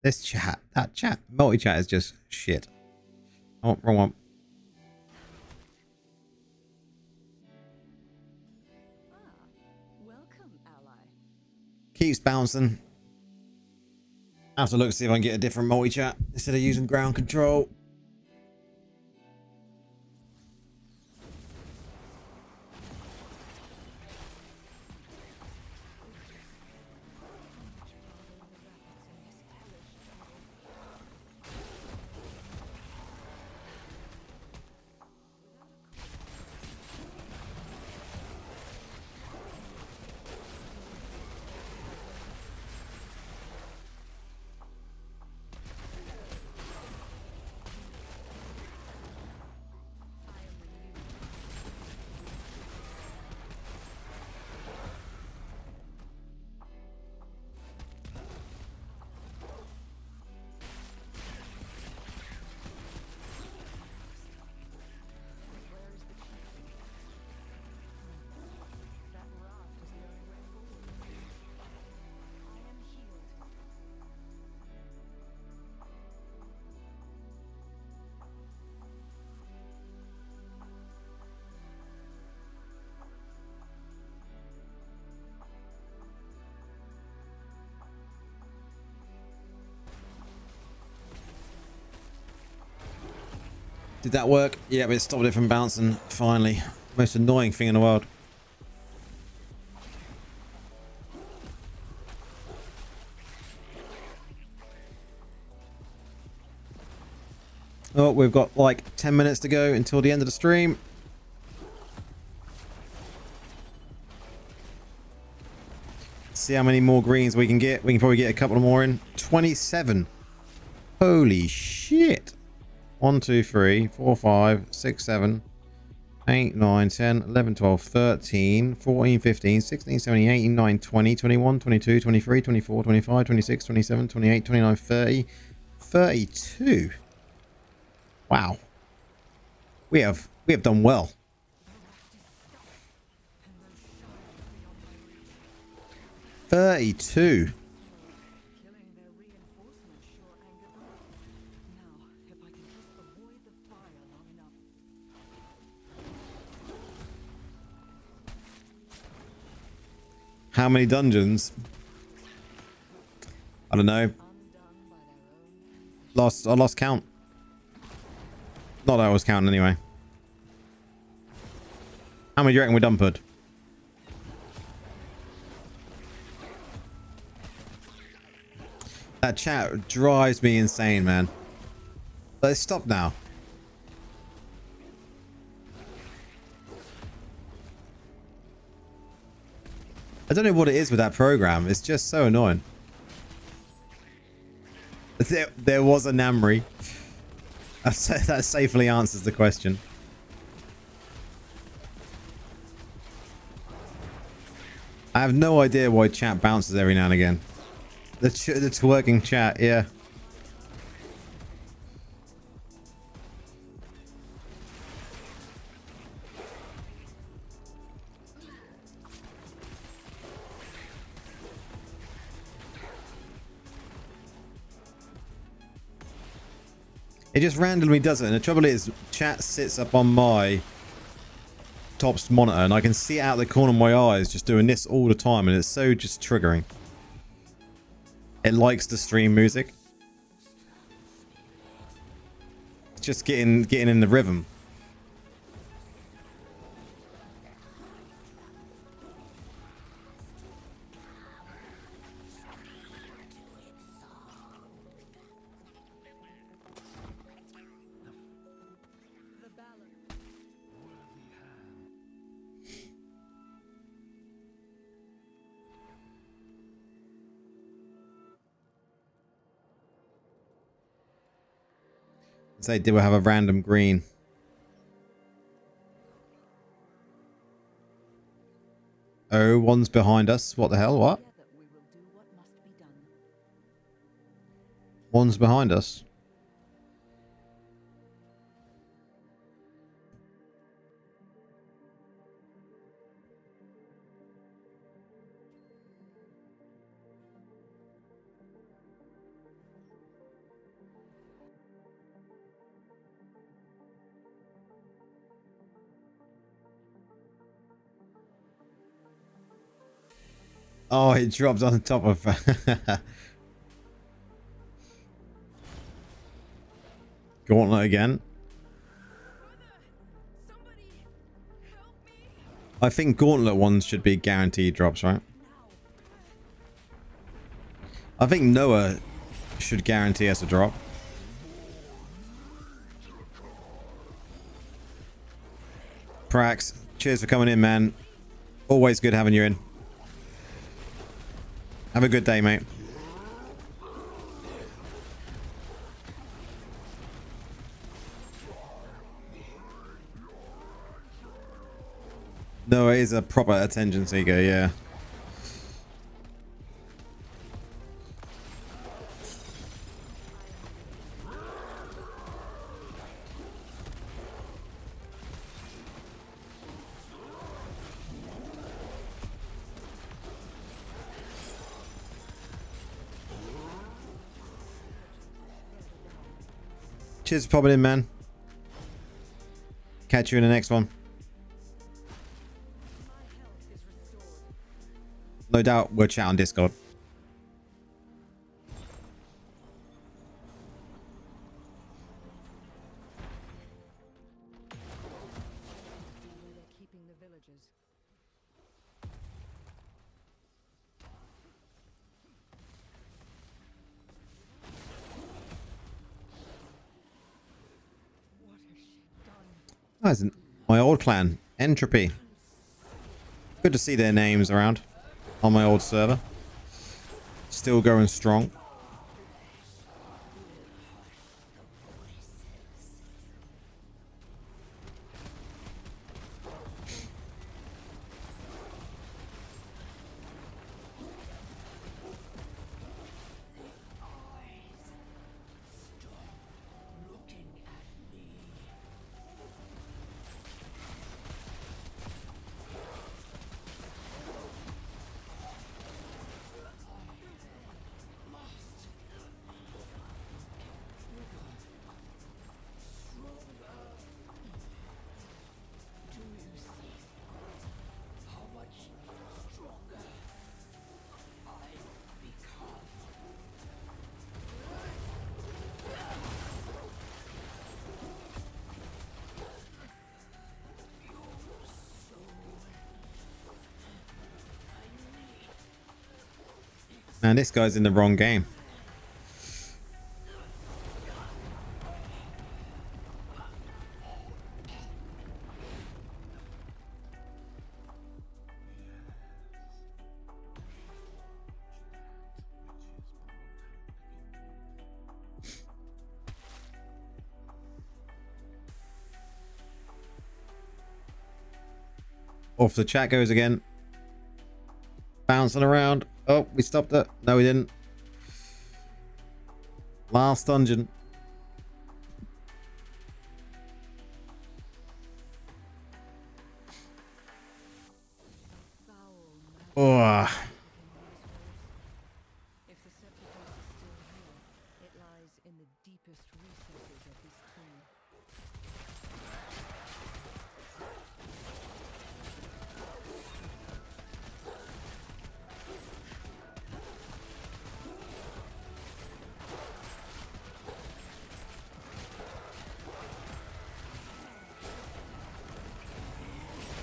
This chat, that chat, multi-chat is just shit. Oh, wrong one. Welcome, ally. Keeps bouncing. I have to look to see if I can get a different multi-chat instead of using ground control. Did that work? Yeah, but it stopped it from bouncing, finally. Most annoying thing in the world. Oh, we've got like 10 minutes to go until the end of the stream. See how many more greens we can get. We can probably get a couple more in. 27. Holy shit. 1, 2, 3, 4, 5, 6, 7, 8, 9, 10, 11, 12, 13, 14, 15, 16, 17, 18, 19, 20, 21, 22, 23, 24, 25, 26, 27, 28, 29, 30, 32. Wow. We have done well. 32. Killing their reinforcements sure angered them. Now, if I can just avoid the fire long enough. How many dungeons? I don't know. Undone by their own. I lost count. Not that I was counting anyway. How many do you reckon we're done, Pud? That chat drives me insane, man. Let's stop now. I don't know what it is with that program. It's just so annoying. There was a Namri. That safely answers the question. I have no idea why chat bounces every now and again. The twerking chat, yeah. It just randomly does it, and the trouble is, chat sits up on my top monitor, and I can see it out the corner of my eyes just doing this all the time, and it's so just triggering. It likes to stream music. It's just getting in the rhythm. Say, did we have a random green? Oh, one's behind us. What the hell? What? Together we will do what must be done. One's behind us. Oh, it dropped on the top of... Gauntlet again. I think Gauntlet ones should be guaranteed drops, right? I think Noah should guarantee us a drop. Prax, cheers for coming in, man. Always good having you in. Have a good day, mate. No, it is a proper attention seeker, yeah. Cheers for popping in, man. Catch you in the next one. No doubt we'll chat on Discord. Where they're keeping the villagers. What has she done? That's my old clan, Entropy. Good to see their names around on my old server. Still going strong. Man, this guy's in the wrong game. Off the chat goes again. Bouncing around. Oh, we stopped it. No, we didn't. Last dungeon. Oh. If the sepulchre is still here, it lies in the deepest recesses of this tomb.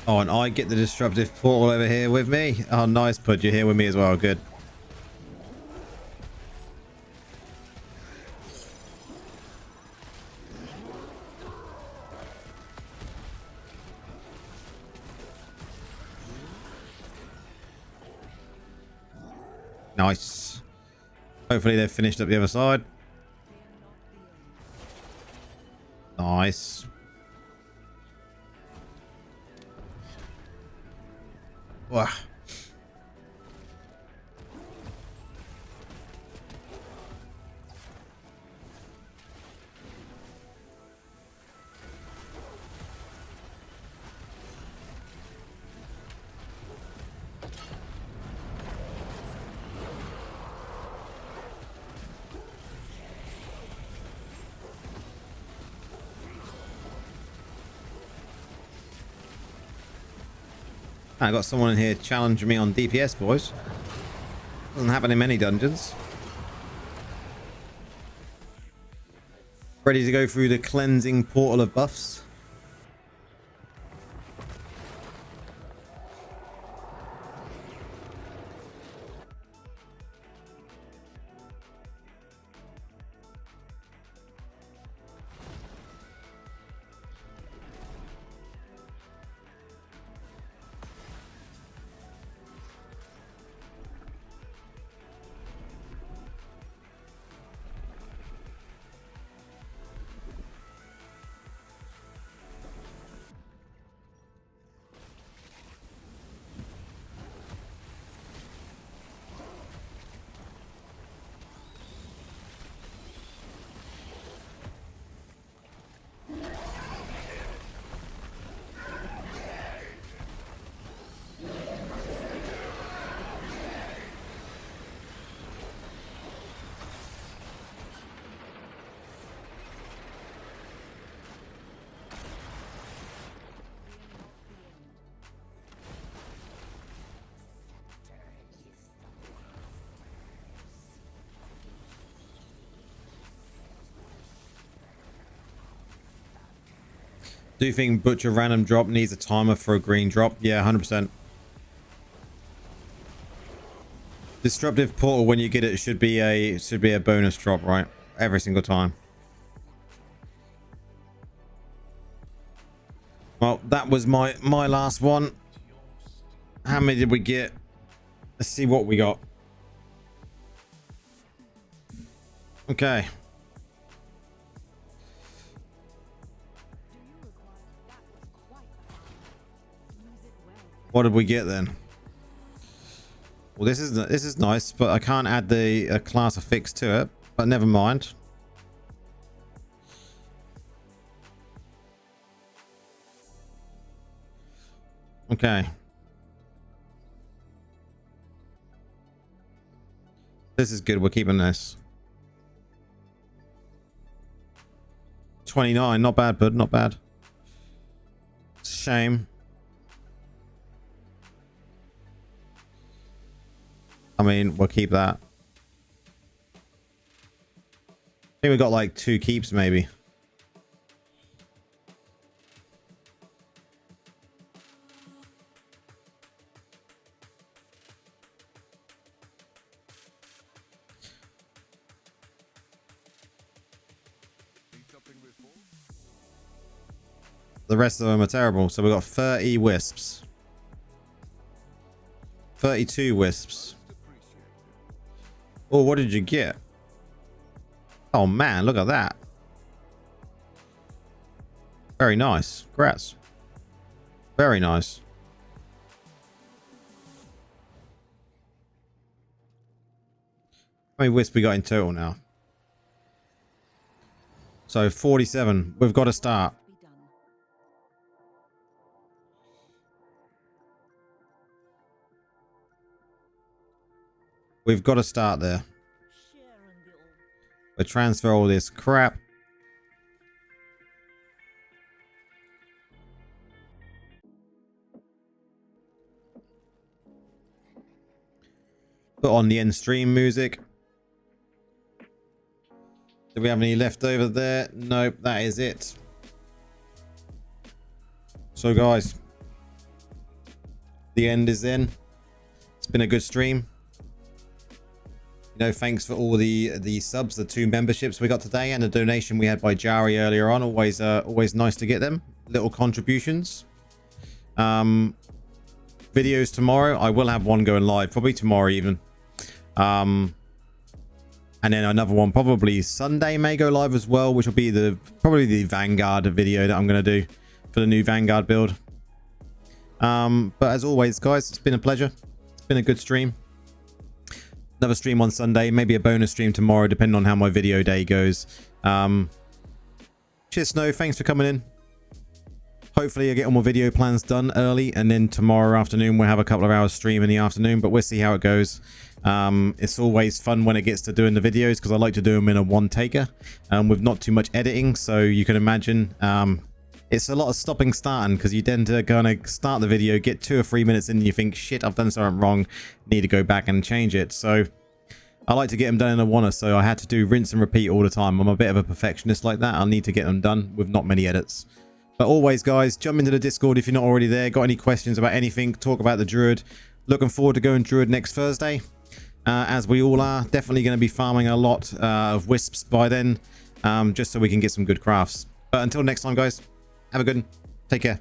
Oh, and I get the disruptive portal over here with me. Oh, nice, Pud. You're here with me as well. Good. Nice. Hopefully they've finished up the other side. Nice. Wow. I got someone in here challenging me on DPS, boys. Doesn't happen in many dungeons. Ready to go through the cleansing portal of buffs. Do you think Butcher random drop needs a timer for a green drop? Yeah, 100%. Disruptive portal, when you get it, should be a bonus drop, right? Every single time. Well, that was my last one. How many did we get? Let's see what we got. Okay. What did we get then? Well, this is nice, but I can't add the class affix to it. But never mind. Okay. This is good. We're keeping this. 29, not bad, bud, not bad. Shame. I mean, we'll keep that. I think we got like 2 keeps, maybe. The rest of them are terrible. So we got 30 wisps. 32 wisps. Oh, what did you get? Oh man, look at that. Very nice. Congrats. Very nice. How many wisps we got in total now? So 47. We've got to start. Be done. We've got to start there. Share and be all. We'll transfer all this crap. Put on the end stream music. Do we have any left over there? Nope, that is it. So guys, the end is in. It's been a good stream. You know, thanks for all the subs, the 2 memberships we got today, and the donation we had by Jari earlier on. Always nice to get them little contributions. Videos tomorrow. I will have one going live, probably tomorrow even. And then another one probably Sunday may go live as well, which will be probably the Vanguard video that I'm going to do for the new Vanguard build. But as always, guys, it's been a pleasure. It's been a good stream. Another stream on Sunday, maybe a bonus stream tomorrow, depending on how my video day goes. Cheers, Snow. Thanks for coming in. Hopefully I get all my video plans done early, and then tomorrow afternoon we'll have a couple of hours stream in the afternoon, but we'll see how it goes. It's always fun when it gets to doing the videos, because I like to do them in a one-taker with not too much editing. So you can imagine it's a lot of stopping starting, because you tend to kind of start the video, get 2 or 3 minutes in, and you think, shit, I've done something wrong, need to go back and change it. So I like to get them done in a one-er, so I had to do rinse and repeat all the time. I'm a bit of a perfectionist like that. I'll need to get them done with not many edits. But always, guys, jump into the Discord if you're not already there. Got any questions about anything, talk about the Druid. Looking forward to going Druid next Thursday. As we all are. Definitely going to be farming a lot of wisps by then. Just so we can get some good crafts. But until next time, guys, have a good one. Take care.